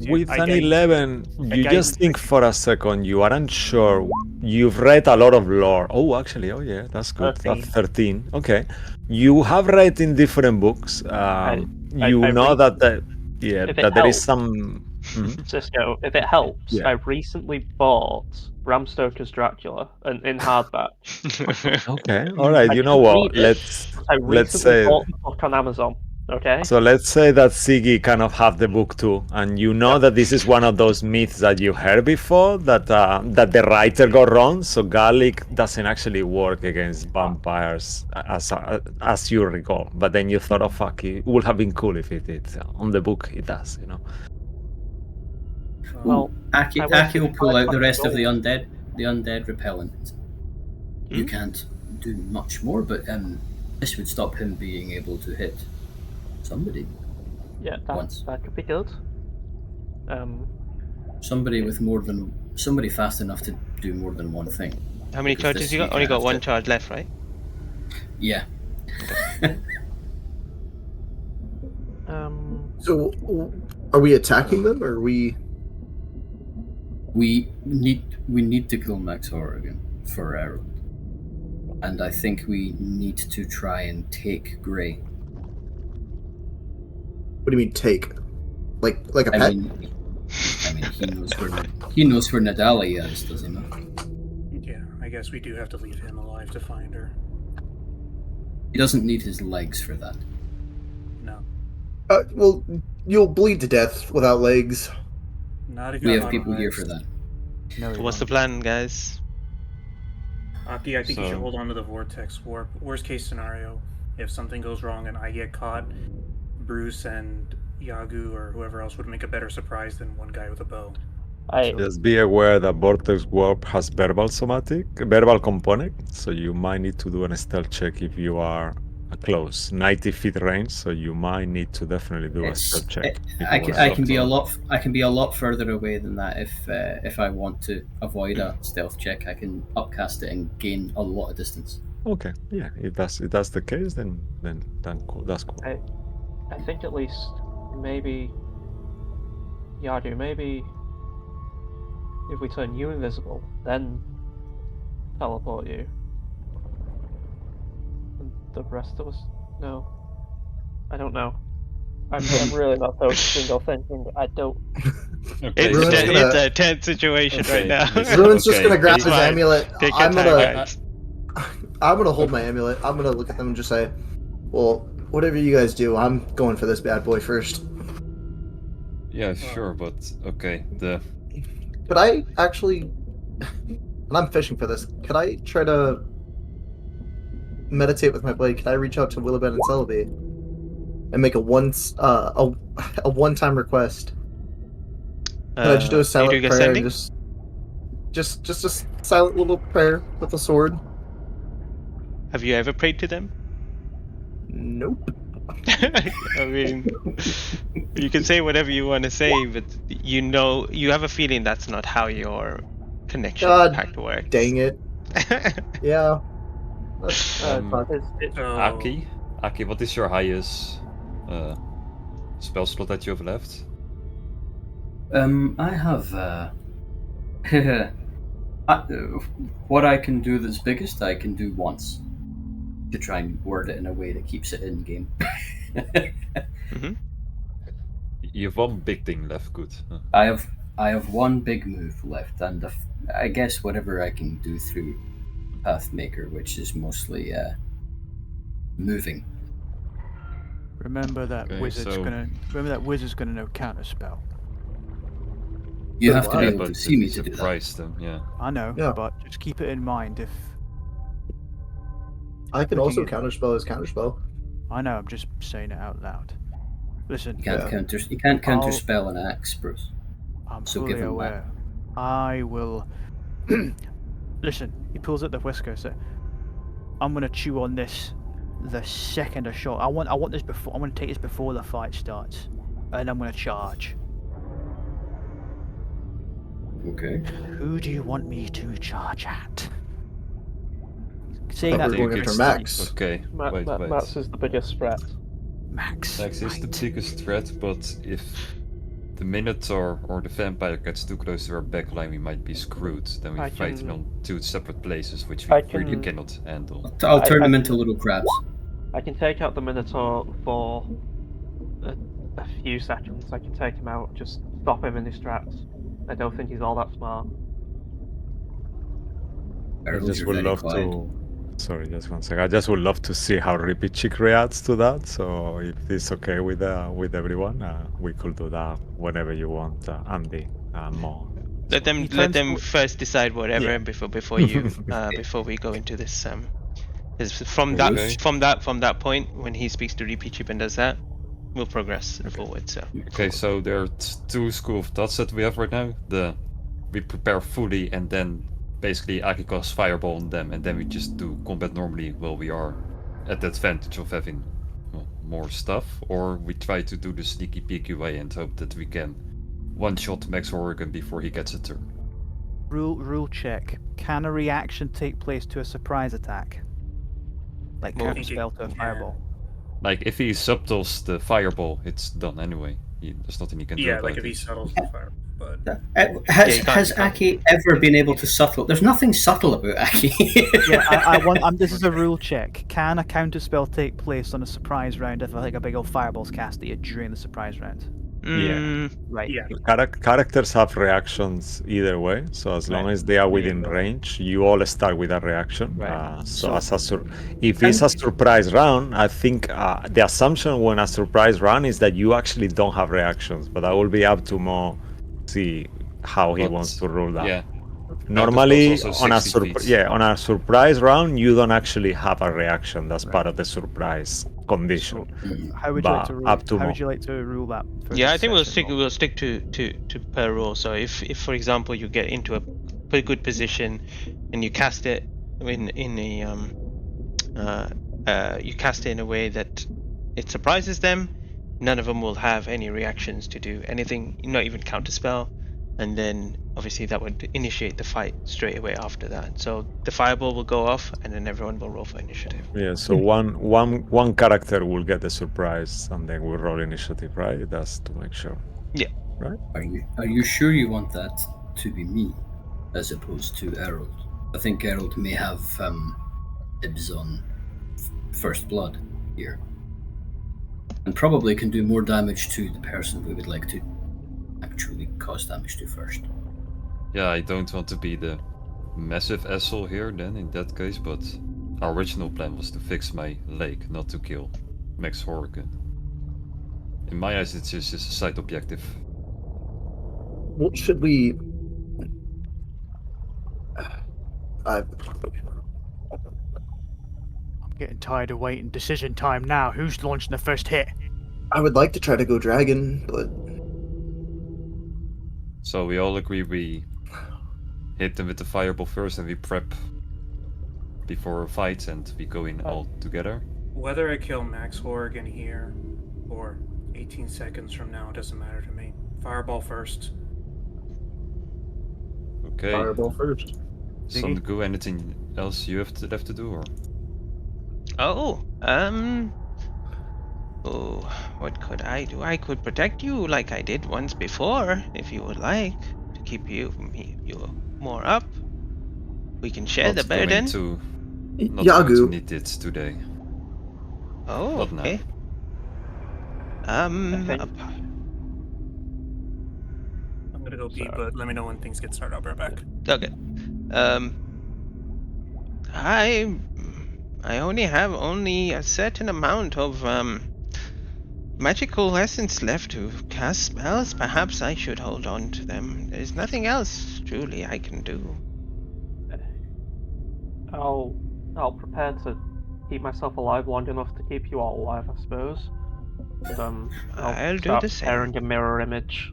With an 11, you again- just think for a second, you aren't sure. You've read a lot of lore. Oh, actually, yeah, that's good. 13. That's 13. Okay. You have read in different books. You I know read- that If it that there is helps. some. Cisco, if it helps, Yeah. I recently bought Bram Stoker's Dracula in hardback. Okay. All right. You know what? Read it. Let's I let's recently say. bought the book on Amazon. Okay. So let's say that Siggy kind of have the book too, and you know that this is one of those myths that you heard before that that the writer got wrong. So garlic doesn't actually work against vampires as you recall. But then you thought, oh fuck, it would have been cool if it did. On the book, it does, you know. Well, Aki I went will to pull out the find rest of gold. the undead repellent. You can't do much more, but this would stop him being able to hit somebody. Yeah, Once. that could be good. Somebody fast enough to do more than one thing. How many Because charges this you got? you Only can't got one have to- charge left, right? Yeah. So, are we attacking them, or are we? We need to kill Max Horrigan for Errol. And I think we need to try and take Grey. What do you mean take? Like a pet? I mean he knows where Nadalia is, does he not? Yeah, I guess we do have to leave him alive to find her. He doesn't need his legs for that. No. Well, you'll bleed to death without legs. Not if We you're have people here automated. for that. No, So what's the plan, guys? Aki, I think you should So- hold on to the vortex warp. Worst case scenario, if something goes wrong and I get caught, Bruce and Yagu or whoever else would make a better surprise than one guy with a bow. Just be aware that Vortex Warp has verbal component, so you might need to do a stealth check if you are close, 90 feet range. So you might need to definitely do a stealth check. I can be a lot further away than that if I want to avoid a stealth check. I can upcast it and gain a lot of distance. Okay, yeah. If that's the case, then cool. That's cool. I think at least maybe Yagu, if we turn you invisible, then teleport you. And the rest of us, no. I don't know. I'm really not focusing or thinking. I don't. Okay, It's, Ruin's a, gonna- it's a tense situation right now. Ruin's just gonna grab his Fine. amulet. Take your time, guys. I'm gonna hold my amulet. I'm gonna look at them and just say, "Well, whatever you guys do, I'm going for this bad boy first." Yeah, sure, but okay. Could I actually, and I'm fishing for this, could I try to meditate with my blade, can I reach out to Willibet and Celebi and make a one-time request? Can I just do a silent Adric prayer? Ascending? Just a silent little prayer with a sword. Have you ever prayed to them? Nope. I mean, you can say whatever you want to say, but you have a feeling that's not how your connection God pact works. Dang it. Yeah. That's fine. Aki, what is your highest spell slot that you have left? I have what I can do that's biggest, I can do once. To try and word it in a way that keeps it in game. You have one big thing left, good. I have one big move left, and I guess whatever I can do through Pathmaker, which is mostly moving. Remember that Okay, wizard's so- gonna know counterspell. You have to be Yeah, able but to see me it's to a do that. price then, yeah. I know, Yeah. but just keep it in mind. If I can Looking also at- counterspell as counterspell. I know, I'm just saying it out loud. Listen, You can't Yeah. counter I'll- spell an axe, Bruce. I'm So fully give him that. aware. I will. Listen, he pulls out the whisker. So I'm gonna chew on this the second I shot. I want this before. I want to take this before the fight starts, and I'm gonna charge. Okay. Who do you want me to charge at? Saying thought that we were going after Max. Okay, wait. Max is the biggest threat. Max. Max is the right. biggest threat, but if the Minotaur or the vampire gets too close to our backline, we might be screwed. Then we I fight can- on two separate places, which we I really can- cannot handle. I'll turn I- them I- into little crabs. I can take out the Minotaur for a few seconds. I can take him out, just stop him in his tracks. I don't think he's all that smart. I Harold, just you're would very love quiet. to. Sorry, just one second. I just would love to see how Ripichik reacts to that. So if it's okay with everyone, we could do that whenever you want, Andy. More. Let them He let them turns- first decide whatever Yeah. before you before we go into this. Is from Okay. that point when he speaks to Ripichip and does that, we'll progress forward. So Okay, so there are two school of thoughts that we have right now. We prepare fully and then basically Aki casts fireball on them and then we just do combat normally while we are at the advantage of having more stuff, or we try to do the sneaky peeky way and hope that we can one-shot Max Horrigan before he gets a turn. Rule check. Can a reaction take place to a surprise attack? Like Well, counterspell to a yeah. fireball. Like if he subtles the fireball, it's done anyway. There's nothing he can do Yeah, about like if it. he settles the fire. But Has you can't- has you can't. Aki ever been able to subtle? There's nothing subtle about Aki. Yeah, I want. This is a rule check. Can a counterspell take place on a surprise round if like a big old fireball's cast at you during the surprise round? Right. yeah, Characters have reactions either way, so as long Right. as they are within range, you all start with a reaction. Right. So if it's a surprise round, I think the assumption when a surprise round is that you actually don't have reactions, but that will be up to Mo see how he But, wants to rule that. Yeah. Normally, also on a 60 feet. on a surprise round, you don't actually have a reaction. That's part of the surprise condition. How would you like But to rule? up to How Mo. would you like to rule that? For Yeah, I this think we'll section, stick Mo? to per rule. So if for example you get into a pretty good position and you cast it in you cast it in a way that it surprises them, none of them will have any reactions to do anything, not even counterspell, and then obviously that would initiate the fight straight away after that. So the fireball will go off, and then everyone will roll for initiative. Yeah, so one character will get the surprise, and then we'll roll initiative, right? That's to make sure. Are you sure you want that to be me, as opposed to Errol? I think Errol may have dibs on first blood here, and probably can do more damage to the person we would like to actually cause damage to first. Yeah, I don't want to be the massive asshole here then in that case, but our original plan was to fix my leg, not to kill Max Horrigan. In my eyes, it's just a side objective. What should we? I'm Getting tired of waiting. Decision time now. Who's launching the first hit? I would like to try to go dragon, but So we all agree we hit them with the fireball first and we prep before a fight and we go in all together. Whether I kill Max Horrigan here or 18 seconds from now, it doesn't matter to me. Fireball first. Okay. fireball first. Sungu, anything else you have to do, or? Oh, oh, what could I do? I could protect you like I did once before, if you would like, to keep you more up. We can share the burden. Not going to Yagu, need it today. Oh, Not now. okay. think- I'm gonna go pee, but let me know when things get started. I'll be right back. Okay. I only have a certain amount of magical essence left to cast spells. Perhaps I should hold on to them. There's nothing else truly I can do. I'll prepare to keep myself alive long enough to keep you all alive, I suppose. But, I'll do start the same. preparing a mirror image.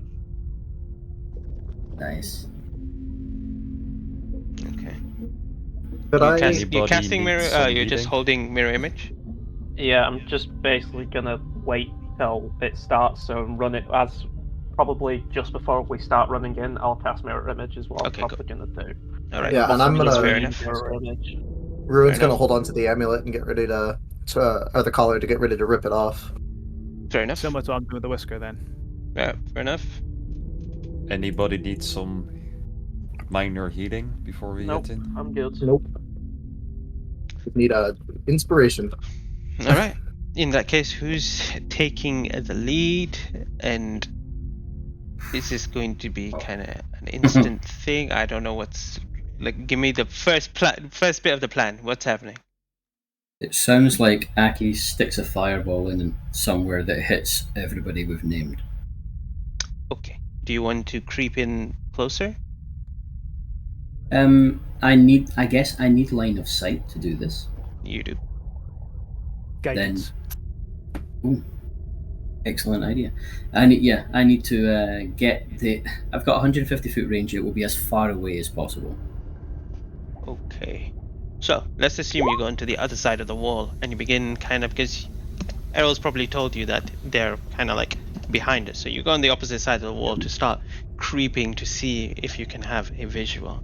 Nice. Okay. but You're I Anybody casting need mirror. some You're just healing? holding mirror image. Yeah, I'm just basically gonna wait till it starts, so run it as probably just before we start running in. I'll cast mirror image as well. Okay, I'm probably gonna do. All right. Yeah, and I'm That's gonna- fair enough. Mirror image. Ruin's Fair gonna enough. hold on to the amulet and get ready to or the collar to get ready to rip it off. Fair enough. Similar to what I'm doing with the whisker then. Yeah, fair enough. Anybody need some minor healing before we Nope, get in? I'm good. Nope. Need a inspiration. All right. In that case, who's taking the lead? And is this going to be kind of an instant thing? I don't know what's like. Give me the first bit of the plan. What's happening? It sounds like Aki sticks a fireball in somewhere that hits everybody we've named. Okay. Do you want to creep in closer? I guess I need line of sight to do this. You do. Guidance. Ooh, excellent idea. I need to get the. I've got 150 foot range. It will be as far away as possible. Okay. So let's assume you go into the other side of the wall and you begin kind of, because Errol's probably told you that they're kind of like behind us. So you go on the opposite side of the wall to start creeping to see if you can have a visual.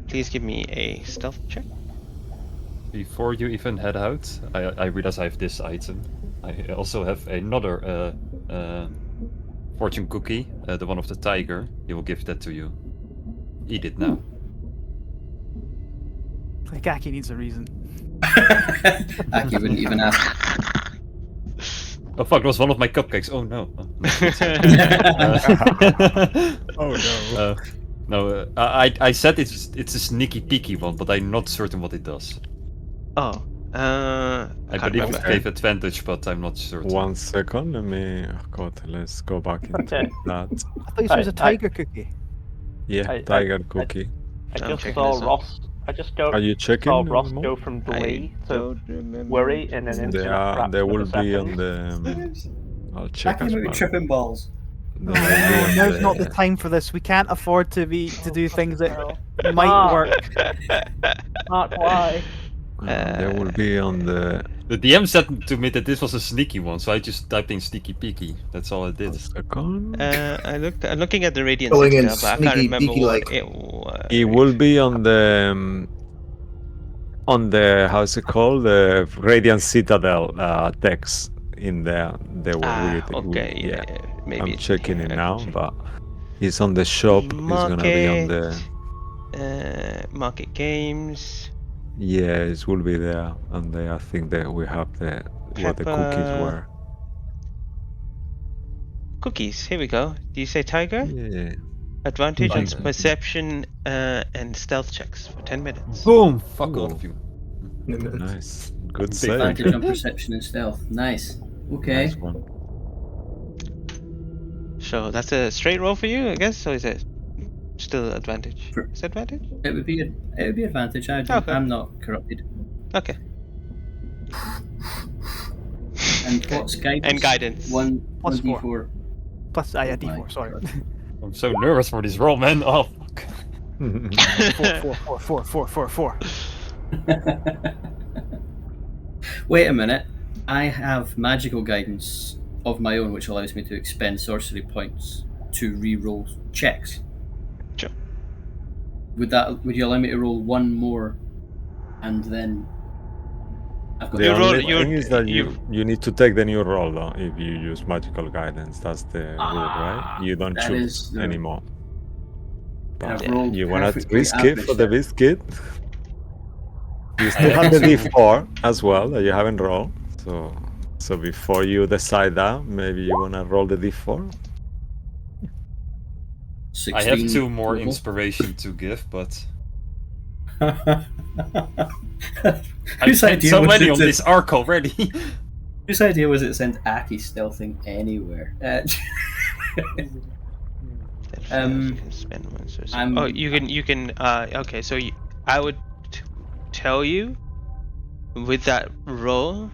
Please give me a stealth check. Before you even head out, I realize I have this item. I also have another fortune cookie, the one of the tiger. He will give that to you. Eat it now. Like Aki needs a reason. Aki wouldn't even ask. Oh fuck, it was one of my cupcakes. Oh no. Oh no. No, I said it's a sneaky peeky one, but I'm not certain what it does. Oh, I I can't believe it remember. gave advantage, but I'm not certain. 1 second, let me. Oh god, let's go back into Okay. that. I thought you said it was a tiger cookie. Yeah, I- tiger cookie. I I'm just checking saw this out. Ross. I just go. Are you checking? saw Ross Mo? go from glee to don't remember. worry in an instant. There will be on on the. I'll check Aki as might be well. tripping balls. There will be on Now's not the the- time for this. We can't afford to do things that might Mark. work. Mark, why? There will be on the. The DM said to me that this was a sneaky one, so I just typed in sneaky peeky. That's all I did. 1 second. I'm looking at the Radiant Going in Citadel, but I can't sneaky remember peeky what like. it was. It will be on the how's it called, the Radiant Citadel text in there. They will read it. Okay, Yeah, maybe I'm it's checking here, it I now, can check. but it's on the shop. It's gonna be on the. Market Games. Yeah, it will be there, and I think that we have what the cookies Pepper. were. Cookies, here we go. Do you say tiger? Yeah. Advantage on Tiger. perception and stealth checks for 10 minutes. Boom! Fuck all Ooh. of you. Nice. Good Big save. Advantage on perception and stealth. Nice. Okay. Nice one. So that's a straight roll for you, I guess, or is it still advantage? For- Is it advantage? It would be advantage. Okay. I'm not corrupted. Okay. And what's guidance? And guidance. One Plus 4. D4. Plus, Oh yeah, my D4, sorry. God. I'm so nervous for this roll, man. Oh, fuck. 4. Wait a minute. I have magical guidance of my own, which allows me to expend sorcery points to re-roll checks. Sure. Would you allow me to roll one more, and then I've got The You only roll- you- thing is that you- you need to take the new roll though if you use magical guidance. That's the rule, right? You don't that choose is the- anymore. I've But rolled you wanna perfectly risk it for average the there. biscuit? You still have the D4 as well that you haven't rolled. So before you decide that, maybe you wanna roll the D4. 16 I have 2 more total. inspiration to give, but Whose I spent idea so was many it on to- this arc already. Whose idea was it to send Aki stealthing anywhere? You can spend one sorcery. I'm- Oh, you can. Okay, so I would tell you with that roll,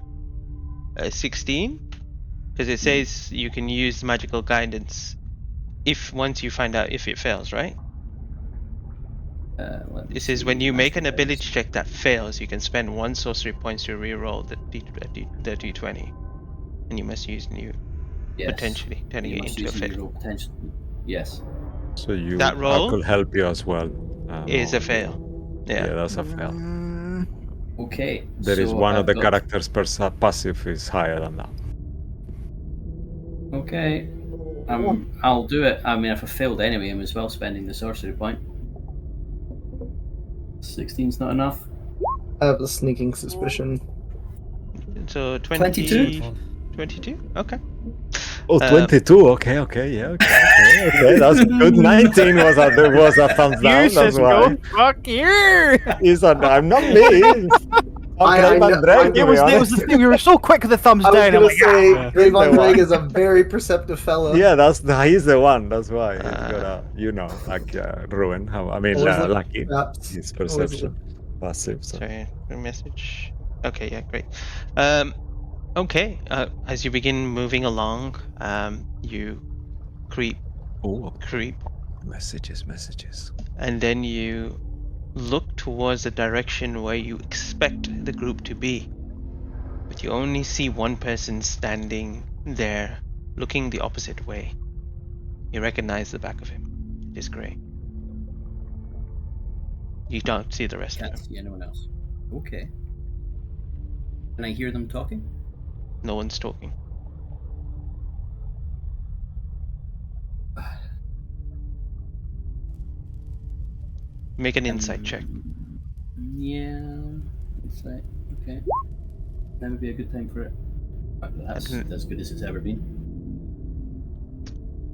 16, because it says you can use magical guidance if once you find out if it fails, right? It says when you make an ability check that fails, you can spend 1 sorcery points to re-roll the D20, and you must use new potentially turning You it must into a use fail. reroll potential. Yes. So That roll could help you as well. Is a Mo. fail. Yeah, Yeah. that's a fail. Okay. There is so one of I've the got- characters' passive is higher than that. Okay. I'll do it. I mean, if I failed anyway, I'm as well spending the sorcery point. 16's not enough. I have a sneaking suspicion. So 22? 22? Okay. Oh, 22. Okay, yeah, okay. That's good. 19 was a thumbs down. You That's just why. go, fuck you! He's a, I'm not me. I know- It was the thing, we were so quick with the thumbs I was down. I'm gonna like, say, Yeah. Ravon The one. Drake is a very perceptive fellow. Yeah, he's the one. That's why he's got ruin. Lucky. Perhaps. His perception, passive. So. Sorry, a message. Okay, yeah, great. Okay, as you begin moving along, you creep, Messages. and then you look towards the direction where you expect the group to be. But you only see one person standing there, looking the opposite way. You recognize the back of him. It is Grey. You don't see the rest of Can't them. see anyone else. Okay. Can I hear them talking? No one's talking. Make an insight check. Yeah. Insight. Okay. That would be a good time for it. That's as good as it's ever been.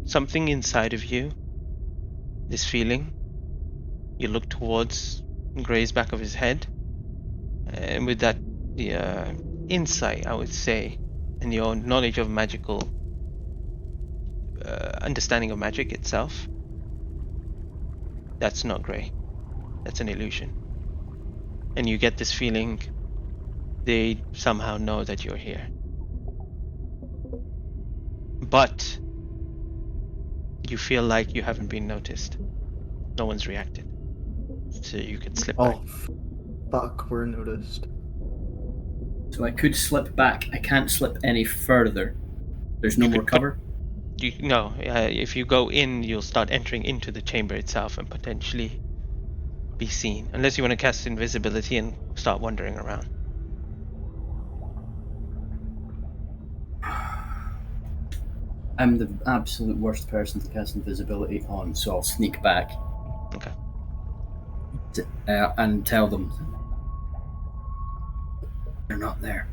Something inside of you is feeling. You look towards Grey's back of his head, and with that insight, I would say, and your knowledge of magical understanding of magic itself, that's not Grey. That's an illusion. And you get this feeling they somehow know that you're here. But you feel like you haven't been noticed. No one's reacted. So you could slip back. Oh, fuck, we're noticed. So I could slip back. I can't slip any further. There's no more cover. If you go in, you'll start entering into the chamber itself and potentially be seen. Unless you want to cast invisibility and start wandering around. I'm the absolute worst person to cast invisibility on, so I'll sneak back. Okay. And tell them they're not there.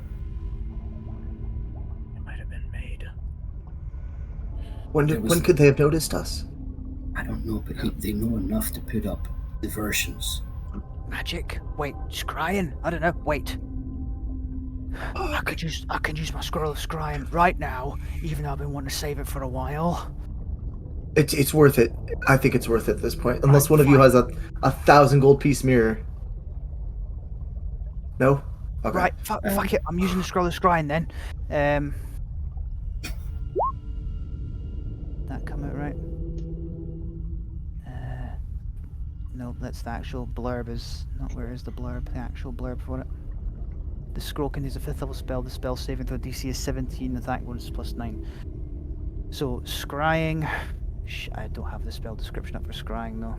It might have been made. When could they have noticed us? I don't know, but they know enough to put up diversions. Magic? Wait, scrying? I don't know. Wait. I could use my scroll of scrying right now, even though I've been wanting to save it for a while. It's worth it. I think it's worth it at this point. Unless one of you has a 1,000 gold piece mirror. No? Okay. Right, fuck it. I'm using the scroll of scrying then. That come out right? No, that's the actual blurb. Is not where is the blurb? The actual blurb for it. The scroll contains a 5th level spell. The spell saving throw DC is 17. Attack bonus plus 9. So scrying. I don't have the spell description up for scrying though.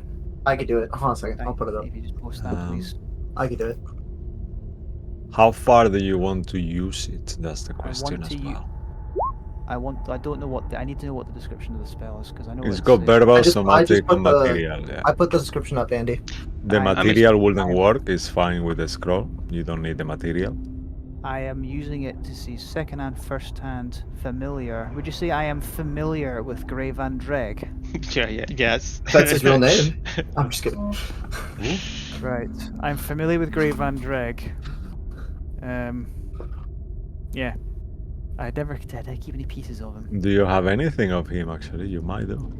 I could do it. Hold on a second. I'll put it up. If you just post that, please. I could do it. How far do you want to use it? That's the question as well. I don't know what. I need to know what the description of the spell is because I know It's got verbal, I just somatic, put and material. Yeah. I put the description up, Andy. The material wouldn't work. It's fine with the scroll. You don't need the material. I am using it to see second-hand, first-hand, familiar. Would you say I am familiar with Grey Van Dreg? Yes. That's his real name. I'm just kidding. Right. I'm familiar with Grey Van Dreg. Yeah. I never did I keep any pieces of him. Do you have anything of him? Actually, you might do.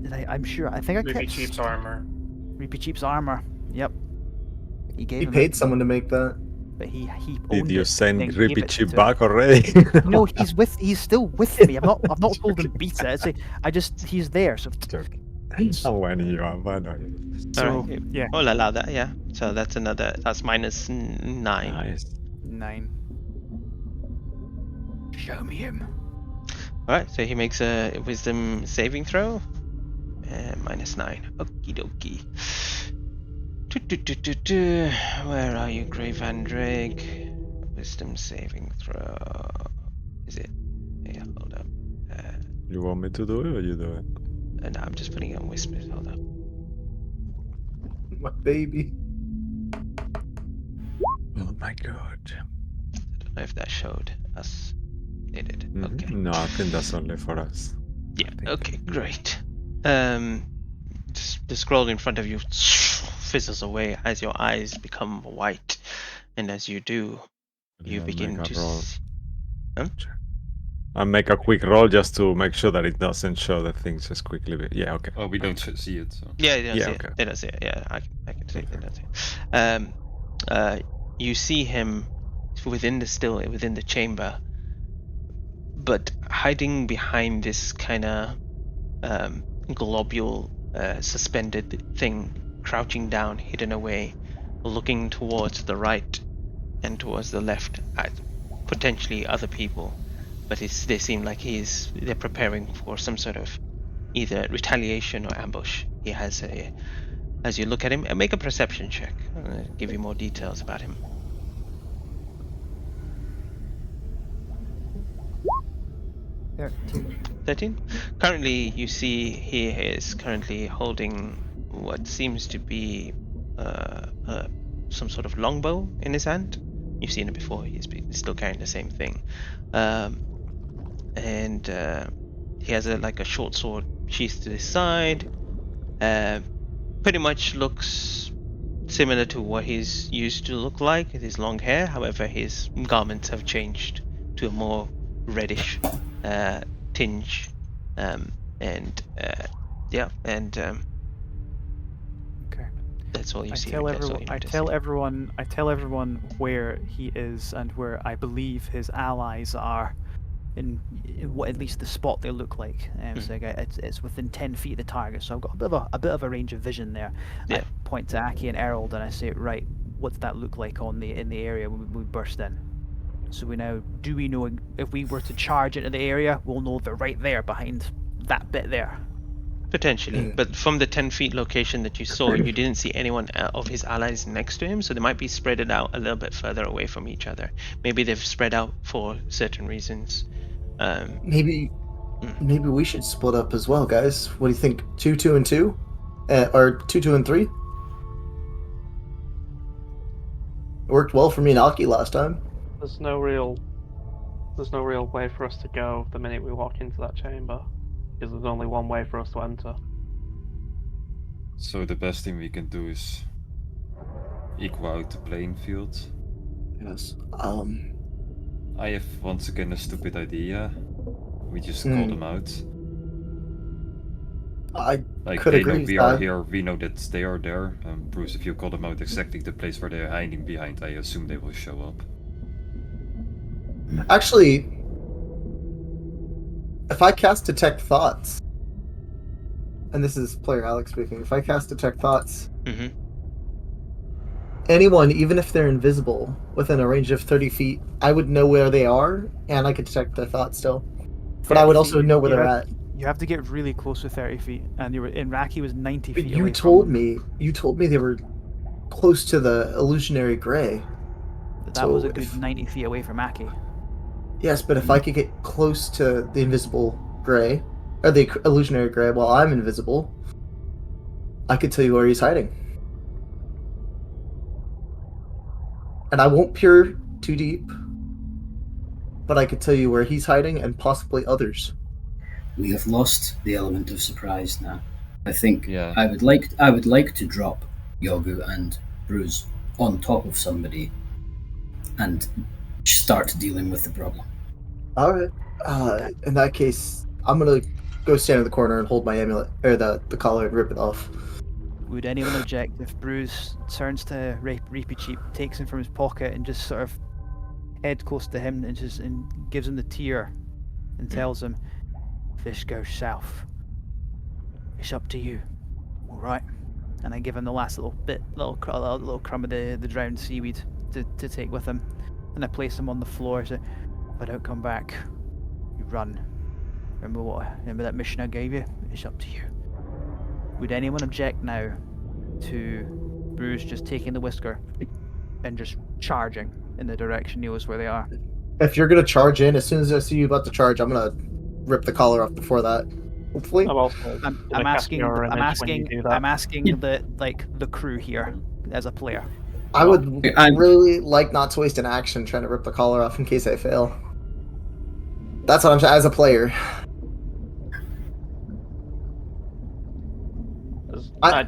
Did I? I'm sure. I think I Maybe kept Cheap's armor. Reapy Cheap's armor. Yep. He gave. He him paid it, someone to make that. but he Did owned you it, send then gave Reapy it Cheap to- back already? No, he's still with me. I've not told him beat it. He's there. So How many you have? I know. Alright, yeah. We'll allow that, yeah. So that's minus 9. Nice. 9. Show me him. Alright, so he makes a wisdom saving throw. Minus 9. Okie dokie. Where are you, Grey Van Dreg? Wisdom saving throw. Is it? Yeah, hold up. You want me to do it or you do it? No, I'm just putting it on whispers. Hold up. My baby. Oh my god. I don't know if that showed us. It did. Okay. No, I think that's only for us. Yeah. Okay. Great. Just the scroll in front of you fizzles away as your eyes become white, and as you do, you Yeah, begin make a to. roll. Huh? I make a quick roll just to make sure that it doesn't show the things as quickly. Yeah, okay. Oh, we don't see it. So. Yeah, they don't Yeah, see okay. it. They don't see it. Yeah, I can see it. They don't see it. You see him within the chamber, but hiding behind this kind of globule suspended thing, crouching down, hidden away, looking towards the right and towards the left at potentially other people. But they seem like they're preparing for some sort of either retaliation or ambush. He has as you look at him, make a perception check. I'm gonna give you more details about him. 13. Currently, you see he is currently holding what seems to be some sort of longbow in his hand. You've seen it before. He's still carrying the same thing, and he has a short sword sheathed to his side. Pretty much looks similar to what he's used to look like with his long hair. However, his garments have changed to a more reddish tinge, okay. That's all you see. I tell everyone where he is and where I believe his allies are, in what at least the spot they look like. So it's within 10 feet of the target, so I've got a bit of a range of vision there. Yeah. I point to Aki and Errol and I say, right, what's that look like in the area when we burst in? So do we know if we were to charge into the area, we'll know they're right there behind that bit there. Potentially, but from the 10 feet location that you saw, you didn't see anyone of his allies next to him, so they might be spread out a little bit further away from each other. Maybe they've spread out for certain reasons. Maybe we should split up as well, guys. What do you think? 2, 2, and 2, or 2, 2, and 3? It worked well for me and Aki last time. There's no real way for us to go the minute we walk into that chamber, because there's only one way for us to enter. So the best thing we can do is equal out the playing field. Yes. I have once again a stupid idea. We just call them out. I Like, could they agree know with we are that. here, we know that they are there. Bruce, if you call them out exactly the place where they're hiding behind, I assume they will show up. Actually, if I cast Detect Thoughts, and this is player Alex speaking, if I cast Detect Thoughts, Mm-hmm. anyone, even if they're invisible, within a range of 30 feet, I would know where they are, and I could detect their thoughts still. But I would 30 also feet, know where you they're have- at. You have to get really close to 30 feet, and Raki was 90 But feet you away told from them. me they were close to the illusionary gray. That was a So good if- 90 feet away from Aki. Yes, but if I could get close to the invisible gray, or the illusionary gray while I'm invisible, I could tell you where he's hiding. And I won't peer too deep, but I could tell you where he's hiding and possibly others. We have lost the element of surprise now. I think Yeah. I would like to drop Yogu and Bruce on top of somebody and start dealing with the problem. All right. In that case, I'm gonna go stand in the corner and hold my amulet or the collar and rip it off. Would anyone object if Bruce turns to Reapy Cheap, takes him from his pocket, and just sort of head close to him and gives him the tear and tells him, "If this goes south, it's up to you. All right." And I give him the last little crumb of the drowned seaweed to take with him, and I place him on the floor. So, if I don't come back, you run. Remember that mission I gave you? It's up to you. Would anyone object now to Bruce just taking the whisker and just charging in the direction he knows where they are? If you're gonna charge in, as soon as I see you about to charge, I'm gonna rip the collar off before that. Hopefully. I'm also I'm gonna cast asking. mirror I'm image when you asking. do that. I'm asking the crew here as a player. I would I'm- really like not to waste an action trying to rip the collar off in case I fail. That's what I'm saying as a player. I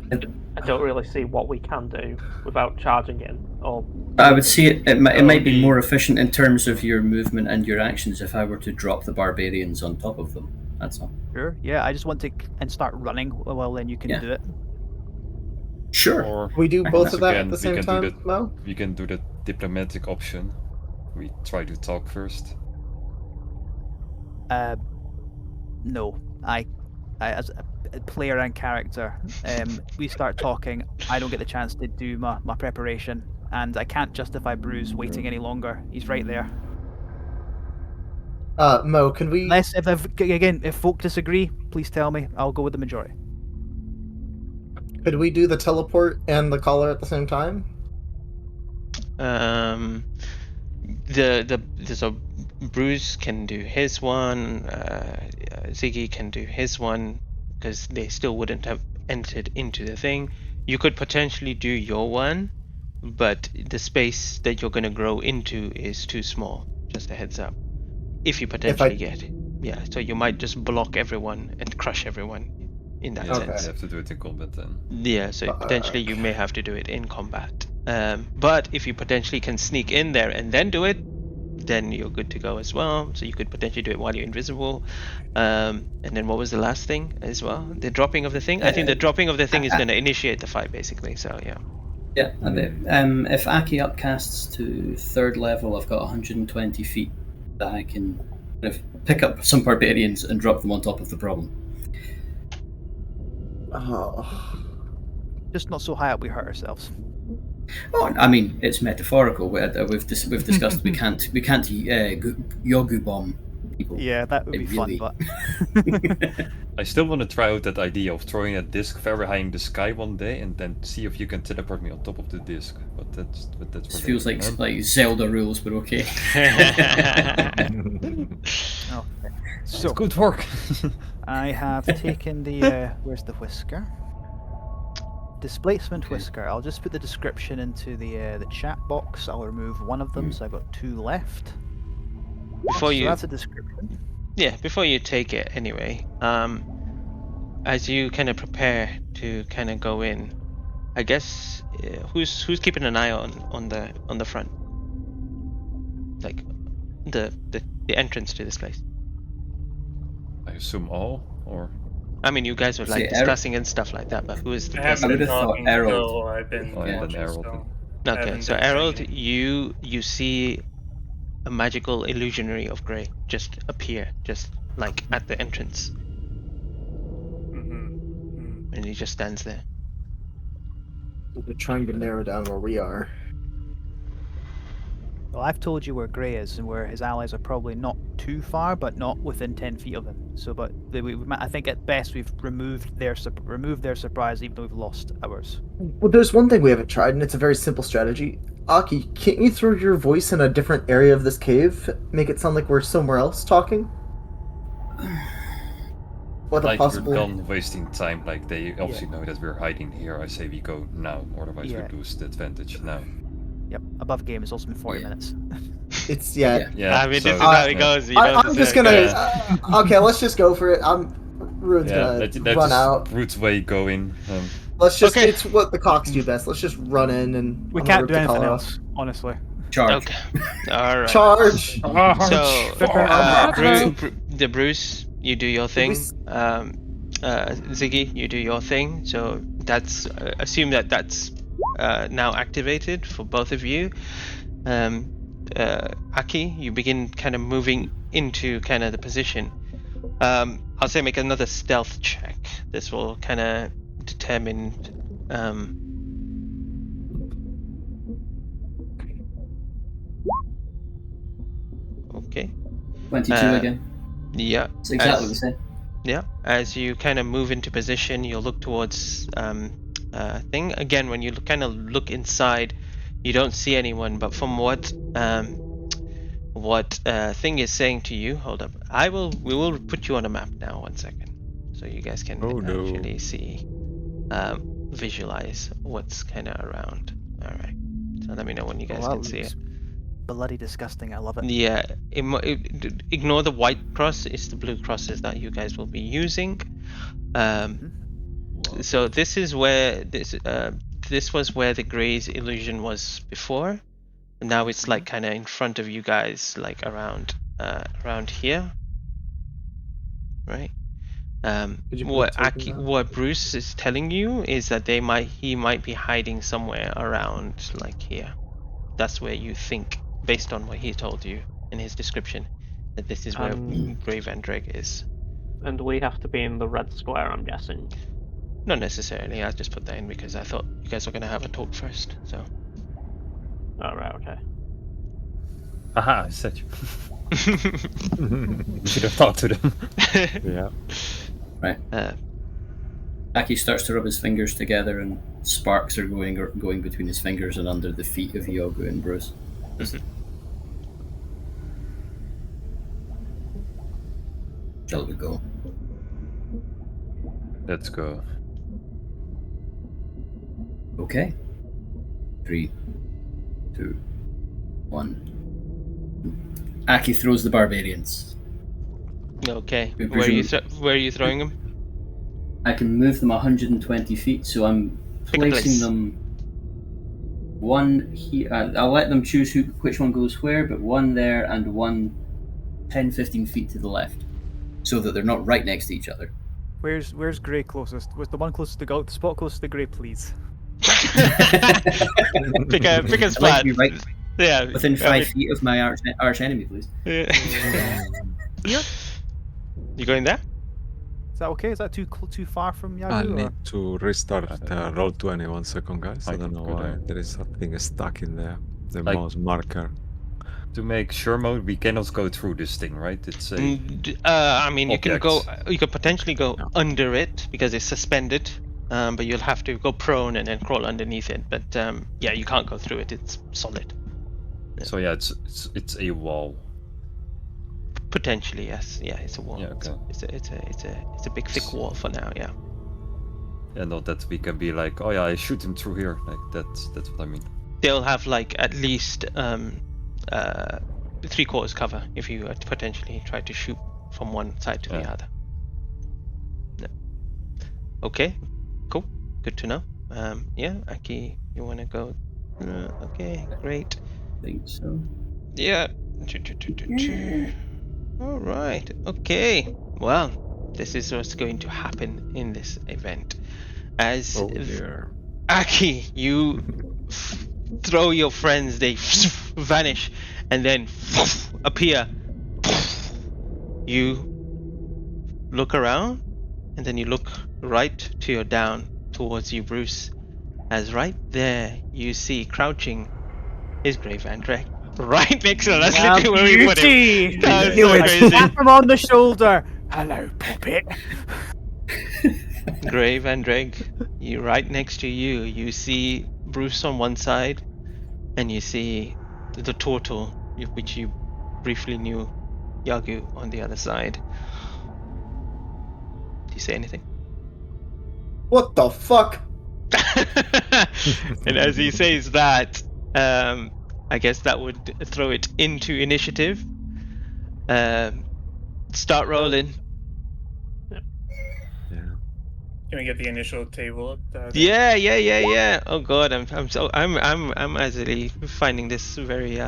don't really see what we can do without charging in. Or I would see it might be more efficient in terms of your movement and your actions if I were to drop the barbarians on top of them. That's all. Sure. Yeah. I just want to and start running. Well, then you can Yeah. do it. Sure. Or We do both of that again, at the we same can time, do the, Mo? we can do the diplomatic option. We try to talk first. No. I as a player and character, we start talking. I don't get the chance to do my preparation, and I can't justify Bruce waiting any longer. He's right there. Mo, can we? Unless if folk disagree, please tell me. I'll go with the majority. Could we do the teleport and the collar at the same time? So Bruce can do his one. Ziggy can do his one because they still wouldn't have entered into the thing. You could potentially do your one, but the space that you're going to grow into is too small. Just a heads up. If you potentially get it. Yeah, so you might just block everyone and crush everyone in that Yeah, sense. you have to do it in combat then. Yeah, so potentially you may have to do it in combat. But if you potentially can sneak in there and then do it, then you're good to go as well. So you could potentially do it while you're invisible. And then what was the last thing as well? The dropping of the thing? I think the dropping of the thing is going to initiate the fight, basically. So yeah. Yeah. If Aki upcasts to 3rd level, I've got 120 feet that I can kind of pick up some barbarians and drop them on top of the problem. Oh. Just not so high up we hurt ourselves. Oh, I mean, it's metaphorical. We've discussed we can't Yogu bomb people. Yeah, that would be Really. fun, but I still want to try out that idea of throwing a disc very high in the sky one day and then see if you can teleport me on top of the disc. But that's This for feels later, like Zelda rules, but okay. okay. So good work. I have taken the where's the whisker? Displacement whisker. I'll just put the description into the chat box. I'll remove one of them, so I've got 2 left. Before So you that's a description. Yeah, before you take it anyway, as you kind of prepare to kind of go in, I guess who's keeping an eye on the front, like the entrance to this place? I assume all, or I mean, you guys were like See, discussing and stuff like that, but who is the I person? haven't been would've thought talking Harold. until I've been Oh, yeah, then watching, Harold so then. I Okay, haven't so been Harold, saying you see a magical illusionary of grey just appear, just like at the entrance, Mhm. and he just stands there. We're trying to narrow down where we are. Well, I've told you where Grey is and where his allies are probably not too far, but not within 10 feet of him. So, but I think at best we've removed their surprise, even though we've lost ours. Well, there's one thing we haven't tried, and it's a very simple strategy. Aki, can't you throw your voice in a different area of this cave? Make it sound like we're somewhere else talking? What a Like, possible... you're done wasting time. Like, they obviously know that we're hiding here. I say we go now, otherwise Yeah. we lose the advantage now. Yep, above game. It's also been 40 minutes. It's, yeah. Yeah, I mean, so, this is how it yeah. goes. You know, I'm just gonna... okay, let's just go for it. Ruin's Yeah, gonna let's run out. Rude's way going. Let's just... Okay. It's what the Cox do best. Let's just run in and... We I'm can't gonna do rip the anything collar else, honestly. Charge. Okay. All right. Charge! So, the Bruce, you do your thing. Ziggy, you do your thing. So that's assume that's now activated for both of you. Aki, you begin kind of moving into kind of the position. I'll say make another stealth check. This will kind of determine. Okay. 22 again. Yeah. It's exactly the same. Yeah. As you kind of move into position, you'll look towards thing again. When you kind of look inside, you don't see anyone. But from what thing is saying to you, hold up. We will put you on a map now. 1 second, so you guys can actually see, visualize what's kind of around. All right. So let me know when you guys can see it. Bloody disgusting. I love it. Yeah, ignore the white cross. It's the blue crosses that you guys will be using. So this is where this was where the Grey's illusion was before. And now it's like kind of in front of you guys, like around here, right? What Bruce is telling you is that he might be hiding somewhere around like here. That's where you think, based on what he told you in his description, that this is where Grey Van Dreg is. And we have to be in the red square, I'm guessing. Not necessarily. I just put that in because I thought you guys were gonna have a talk first. So. Oh right, okay. Aha! I said you. You should have talked to them. Yeah. Right. Aki starts to rub his fingers together, and sparks are going between his fingers and under the feet of Yogu and Bruce. Shall we go? Let's go. Okay. 3, 2, 1. Aki throws the barbarians. Okay. We Where are you throwing them? I can move them 120 feet, so I'm Pick a place. placing them. One here. I'll let them choose which one goes where, but one there and one 10-15 feet to the left, so that they're not right next to each other. Where's Grey closest? Was the one closest to the spot closest to Grey, please? Pick a I'd like spot. to be right Yeah. within 5 feet of my arch enemy, please. Yeah. Here? You going there? Is that okay? Is that too far from Yagu? I or- need to restart roll 20. 1 second, guys. I I don't know could, why there is something stuck in there. The Like- mouse marker. To make sure mode, we cannot go through this thing, right? It's a I mean, you can go. object. You could potentially go No. under it because it's suspended, but you'll have to go prone and then crawl underneath it. But yeah, you can't go through it. It's solid. So yeah, it's a wall. Potentially, yes. Yeah, it's a wall. Yeah, okay. It's a big thick wall for now. Yeah. Yeah, not that we can be like, oh yeah, I shoot him through here. Like that's what I mean. They'll have like at least 3/4 cover if you potentially try to shoot from one side to the Yeah. other. Yeah. Okay, cool, good to know. Yeah, Aki, you want to go? Okay, great. I think so. Yeah. All right. Okay. Well, this is what's going to happen in this event. As Oh dear. Aki, you throw your friends, they vanish, and then appear. You look around, and then you look right to your down towards you, Bruce. As right there, you see crouching is Grave Andrek. Right next to us. That's Now, literally where we put him. beauty! That was You so would crazy. tap him on the shoulder. Hello, puppet. Grave Andreg, you right next to you, you see Bruce on one side, and you see the turtle, which you briefly knew, Yagu, on the other side. Do you say anything? What the fuck? And as he says that, I guess that would throw it into initiative. Start rolling. Can we get the initial table up? Yeah. Oh god, I'm actually finding this very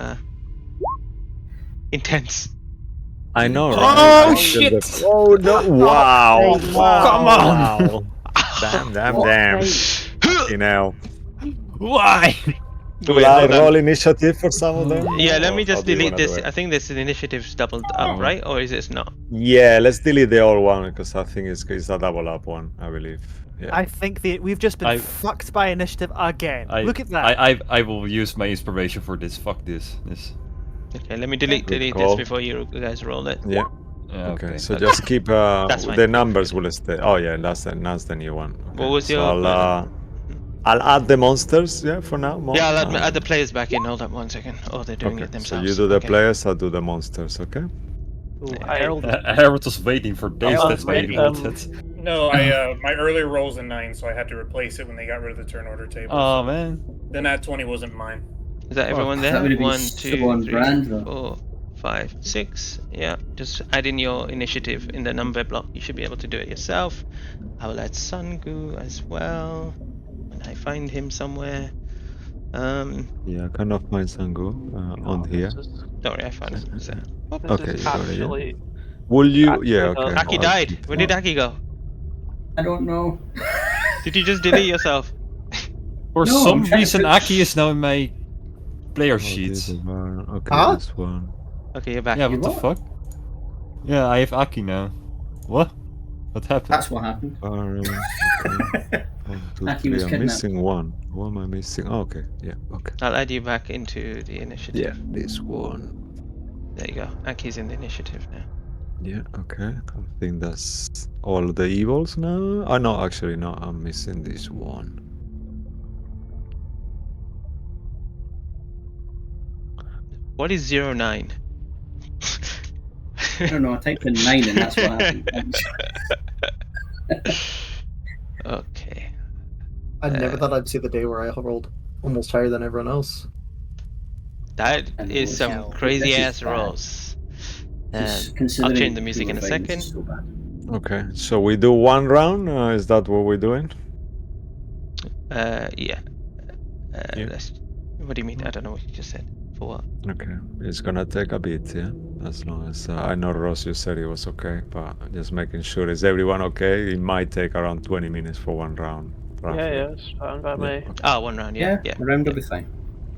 intense. I know, right? Oh, I feel shit! the- Oh no! Wow! Oh, come on! Wow. Damn! You know. Why? Will I roll initiative for some of them? Yeah, let Or me how just do you delete wanna do this. it? I think this initiative's doubled up, right? Or is it not? Yeah, let's delete the old one because I think it's a double up one, I believe. Yeah. I think we've just been fucked by initiative again. Look at that. I will use my inspiration for this. Fuck this. Okay, let me delete Good this call. before you guys roll it. Yeah. Yeah, Okay, so that's- just keep That's fine. the numbers will stay. Oh yeah, that's the new one. Okay. What was So your- I'll add the monsters, yeah, for now. Yeah, I'll add the players back in. Hold up 1 second. Oh, they're doing Okay, it so themselves. you do the Okay. players, I'll do the monsters, okay? Harold was waiting for days. That's why he wanted. No, my earlier roll's a 9, so I had to replace it when they got rid of the turn order table. Oh man. Then that 20 wasn't mine. Is that everyone that there? would've been 1, so 2, on 3, brand, though. 4, 5, 6. Yeah, just add in your initiative in the number block. You should be able to do it yourself. I will add Sungu as well when I find him somewhere. Yeah, I cannot find Sangu on here. Don't worry, I found it. So. Okay, This is you got it, yeah? actually Will you? Actually, Yeah, okay. Aki I'll died. keep Where that. did Aki go? I don't know. Did you just delete yourself? For No, some I'm trying to reason, put- Aki is now in my player Oh, sheets. this one. Okay, Huh? this one. Okay, you're back. Yeah, what the what? fuck? Yeah, I have Aki now. What? What happened? That's what happened. Okay. 1, 2, Aki 3. was I'm kidnapped. missing one. What am I missing? Oh, okay. Yeah. Okay. I'll add you back into the initiative. Yeah, this one. There you go. Aki's in the initiative now. Yeah. Okay. I think that's all the evils now. Oh no, actually no. I'm missing this one. What is 09? I don't know. I typed in 9 and that's what happened. Okay. I never thought I'd see the day where I rolled almost higher than everyone else. That And is holy some hell, crazy this is ass bad. rolls. Just I'll considering change the music we in a were fighting, second. it's so bad. Okay. So we do one round. Is that what we're doing? Yeah. Yeah. What do you mean? I don't know what you just said. For what? Okay. It's gonna take a bit, yeah. As long as I know Ross, you said it was okay, but just making sure is everyone okay. It might take around 20 minutes for one round. roughly. yeah, it's fine by me. Okay. Ah, 1 round. Yeah. Yeah, around will be fine.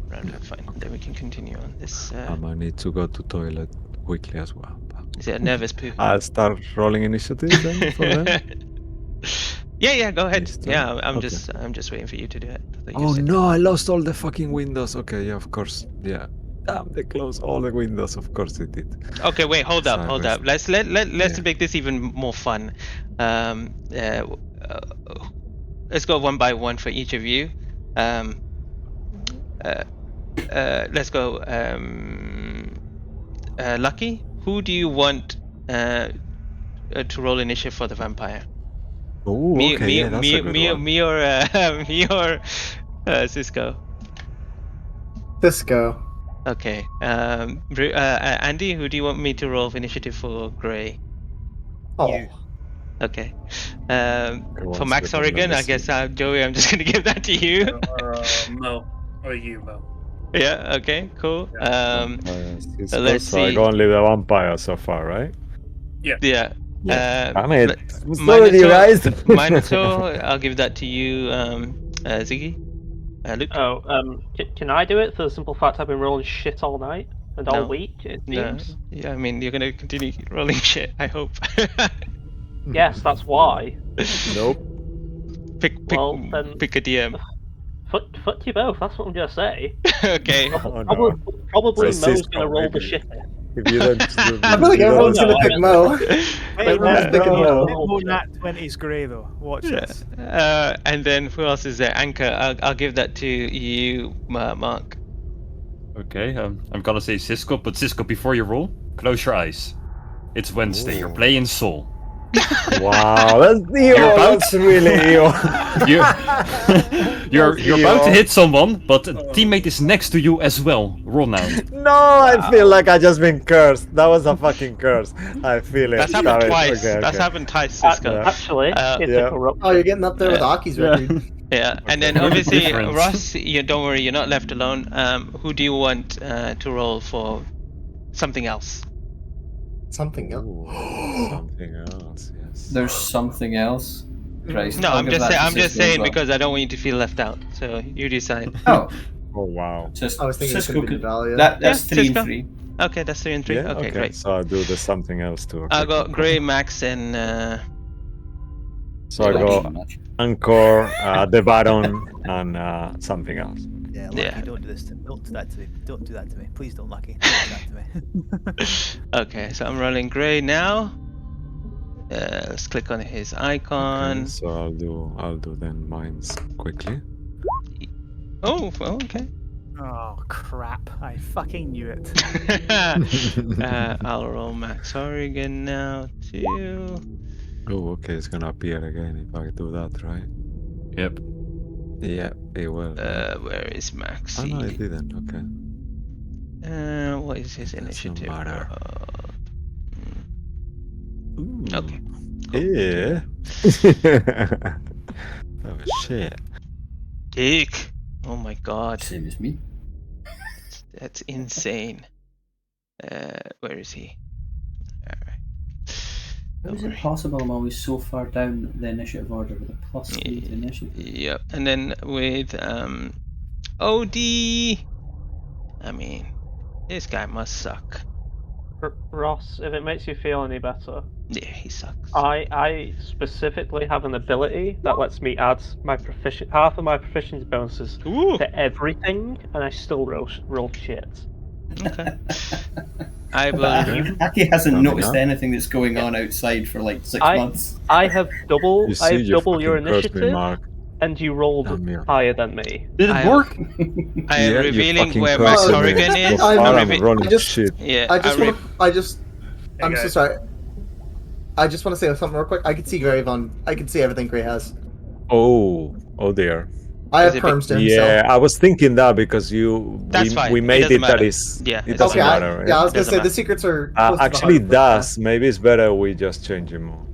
Round, fine. Then we can continue on this. I might need to go to toilet quickly as well. But Is it a nervous poo? I'll start rolling initiative then for them. Yeah, go ahead. This time? Yeah, I'm Okay. just waiting for you to do it. I thought you Oh said- no, I lost all the fucking windows. Okay, yeah, of course. Yeah. Damn, they closed all the windows. Of course they did. Okay, wait, hold up. Sideways. Let's Yeah. make this even more fun. Let's go one by one for each of you. Let's go. Lucky, who do you want to roll initiative for the vampire? Oh, Me, okay, me, yeah, that's me, a good me, one. me, or me or Cisco. Cisco. Okay. Andy, who do you want me to roll initiative for Gray? Oh. Okay. Go For on, Max Cisco, Oregon, let I me guess see. Joey, I'm just gonna give that to you. Or Mo. Or you, Mo. Yeah. Okay. Cool. Cisco, let's so I see. got only the vampire so far, right? Yeah. I mean, but what's wrong with you guys? Minotaur, I'll give that to you, Ziggy. Luke? Oh, can I do it for the simple fact I've been rolling shit all night and all No. week? It No. seems. Yeah, I mean, you're gonna continue rolling shit, I hope. Yes, that's why. Nope. Pick Well, then- pick a DM. Fuck you both. That's what I'm gonna say. Okay. Oh, no. Probably Francisco, Mo's gonna roll the maybe. shit. If you don't, I feel like everyone's no, gonna I pick meant- Mo. Hey, Everyone's no, picking no, Mo. no, nat 20's grey though. Watch this. And then who else is there? Anchor. I'll give that to you, Mark. Okay, I'm gonna say Cisco, but Cisco, before you roll, close your eyes. It's Wednesday. You're playing Soul. Wow, that's evil. about- That's really evil. You're That's about to evil. hit someone, but a teammate is next to you as well. Roll now. No, I feel like I just been cursed. That was a fucking curse. I feel it. That's happened Sorry. twice. Okay, That's okay. happened twice, Cisco. Actually, it's yeah. a corrupt. Oh, you're getting up there with Aki's record. Yeah, and then Okay. obviously Difference. Ross, don't worry, you're not left alone. Who do you want to roll for something else? Something else. Ooh, something else, yes. There's something else. Christ, No, I'll I'm give just that to I'm just Cisco as saying well. because I don't want you to feel left out. So you decide. Oh, Oh, wow. Cis- I was thinking it Cisco could be could. Dahlia. That's Yeah, 3 Cisco. and 3. Okay, that's 3 and 3. Yeah, okay, great. So I'll do the something else too. Okay, I got cool. Gray, Max, and So I Thank you got so much. Anchor, the Baron, and something else. Yeah, Lucky, Yeah. don't do this. Don't do that to me. Don't do that to me. Please don't, Lucky. Don't do that to me. okay. So I'm rolling Gray now. Let's click on his icon. Okay, so I'll do then mines quickly. Oh, well, okay. Oh crap! I fucking knew it. I'll roll Max Horrigan now too. Oh, okay, it's gonna appear again if I do that, right? Yep. Yeah, it will. Where is Max? Oh no, it didn't. Okay. What is his Doesn't initiative? matter. Ooh. Okay. Yeah. Oh shit. Dick. Oh my god. Same as me. That's insane. Where is he? Alright. How is Don't it worry. possible I'm always so far down the initiative order with a +3 to initiative? Yep. And then with OD. I mean, this guy must suck. Ross, if it makes you feel any better, Yeah, he sucks. I specifically have an ability that lets me add my half of my proficiency bonuses Ooh. to everything, and I still roll shit. Okay. I will. But Aki hasn't Fair noticed enough. anything that's going on outside for like 6 I- months. I have double. You I see, have you double your fucking cursed me, initiative, Mark. and you rolled Damn you. higher than me. Did it I- work? I am Yeah, you revealing fucking where cursed Max me. Horrigan is. So I'm far, revi- I'm rolling I just- shit. Yeah, I just I want to. I'm so guys. sorry. I just want to say something real quick. I can see Grave on. I can see everything Gray has. Oh dear. I Is have it perms to Yeah, himself. I was thinking that because That's fine. we It made doesn't it matter. that is. Yeah, it it doesn't Okay, matter. yeah, I Right? was gonna Doesn't say matter. the secrets are. close to the Actually, it heart, but, does. Maybe it's better we just change him more.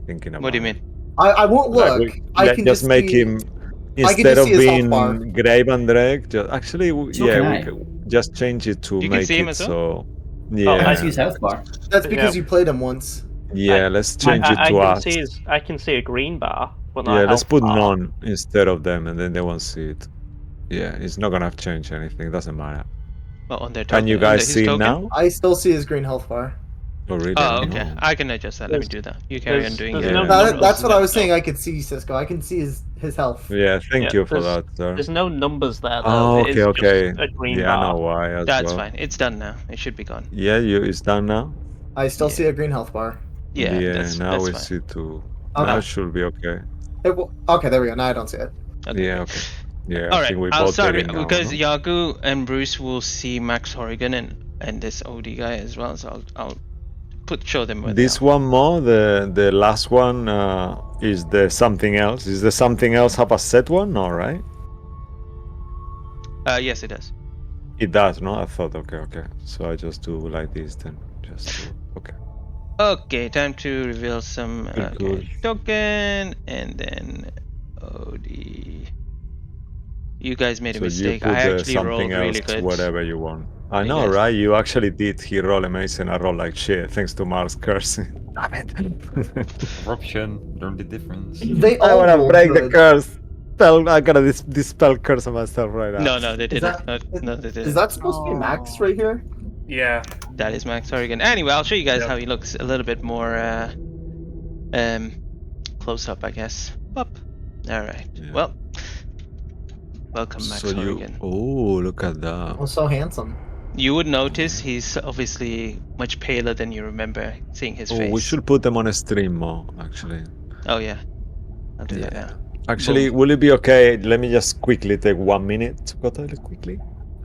Thinking about What do you it. mean? I won't Like, look. we- I let- can just make see- him I can instead just of see his health bar. being Grave and Drake. Just actually, So yeah, can we I. could just change it to You can make see him it as well? so. Yeah, I see his health bar. That's because Yeah. you played him once. yeah. Let's change it I to can us. see I can see a green bar, but not Yeah, a let's health put bar. none instead of them, and then they won't see it. Yeah, it's not gonna change anything. Doesn't matter. Well, on their Can you token- on guys his see him token? now? I still see his green health bar. Oh, really? Oh, okay. No. I can adjust that. Let me do that. You carry on doing there's it. no Yeah. numbers That's in what I that, was saying. though. I could see Cisco. I can see his health. Yeah, thank Yeah, you for there's- that, sir. There's no numbers there. Though. Oh, It is okay, okay. just a green Yeah, I bar. know why as That's well. fine. It's done now. It should be gone. Yeah, it's done now. I still Yeah. see a green health bar. Yeah, that's, now that's we fine. see two. Okay. Now it should be okay. Okay, there we go. Now I don't see it. Okay. Yeah, okay. Yeah, All I right, think we I'll both start get it now. because no? Yagu and Bruce will see Max Horrigan and this OD guy as well. So I'll show them where This they are. one more, the last one is the something else. Is the something else have a set one? No, right? Yes, it does. It does, no? I thought, okay. So I just do like this then. Okay. Okay, time to reveal some Cool. token and then OD. You guys made a So you mistake. put I the actually something rolled else, really good. whatever you want. I know, guys- right? You actually did. He roll amazing. I roll like shit thanks to Mark's cursing. Damn it. Corruption, learn the difference. They I all wanna rolled break the good. curse. I gotta dispel curse on myself right now. No, they Is didn't. that- No, they didn't. Is that supposed to be Max right here? Yeah. That is Max Horrigan. Anyway, I'll show you guys Yep. how he looks a little bit more close up, I guess. Up. All right. Yeah. Well, welcome, Max So Horrigan. Oh, look at that. Oh, so handsome. You would notice he's obviously much paler than you remember seeing his Oh, face. we should put them on a stream more, actually. Oh yeah, I'll do that now. Actually, will it be okay? Let me just quickly take 1 minute to go toilet quickly.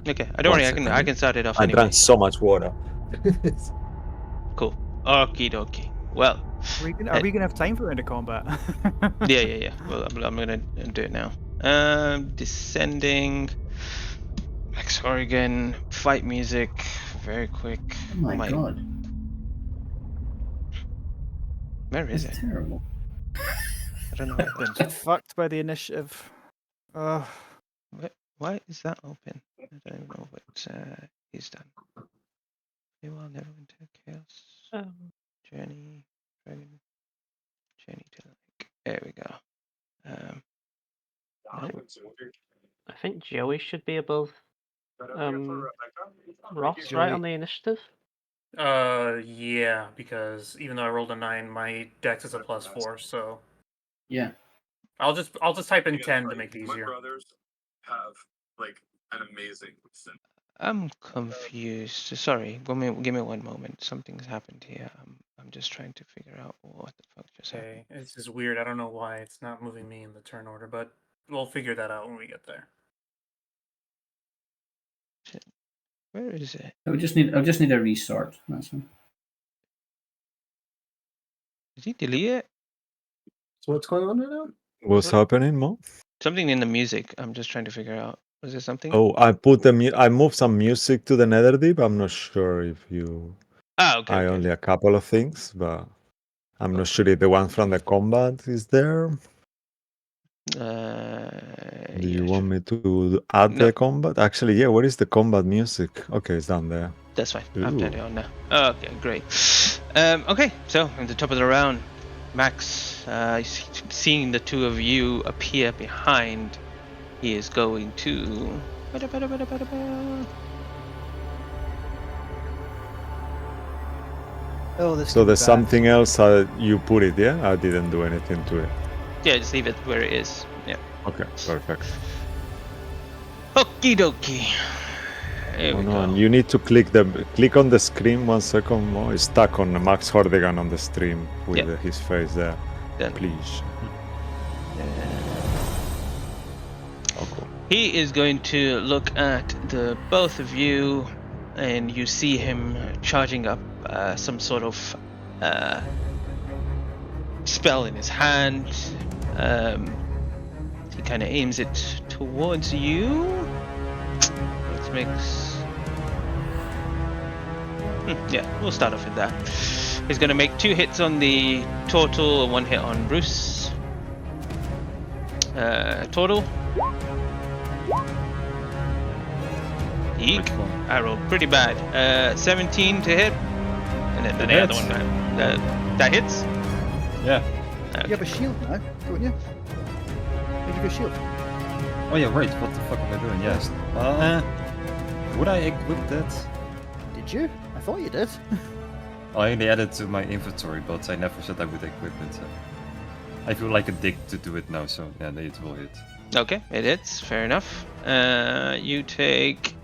Okay, don't worry. One I can start it off I anyway. drank so much water. Cool. Okie dokie. Well, Are we gonna have time for end of combat? yeah. Well, I'm gonna do it now. Descending. Max Horrigan. Fight music. Very quick. Oh my god. Where is That's it? terrible. I don't know what happened. Get fucked by the initiative. Why is that open? I don't even know what he's done. You will never into chaos. Journey, dragon, journey to lake. There we go. No. I think Joey should be above Ross, right, on the initiative? Yeah, because even though I rolled a 9, my dex is a +4, so Yeah. I'll just type in 10 to make it easier. Have like an amazing. I'm confused. Sorry, give me 1 moment. Something's happened here. I'm just trying to figure out what the fuck just happened. Okay, this is weird. I don't know why it's not moving me in the turn order, but we'll figure that out when we get there. Where is it? I just need a restart. That's all. Did he delete it? So what's going on right now? What's happening, Mo? Something in the music. I'm just trying to figure out. Was there something? Oh, I moved some music to the Netherdeep. I'm not sure if you. Okay. I only a couple of things, but I'm not sure if the one from the combat is there. Do you want me to add the combat? Actually, yeah. Where is the combat music? Okay, it's down there. That's fine. I've Ooh. turned it on now. Okay, great. Okay, so at the top of the round, Max, seeing the two of you appear behind, he is going to. Oh, this. So could be there's bad. something else you put it, yeah? I didn't do anything to it. Yeah, just leave it where it is. Yeah. Okay, perfect. Okie dokie. There Oh we no, go. and you need to click on the screen 1 second more. It's stuck on Max Hordigan on the stream with Yeah. his face there. Done. Please. Oh, cool. He is going to look at the both of you, and you see him charging up some sort of spell in his hand. He kind of aims it towards you. Let's mix. Yeah, we'll start off with that. He's going to make 2 hits on the Turtle, 1 hit on Bruce. Turtle. Eek. I rolled pretty bad. 17 to hit. And then the other hits. one, that hits? Yeah. You have a shield now, don't you? Maybe a shield. Oh yeah, right. What the fuck am I doing? Yes. Would I equip that? Did you? I thought you did. I only added to my inventory, but I never said I would equip it. So. I feel like a dick to do it now, so yeah, it will hit. Okay, it hits. Fair enough. You take.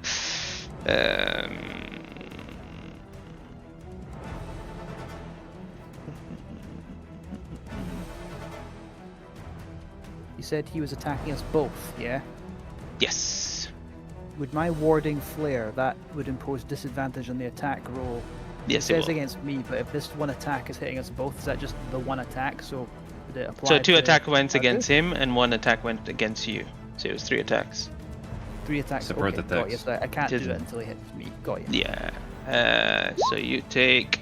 You said he was attacking us both, yeah? Yes. Would my warding flare, that would impose disadvantage on the attack roll? Yes, it it says will. against me, but if this one attack is hitting us both, is that just the one attack? So would it apply So 2 to attack went Arthur? against him, and 1 attack went against you. So it was 3 attacks. 3 attacks. Separate okay, got you. attacks. So I can't do Didn't- it until he hits me. Got you. Yeah. So you take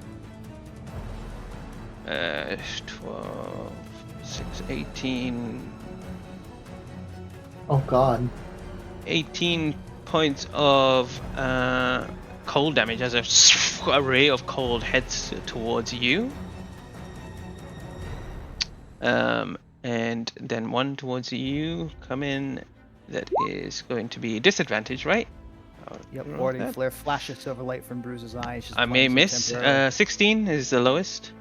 12, 6, 18, Oh god. 18 points of cold damage as a ray of cold heads towards you. And then one towards you come in. That is going to be disadvantage, right? Yep, warding flare flashes silver light from Bruise's eyes. just I may blinds him miss. temporarily. 16 is the lowest.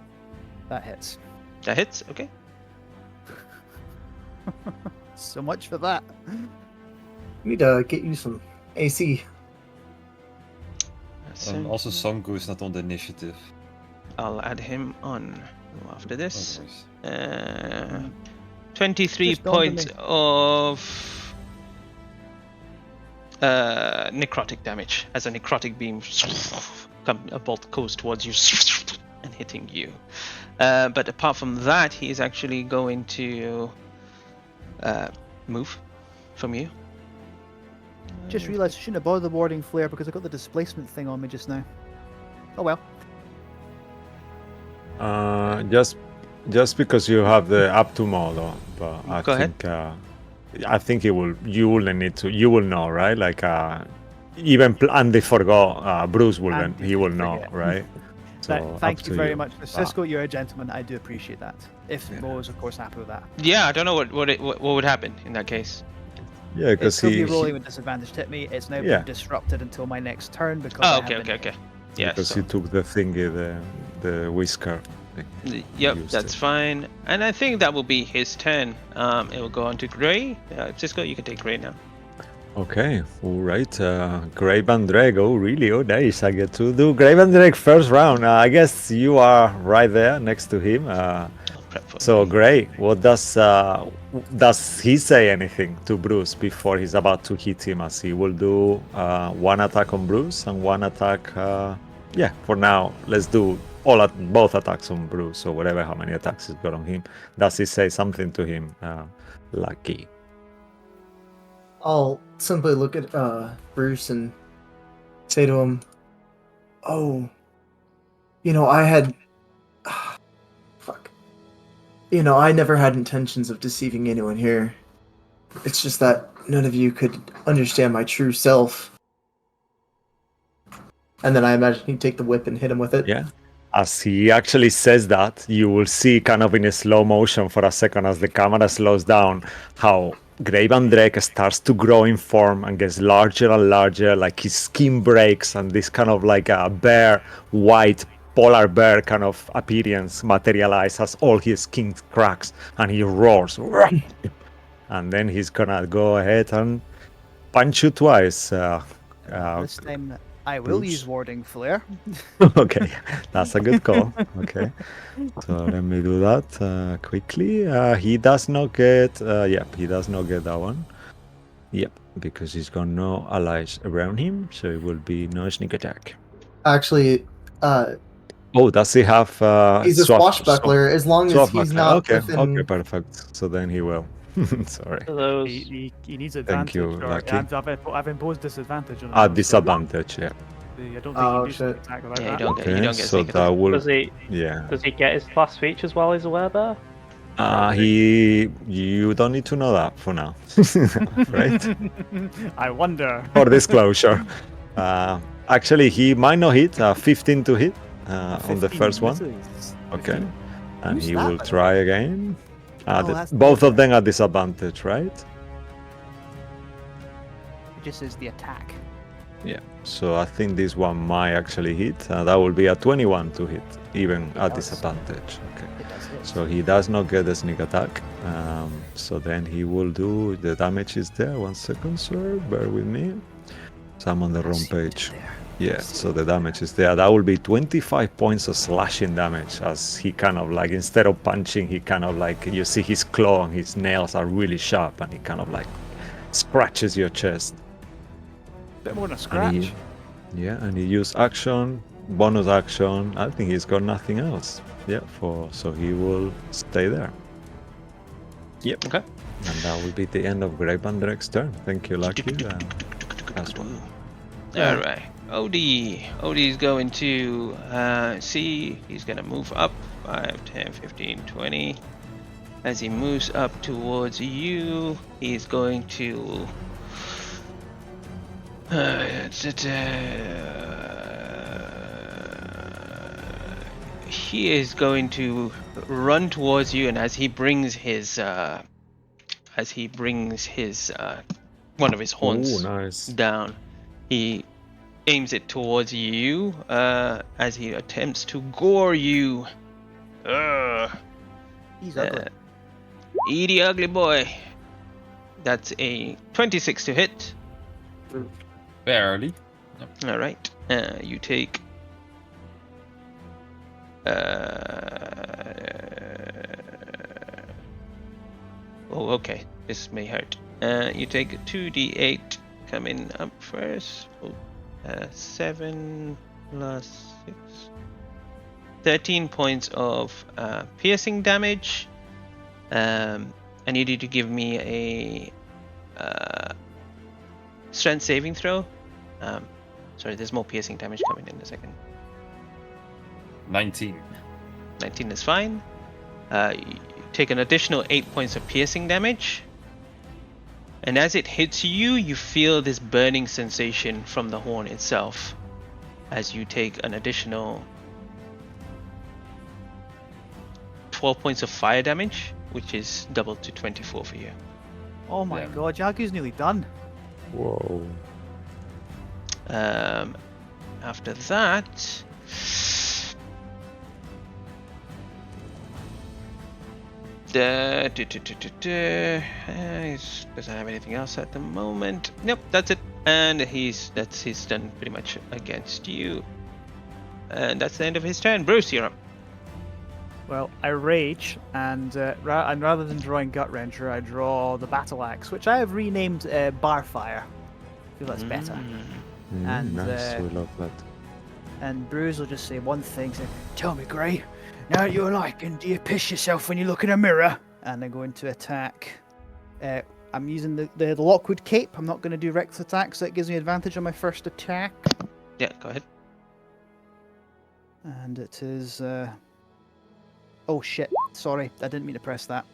That hits. That hits. Okay. So much for that. Need to get you some AC. Also, Songu is not on the initiative. I'll add him on after this. Oh, nice. 23 Just dawned on points me. of necrotic damage as a necrotic beam a bolt goes towards you and hitting you. But apart from that, he is actually going to move from you. Just realised I shouldn't have bothered the warding flare because I got the displacement thing on me just now. Oh well. Just because you have the up to model, but I Go ahead. think I think you will need to. You will know, right? Like even Andy forgot. Bruce will. Andy He will did know, forget. right? So Thank up you to very much. Cisco, Ah. you're a gentleman. I do appreciate that. If Mo is, of course, happy with that. Yeah, I don't know what would happen in that case. Yeah, It's because still he me rolling with disadvantage hit me. It's now Yeah. been disrupted until my next turn because Oh, I okay, have been okay, okay. Yeah, because so- he took the thingy, the whisker. Yep, used that's it. fine. And I think that will be his turn. It will go on to Gray. Cisco, you can take Gray now. Okay, all right. Grey Bandrag. Oh, really? Oh, nice. I get to do Grey Bandrag first round. I guess you are right there next to him. I'll prep for So, Grey, what does he say anything to Bruce before he's about to hit him? As he will do one attack on Bruce and one attack. Yeah, for now, let's do both attacks on Bruce or whatever. How many attacks he's got on him? Does he say something to him? Lucky. I'll simply look at Bruce and say to him, "Oh, I had, fuck. I never had intentions of deceiving anyone here. It's just that none of you could understand my true self." And then I imagine he'd take the whip and hit him with it. Yeah. As he actually says that, you will see kind of in a slow motion for a second as the camera slows down how Grey Bandrag starts to grow in form and gets larger and larger, like his skin breaks and this kind of like a bear, white polar bear kind of appearance materializes as all his skin cracks and he roars. And then he's gonna go ahead and punch you twice. This time I will Bruce. use warding flare. Okay, that's a good call. Okay, so let me do that quickly. He does not get. Yep, he does not get that one. Yep, because he's got no allies around him, so it will be no sneak attack. Actually, Oh, does he have? he's a swashbuckler as long as he's not Okay, within. okay, perfect. So then he will. Sorry. For those, He needs Thank advantage. you, or- Lucky. I've imposed disadvantage on him. At so disadvantage, yeah. I don't think Oh, he can do shit. sneak attack without Yeah, you that. don't get. You Okay, don't get so sneak that attack. will. does he Yeah. does he get his class features while he's a werebear? You don't need to know that for now, right? I wonder. For disclosure. Actually, he might not hit 15 to hit on the 15 first one. misses. Okay. 15. And Who's he that, will by the try again. Oh, that's Both of different. them at disadvantage, right? It just says the attack. Yeah. So I think this one might actually hit. That will be a 21 to hit, even at does. disadvantage. Okay. It does hit. So he does not get the sneak attack. So then he will do the damage is there. 1 second, sir. Bear with me. So I'm on the wrong page. Yeah, so the damage is there. That will be 25 points of slashing damage as he kind of like, instead of punching, he kind of like, you see his claw and his nails are really sharp and he kind of like scratches your chest. Bit more than a And scratch. yeah, and he used action, bonus action. I think he's got nothing else. Yeah, so he will stay there. Yep. Okay. And that will be the end of Grey Bandrag's turn. Thank you, Lucky. Last one. All right. Odie is going to see. He's going to move up 5, 10, 15, 20. As he moves up towards you, he's going to he is going to run towards you, and as he brings his one of his horns nice. down, he aims it towards you as he attempts to gore you. He's ugly. Edie ugly boy. That's a 26 to hit. Barely. All right. You take. Oh, okay. This may hurt. You take a 2d8 coming up first. 7 plus 6. 13 points of piercing damage. I need you to give me a strength saving throw. Sorry, there's more piercing damage coming in a second. 19. 19 is fine. You take an additional 8 points of piercing damage. And as it hits you, you feel this burning sensation from the horn itself. As you take an additional 12 points of fire damage, which is doubled to 24 for you. Oh my god, Jagu's nearly done. Whoa. After that, doesn't have anything else at the moment. Nope, that's it. And he's done pretty much against you. And that's the end of his turn. Bruce, you're up. Well, I rage, and rather than drawing Gut Wrencher, I draw the Battle Axe, which I have renamed Barfire. I feel that's better. And nice, we love that. And Bruce will just say one thing, say, "Tell me, Grey, now that you're liking, do you piss yourself when you look in a mirror?" And I'm going to attack. I'm using the Lockwood Cape. I'm not going to do reckless attack, so that gives me advantage on my first attack. Yeah, go ahead. And it is. Oh shit! Sorry, I didn't mean to press that.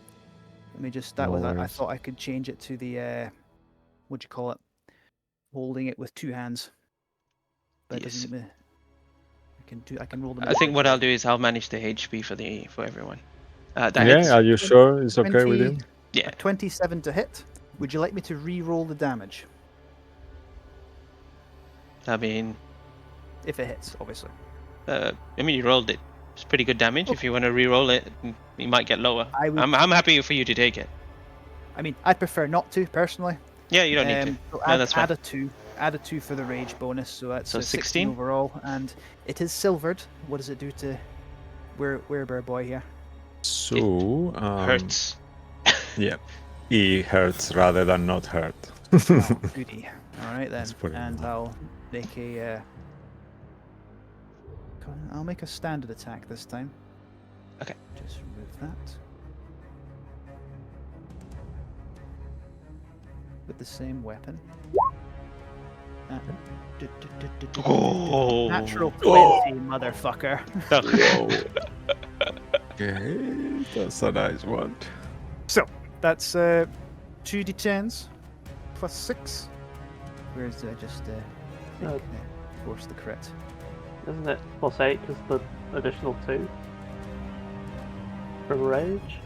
Let me just. That No was. I worries. thought I could change it to the. What do you call it? Holding it with two hands. But it Yes. doesn't let me- I can roll them. I think what I'll do is I'll manage the HP for everyone. That Yeah, hits. are you sure it's okay with 20 you? Yeah. 27 to hit. Would you like me to re-roll the damage I mean, if it hits? Obviously. you rolled it. It's pretty good damage. If you want to re-roll it, you might get lower. I would- I'm happy for you to take it. I mean, I'd prefer not to personally. Yeah, you don't need to. So No, add, that's fine. add a 2. Add a 2 for the rage bonus, so that's So 16 16? overall, and it is silvered. What does it do to Bear Boy here? So Hurts. Yeah, he hurts rather than not hurt. Goody. All right then, That's pretty and nice. I'll make a. I'll make a standard attack this time. Okay. Just remove that. With the same weapon. Oh. Natural 20, motherfucker. Okay, that's a nice one. So, that's 2d10s plus 6. Whereas I just force the crit. Isn't it plus 8 is the additional 2? For rage?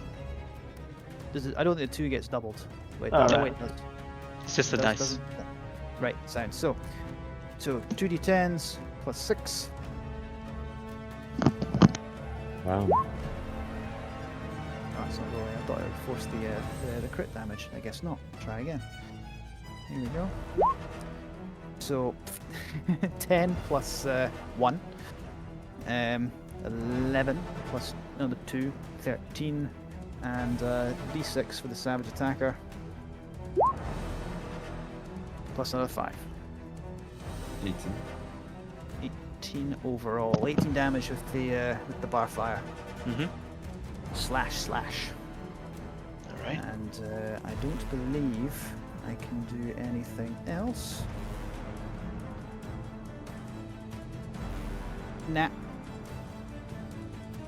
Does it, I don't think the 2 gets doubled. Wait, Oh, no, right. wait, it does. It's just the It dice. doesn't- Right, sound. So 2d10s plus 6. Wow. Oh, it's not rolling. I thought it would force the crit damage. I guess not. Try again. Here we go. So 10 plus 1. 11 plus another 2. 13. And d6 for the savage attacker. Plus another 5. 18. 18 overall. 18 damage with the barfire. Mm-hmm. Slash. All right. And I don't believe I can do anything else. Nah.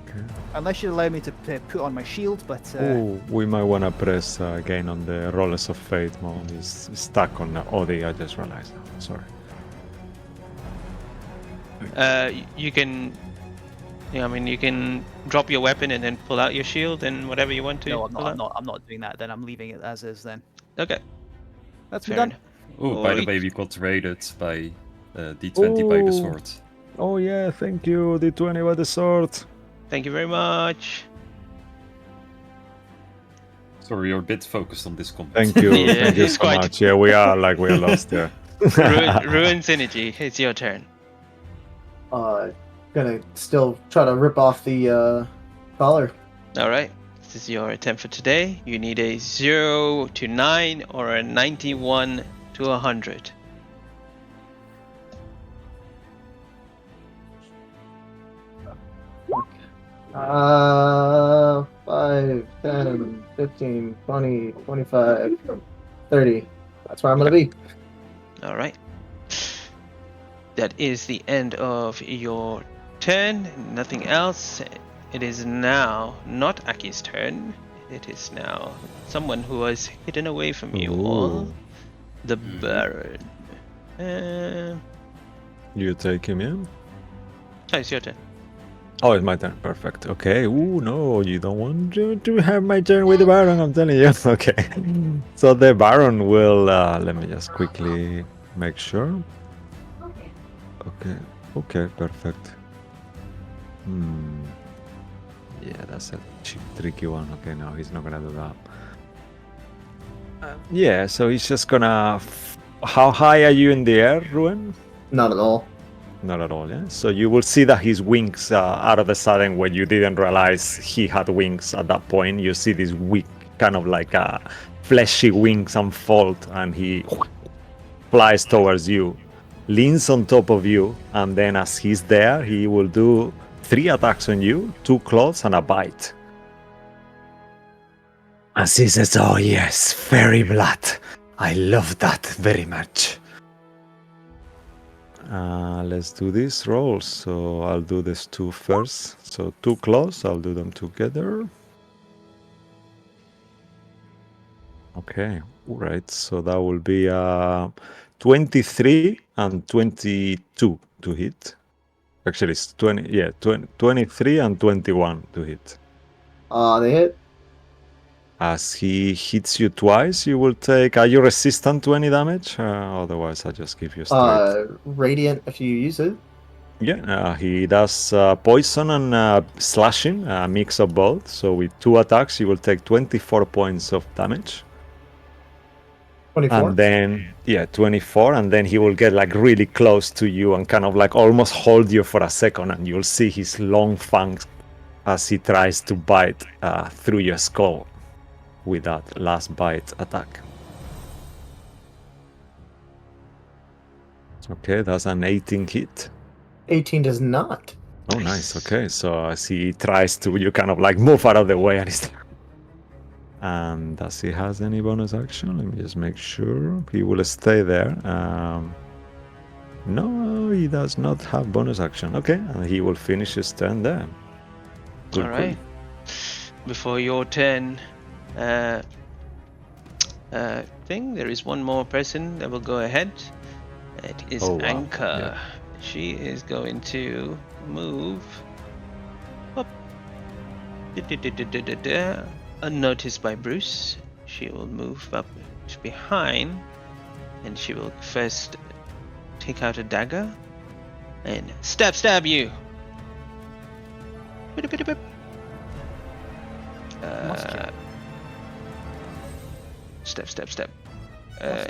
Okay. Unless you allow me to put on my shield, but Oh, we might want to press again on the Rollers of Fate mode. It's stuck on OD, I just realized now. Sorry. You can Yeah, I mean, you can drop your weapon and then pull out your shield and whatever you want to. No, I'm pull not. out. I'm not. I'm not doing that. Then I'm leaving it as is. Then Okay. that's Fair me done. enough. Oh, by the Alright. way, we got raided by D20 by the Oh. sword. Oh yeah, thank you, D20 by the sword. Thank you very much. Sorry, you're a bit focused on this combat. Thank you, Yeah, thank you it's so quite- much. Yeah, we are lost here. Ruin Synergy, it's your turn. Gonna still try to rip off the collar. Alright, this is your attempt for today. You need a 0 to 9 or a 91 to 100. Uh, 5, 10, 15, 20, 25, 30. That's where I'm gonna be. Alright. That is the end of your turn. Nothing else. It is now not Aki's turn. It is now someone who was hidden away from you all. Ooh. The Baron. You take him in? Oh, it's your turn. Oh, it's my turn. Perfect. Okay. Ooh, no, you don't want to have my turn with the Baron, I'm telling you. Okay. So the Baron will, let me just quickly make sure. Okay. Okay, perfect. Yeah, that's a tricky one. Okay, no, he's not gonna do that. Yeah, so he's just gonna... How high are you in the air, Ruin? Not at all. Not at all, yeah. So you will see that his wings out of the sudden, when you didn't realize he had wings at that point, you see this weak, kind of like fleshy wings unfold, and he flies towards you, leans on top of you, and then as he's there, he will do 3 attacks on you, 2 claws, and a bite. As he says, "Oh yes, fairy blood. I love that very much." Let's do these rolls. So I'll do this 2 first. So 2 claws, I'll do them together. Okay, alright. So that will be 23 and 22 to hit. Actually, it's 23 and 21 to hit. They hit. As he hits you twice, you will take... Are you resistant to any damage? Otherwise, I'll just give you straight. Radiant if you use it. Yeah, he does poison and slashing, a mix of both. So with 2 attacks, he will take 24 points of damage. 24. And then, 24. And then he will get like really close to you and kind of like almost hold you for a second. And you'll see his long fangs as he tries to bite through your skull with that last bite attack. Okay, that's an 18 hit. 18 does not. Oh, nice. Okay, so as he tries to, you kind of like move out of the way, and he's... And does he has any bonus action? Let me just make sure. He will stay there. No, he does not have bonus action. Okay, and he will finish his turn there. Good, Alright. Before your turn, thing, there is one more person that will go ahead. It is Oh, wow. Anka. Yeah. She is going to move up. Unnoticed by Bruce. She will move up behind, and she will first take out a dagger and stab you. Step.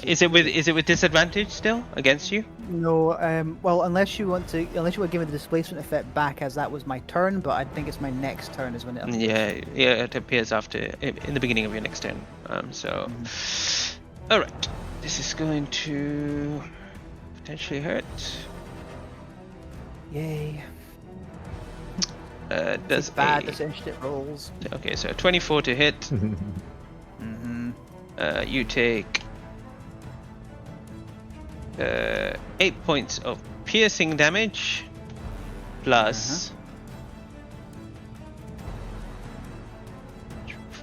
Is it with disadvantage still against you? No, well, unless you want to give it the displacement effect back, as that was my turn, but I think it's my next turn is when it. Yeah, it appears in the beginning of your next turn. All right, this is going to potentially hurt. Yay! Does bad a... disinterested rolls. Okay, so 24 to hit. Mm-hmm. You take 8 points of piercing damage plus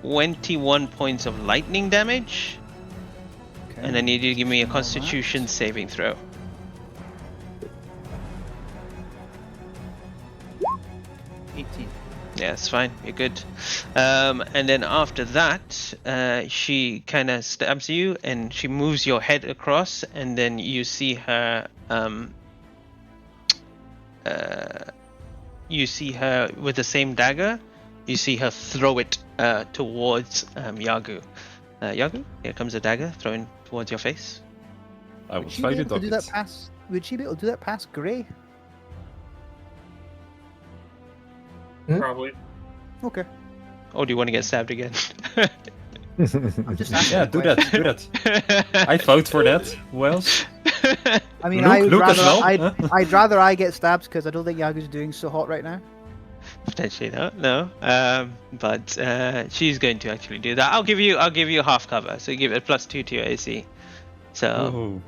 21 points of lightning damage. Okay. And I need you to give me a All Constitution that. saving throw. Yeah, it's fine. You're good. And then after that, she kind of stabs you, and she moves your head across, and then you see her. You see her with the same dagger. You see her throw it towards Yagu. Yagu, here comes a dagger thrown towards your face. I will Would she try be to able to duck do it. that past? Would she be able to do that past Grey? Probably. Okay. Or do you want to get stabbed again? I'm just asking. Yeah, a do question. that. I vote for that. Who else? I mean, Luke- I would Luke as rather well, huh? I'd rather I get stabbed because I don't think Yagu's doing so hot right now. Potentially not, no. But she's going to actually do that. I'll give you half cover, so you give it +2 to your AC. So Ooh.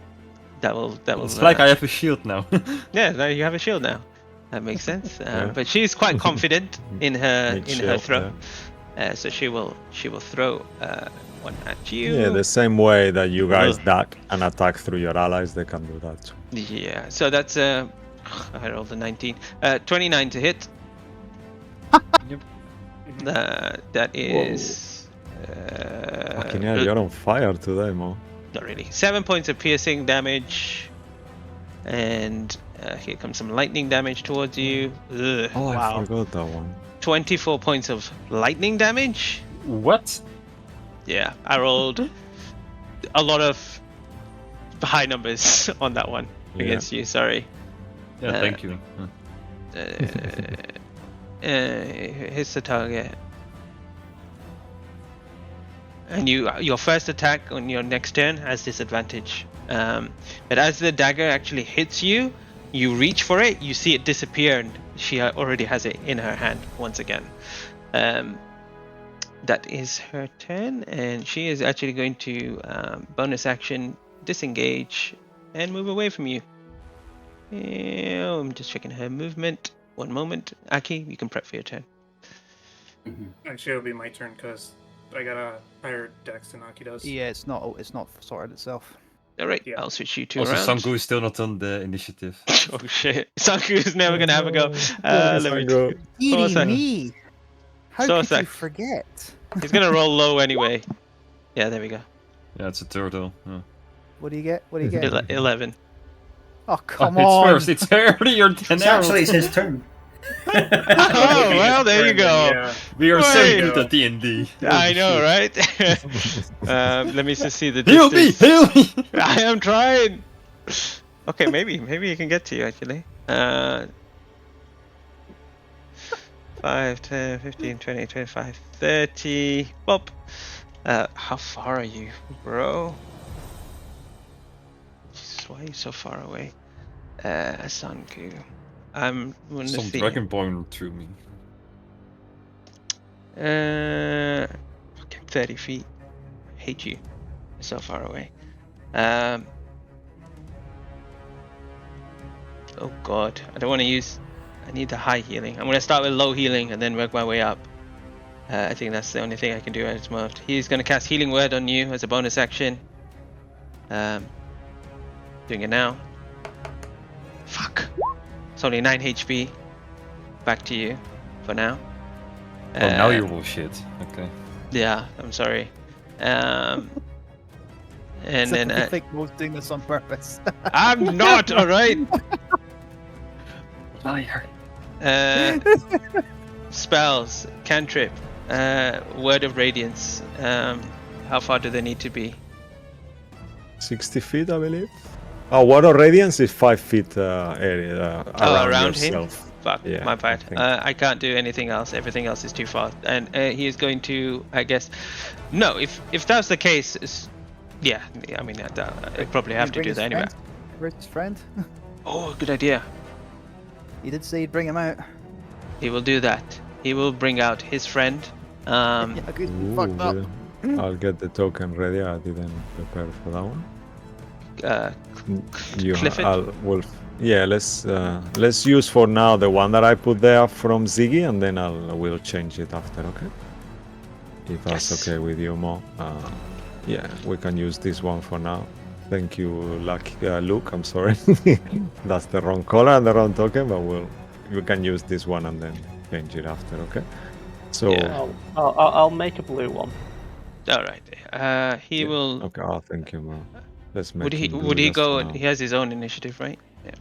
that will. It's like I have a shield now. Yeah, now you have a shield now. That makes sense. But she's quite confident in her Make in her shield, throw. So she will throw one at you. Yeah, the same way that you guys duck and attack through your allies, they can do that too. Yeah. So that's I rolled a 19. 29 to hit. Yep. That is. Fucking hell, you're on fire today, Mo. Not really. 7 points of piercing damage, and here comes some lightning damage towards you. Ugh, Oh, wow. I forgot that one. 24 points of lightning damage. What? Yeah, I rolled a lot of high numbers on that one against you. Sorry. Yeah, thank you. Here's the target. And your first attack on your next turn has disadvantage. But as the dagger actually hits you, you reach for it, you see it disappear, and she already has it in her hand once again. That is her turn, and she is actually going to bonus action disengage and move away from you. I'm just checking her movement. One moment. Aki, you can prep for your turn. Actually, it'll be my turn because I got a higher dex than Aki does. Yeah, it's not sorted itself. Alright, Yeah. I'll switch you two Also, around. Sangu is still not on the initiative. Oh shit. Sanku's never gonna have a go. Let me Sangu. Hold on a Eating second. me! How So a could sec. you forget? He's gonna roll low anyway. Yeah, there we go. Yeah, it's a turtle. Yeah. What do you get? What do you get? 11. Oh, come it's on! first. It's earlier than It's actually Harold. his turn. Oh, well, there you go. Yeah. We are so Wait. good at D&D. I know, right? Let me just see the Heal me! distance. Heal me! I am trying. Okay, maybe he can get to you actually. 5, 10, 15, 20, 25, 30. Bop. How far are you, bro? Jesus, why are you so far away? Sanku. I'm gonna Some see. dragonborn threw me. Fucking 30 feet. Hate you. You're so far away. Oh god, I don't want to use. I need the high healing. I'm gonna start with low healing and then work my way up. I think that's the only thing I can do at this moment. He's gonna cast Healing Word on you as a bonus action. Doing it now. Fuck. It's only 9 HP. Back to you for now. Oh, now you're bullshit. Okay. Yeah, I'm sorry. And then I think Mo's doing this on purpose. I'm not alright. Liar. Spells, cantrip, Word of Radiance. How far do they need to be? 60 feet, I believe. Oh, Word of Radiance is 5 feet area around him? yourself. Fuck, Yeah, my bad. think. I can't do anything else. Everything else is too far. And he is going to, I guess. No, if that's the case, yeah. I mean, I probably have to do that anyway. Where's his friend? Oh, good idea. You did say you'd bring him out. He will do that. He will bring out his friend. Yeah, good. Ooh, Fucked up. I'll get the token ready. I didn't prepare for that one. You, Clifford? Yeah, let's use for now the one that I put there from Ziggy, and then we'll change it after. Okay? If that's Yes. okay with you, Mo. Yeah, we can use this one for now. Thank you, Luke. I'm sorry, that's the wrong color and the wrong token, but you can use this one and then change it after. Okay. So Yeah. I'll make a blue one. All right. He will. Okay. Oh, thank you, Mo. Let's make. Would he? him blue Would he just go? now. He has his own initiative, right? Yeah.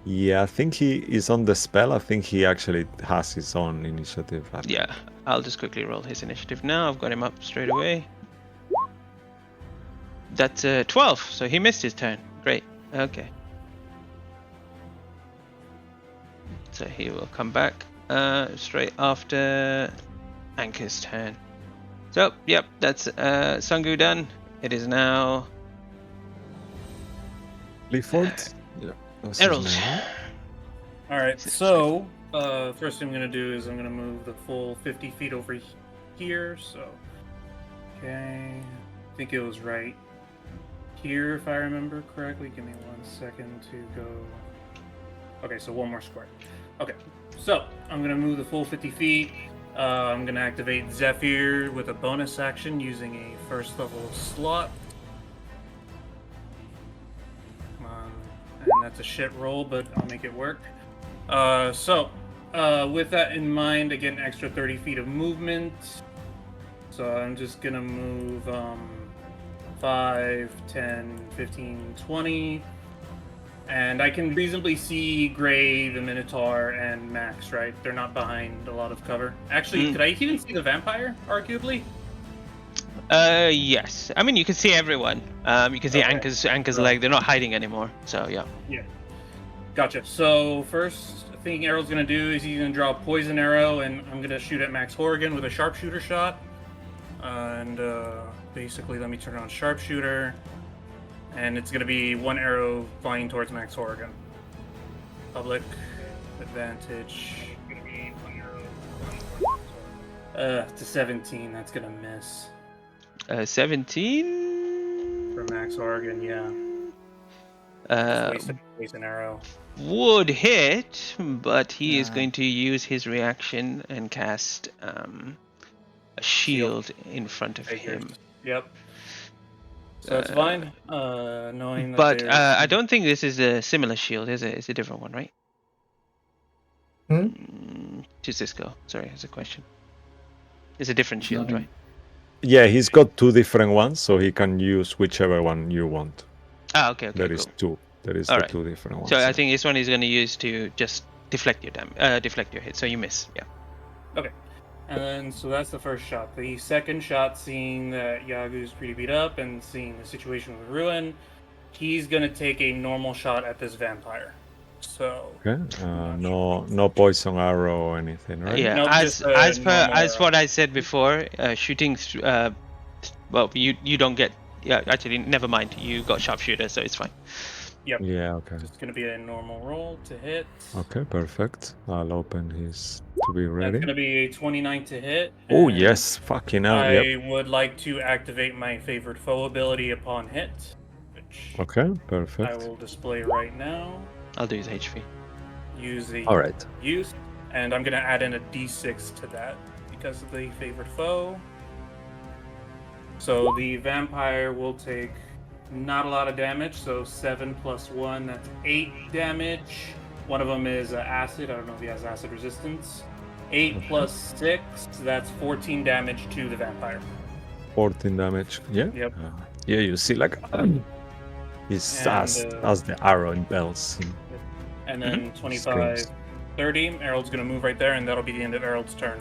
Yeah, I think he is on the spell. I think he actually has his own initiative. Yeah. I'll just quickly roll his initiative now. I've got him up straight away. That's 12. So he missed his turn. Great. Okay. So he will come back straight after Anka's turn. So, yep, that's Sungu done. It is now Clifford. Yeah. What's his Errol. name? All right, so first thing I'm gonna do is I'm gonna move the full 50 feet over here. So, okay, I think it was right here if I remember correctly. Give me 1 second to go. Okay, so one more square. Okay, so I'm gonna move the full 50 feet. I'm gonna activate Zephyr with a bonus action using a first level slot. Come on. And that's a shit roll, but I'll make it work. With that in mind, I get an extra 30 feet of movement. So I'm just gonna move 5, 10, 15, 20. And I can reasonably see Gray, the Minotaur, and Max, right? They're not behind a lot of cover. Actually, could I even see the vampire, arguably? Yes. I mean, you can see everyone. You can see Anka's leg. They're not hiding anymore. So, yeah. Yeah. Gotcha. So, first thing Errol's going to do is he's going to draw a poison arrow, and I'm going to shoot at Max Horrigan with a sharpshooter shot. Basically, let me turn on sharpshooter. And it's going to be one arrow flying towards Max Horrigan. Public advantage. Going to be one arrow flying towards to 17. That's going to miss. 17? For Max Horrigan, yeah. Waste an arrow. Would hit, but he is going to use his reaction and cast a shield in front of him. Yep. So that's fine. Knowing that. But I don't think this is a similar shield, is it? It's a different one, right? To Cisco. Sorry, it's a question. It's a different shield, right? Yeah, he's got two different ones, so he can use whichever one you want. Ah, okay. There is two. There is two different ones. So I think this one is going to use to just deflect your hit, so you miss. Yeah. Okay. And so that's the first shot. The second shot, seeing that Yagu's pretty beat up and seeing the situation with Ruin, he's gonna take a normal shot at this vampire. So okay, no poison arrow or anything, right? Yeah, nope, as what I said before, shooting. Well, you don't get. Yeah, actually, never mind. You got sharpshooter, so it's fine. Yep. Yeah. Okay. It's gonna be a normal roll to hit. Okay, perfect. I'll open his to be ready. That's gonna be a 29 to hit. Oh yes, fucking hell. I would like to activate my favorite foe ability upon hit, which okay, perfect. I will display right now. I'll do his HP. Use the Alright. use, and I'm gonna add in a D6 to that because of the favorite foe. So the vampire will take not a lot of damage, so 7 plus 1, that's 8 damage. One of them is acid. I don't know if he has acid resistance. 8 plus 6, that's 14 damage to the vampire. 14 damage. Yeah. Yep. Yeah, you see, like he's as the arrow impels. And then 25, 30. Errol's gonna move right there, and that'll be the end of Errol's turn.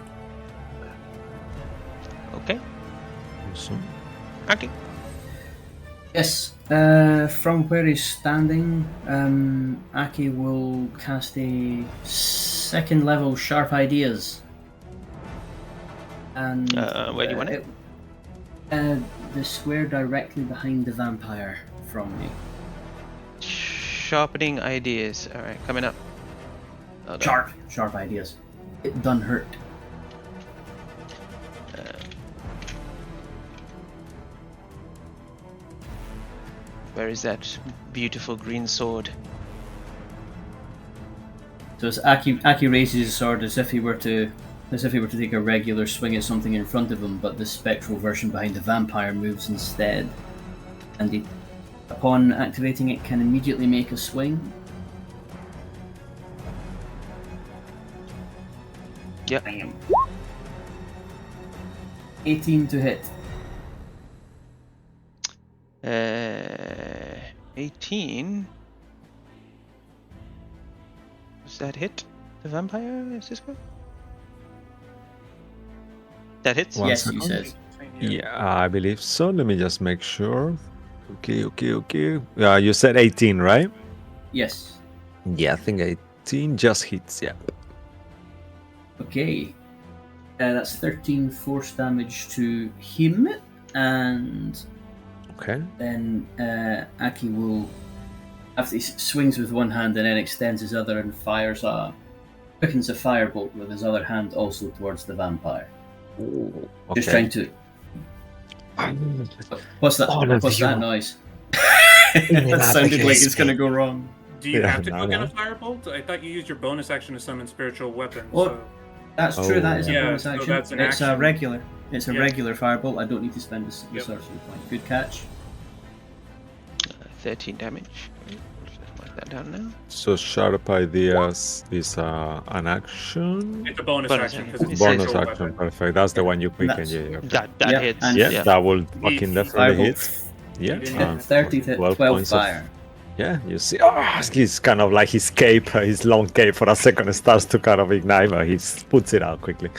Okay. Awesome. Okay. Yes, from where he's standing, Aki will cast a second level Sharp Ideas. And where do you want it? The square directly behind the vampire from me. Sharpening ideas. All right, coming up. Sharp Ideas. It done hurt. Where is that beautiful green sword? So as Aki raises his sword as if he were to take a regular swing at something in front of him, but the spectral version behind the vampire moves instead. And he, upon activating it, can immediately make a swing. Yep. Bam. 18 to hit. 18. Does that hit the vampire, Cisco? That hits? One Yes, second. you said. Yeah, I believe so. Let me just make sure. Okay. You said 18, right? Yes. Yeah, I think 18 just hits. Yeah. Okay. That's 13 force damage to him, and Okay. then Aki will, after he swings with one hand and then extends his other and quickens a firebolt with his other hand also towards the vampire. Ooh, Just okay. trying to. What's that? All of What's you. that noise? That sounded like it's gonna go wrong. Do you Yeah, have to no, go get no. a firebolt? I thought you used your bonus action to summon spiritual weapons. Well, so... That's true. That is a Yeah, bonus so action. that's an It's a action. regular. It's a Yeah. regular firebolt. I don't need to spend the Yep. sorcery point. Good catch. 13 damage. Let's mark that down now. So sharp ideas is an action. It's a bonus Bonus action action. because it's It's a Bonus spiritual action, weapon. perfect. That's the one you quicken. That's- Yeah. That Yep, hits. and- Yeah, Yeah. that will fucking definitely Firebolt. hit. Yeah. You Hit 30 to 12 points of- fire. Yeah, you see, he's kind of like his cape, his long cape for a second starts to kind of ignite, but he puts it out quickly.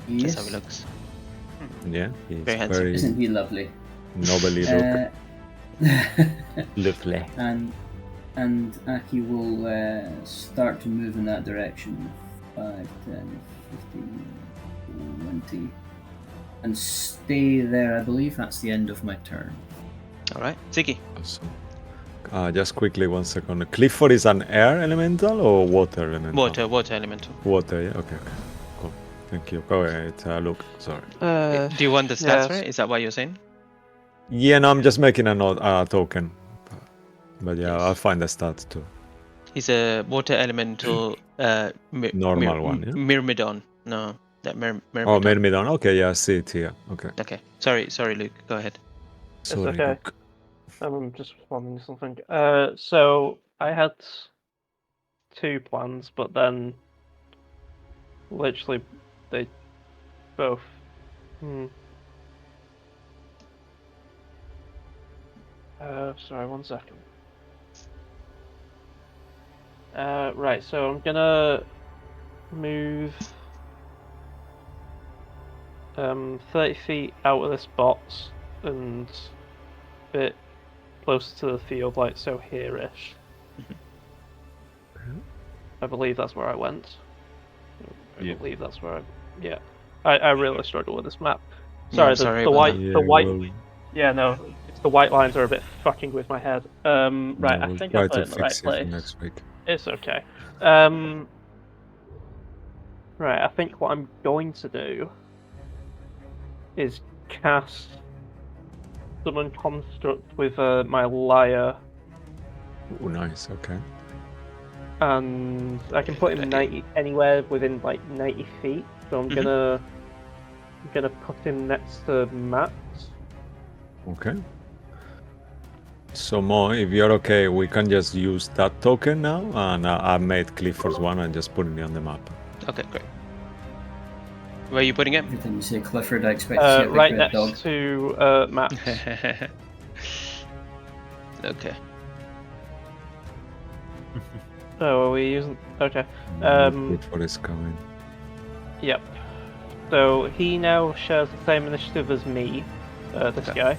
That's Yes. how he looks. Yeah, he's Very handsome. very Isn't he lovely? nobly lovely. And Aki will start to move in that direction. 5, 10, 15, 20. And stay there. I believe that's the end of my turn. Alright, Ziggy. Awesome. Just quickly, 1 second. Clifford is an air elemental or water elemental? Water elemental. Water, yeah. Okay. Cool. Thank you. Go ahead, Luke. Sorry. Do you want the stats, yes. right? Is that what you're saying? Yeah, no, I'm just making a note, token. But yeah, Yes. I'll find the stats too. He's a water elemental. Normal one, yeah? Myrmidon. No, that Myrmidon. Oh, Myrmidon. Okay, yeah, I see it here. Okay. Okay. Sorry, Luke. Go ahead. Sorry, okay. Luke. I'm just responding to something. So I had 2 plans, but then literally they both. Sorry, 1 second. Right, so I'm gonna move 30 feet out of this box and a bit closer to the field, like so here-ish. I believe that's where I went. I believe that's where I... Yeah. I really struggle with this map. Sorry, sorry the about white... that. The Yeah, white... well- Yeah, no. It's the white lines are a bit fucking with my head. Right, I We'll think try I put to it in the right fix it for place. next week. It's okay. Right, I think what I'm going to do is cast Summon Construct with my lyre, Oh, nice. Okay. and I can put him Good idea. 90 anywhere within like 90 feet. So I'm Mhm. gonna put him next to Matt. Okay. So Mo, if you're okay, we can just use that token now, and I made Clifford's one and just putting it on the map. Okay, great. Where are you putting it? Every time you say Clifford, I expect to see a big Right red next dog. to Matt. Okay. Oh, are we using? Okay. Clifford is coming. Yep. So he now shares the same initiative as me, this Okay. guy.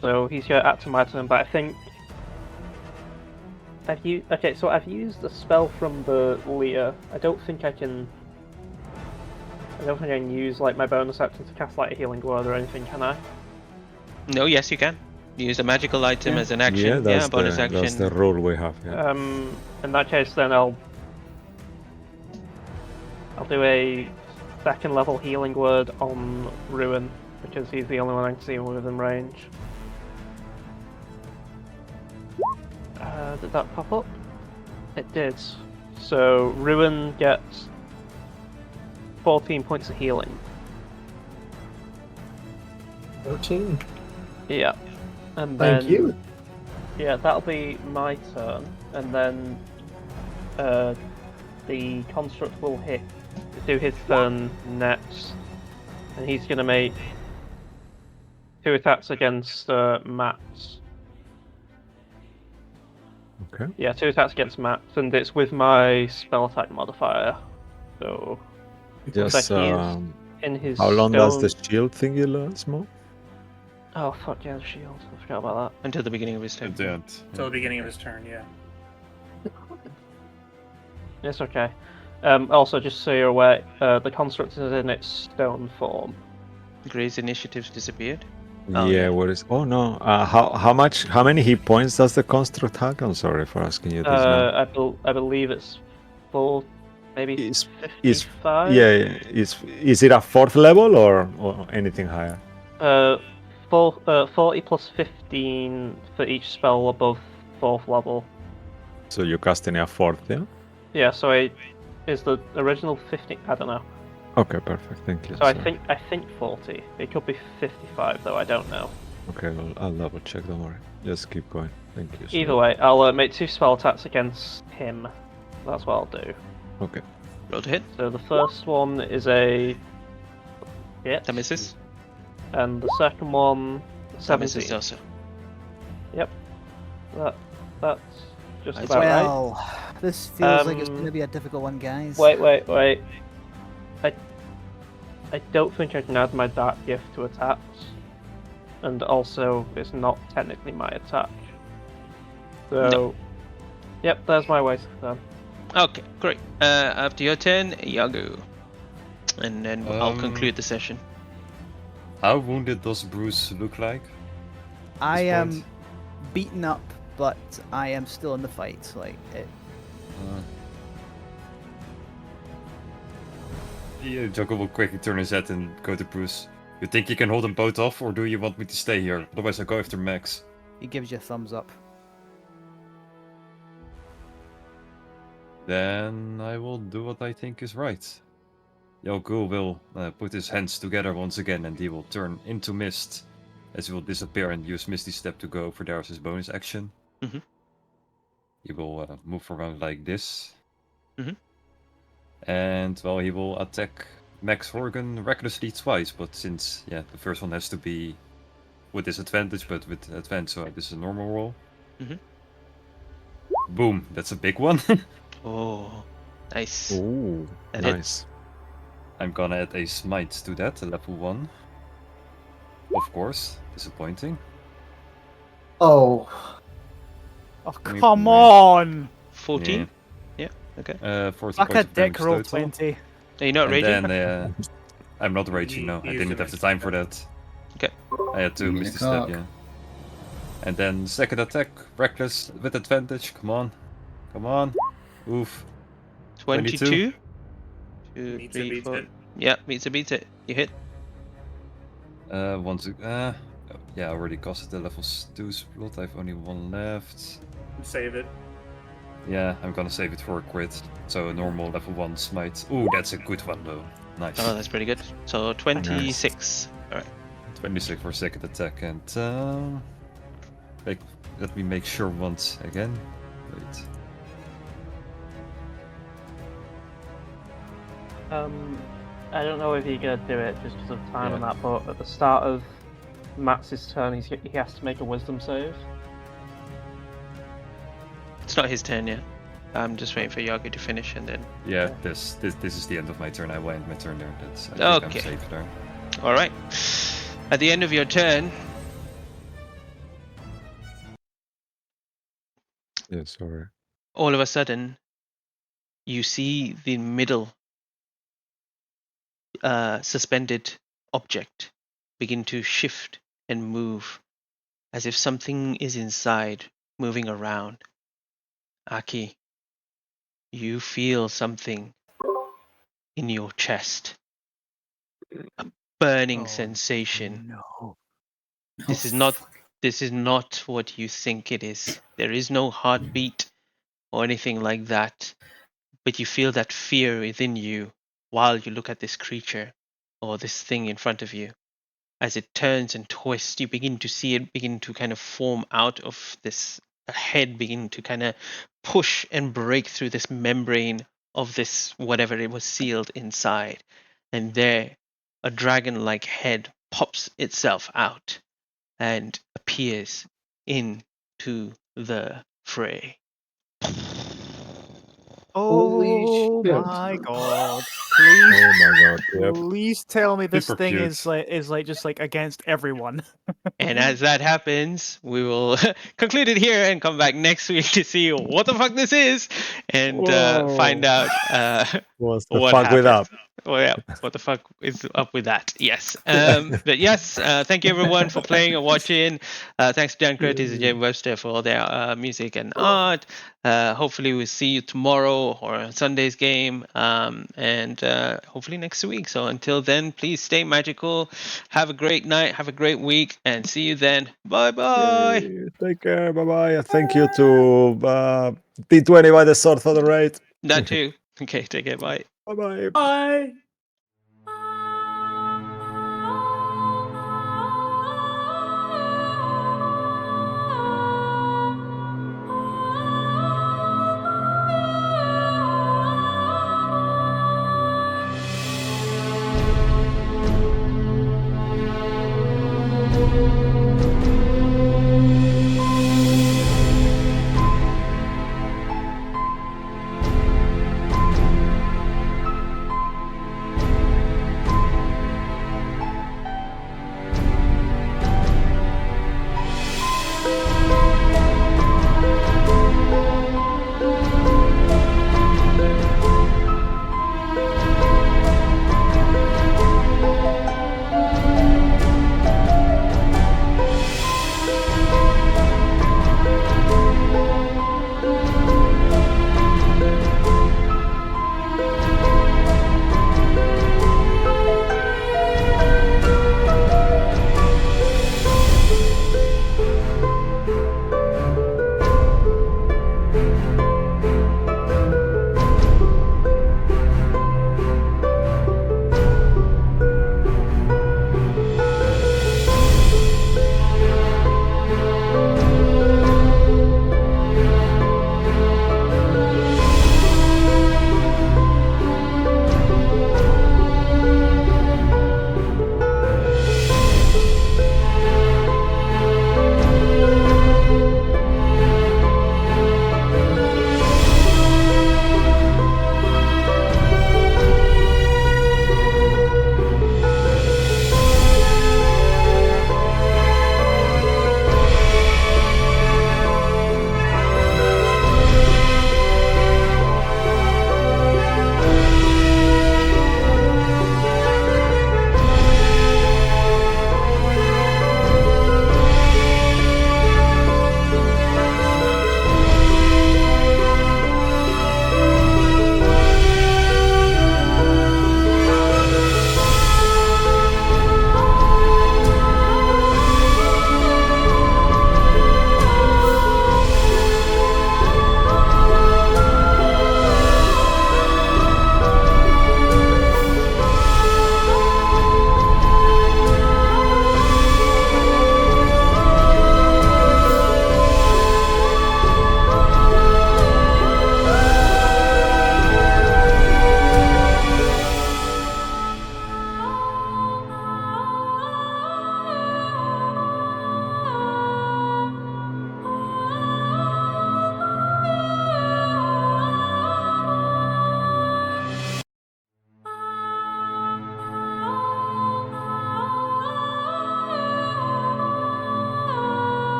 So he's going to act on my turn, but I think I've used a spell from the Leah. I don't think I can use like my bonus action to cast like a healing word or anything, can I? No, yes, you can. Use a magical item Yeah. as an action. Yeah, that's, bonus the, action. that's the rule we have. Yeah. In that case, then I'll do a 2nd level healing word on Ruin because he's the only one I can see within range. Did that pop up? It did. So Ruin gets 14 points of healing. 14. Yeah. And then Thank you. yeah, that'll be my turn, and then the construct will do his turn next, and he's going to make 2 attacks against Max. Okay. Yeah, 2 attacks against Max, and it's with my spell attack modifier. So Just he is in his how long does the stone- shield thingy last, Mo? Oh fuck yeah, the shield! I forgot about that. Until the beginning of his turn. At the end. Till the beginning of his turn, yeah. It's okay. Also, just so you're aware, the construct is in its stone form. Gray's initiatives disappeared. Yeah, what is? Oh no! How many hit points does the construct have? I'm sorry for asking you this now. I believe it's 4, maybe Is 55. is it a 4th level or anything higher? 40 plus 15 for each spell above 4th level. So you're casting a 4th, yeah? Yeah, so is the original 15? I don't know. Okay, perfect. Thank you. So I sorry. think 40. It could be 55 though. I don't know. Okay, I'll double check. Don't worry. Just keep going. Thank you. sir. Either way, I'll make 2 spell attacks against him. That's what I'll do. Okay. Roll to hit. So the first one is a hit, That misses. and the second one That misses 17. also. Yep. That's just That's about right. Well, this feels like it's Um, going to be a difficult one, guys. Wait. I don't think I can add my Dark Gift to attacks. And also, it's not technically my attack. So, No. Yep, there's my waste done. Okay, great. After your turn, Yagu. And then I'll conclude the session. How wounded does Bruce look like? I this am point? beaten up, but I am still in the fight. Jocko will quickly turn his head and go to Bruce. You think you can hold them both off, or do you want me to stay here? Otherwise, I'll go after Max. He gives you a thumbs up. Then I will do what I think is right. Yogul will put his hands together once again, and he will turn into mist, as he will disappear and use Misty Step to go for Darius' bonus action. Mhm. He will move around like this. Mhm. And, well, he will attack Max Horgan recklessly twice, but since, the first one has to be with disadvantage, but with advantage, so this is a normal roll. Mhm. Boom, that's a big one. Oh, nice. Ooh, That hit. nice. I'm gonna add a smite to that, a level 1. Of course, disappointing. Oh, me Come wait. on! 14? Yeah, okay. 40 Fuck a points of dick, damage roll total. 20. Are you not And raging? then I'm not raging, no. I Use didn't the have the time for that. Okay. I had to Use miss the the step, cock. yeah. And then second attack, reckless with advantage. Come on. Come on. Oof. 22? 2, Meets it, 3, beats 4. it. Yeah, beats it. You hit. Yeah, I already costed the level 2 slot. I've only 1 left. Save it. Yeah, I'm gonna save it for a crit. So a normal level 1 smite. Ooh, that's a good one though. Nice. Oh, that's pretty good. So 26. Alright. 26 for second attack, and let me make sure once again. Wait. I don't know if you're gonna do it just because of time Yeah. on that, but at the start of Max's turn, he has to make a Wisdom save. It's not his turn yet. I'm just waiting for Yagu to finish and then. Yeah, this is the end of my turn. I will end my turn there. I think Okay. I'm safe there. Alright. At the end of your turn, Yeah, sorry. all of a sudden, you see the middle suspended object begin to shift and move as if something is inside moving around. Aki, you feel something in your chest. A burning Oh, sensation. No. This is not what you think it is. There is no heartbeat or anything like that. But you feel that fear within you while you look at this creature or this thing in front of you. As it turns and twists, you begin to see it begin to kind of form out of this head, begin to kind of push and break through this membrane of this whatever it was sealed inside, and there a dragon-like head pops itself out and appears into the fray. Oh shit. my god! Oh Please, my god. Yep. please tell me this Super thing cute. is like just like against everyone. And as that happens, we will conclude it here and come back next week to see what the fuck this is and find out What's the what fuck with happens. up? Well, yeah, what the fuck is up with that? Yes. But yes, thank you everyone for playing or watching. Thanks to Dan Curtis and Jay Webster for all their music and art. Hopefully we'll see you tomorrow or Sunday's game, and hopefully next week. So until then, please stay magical. Have a great night. Have a great week, and see you then. Bye bye. Yay. Take care. Bye bye. Thank you to D20 by the sword for the raid. That too. Okay, take care. Bye. Bye bye. Bye.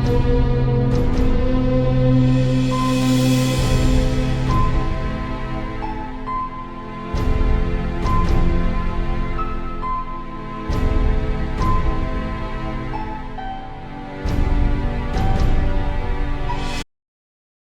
Bye.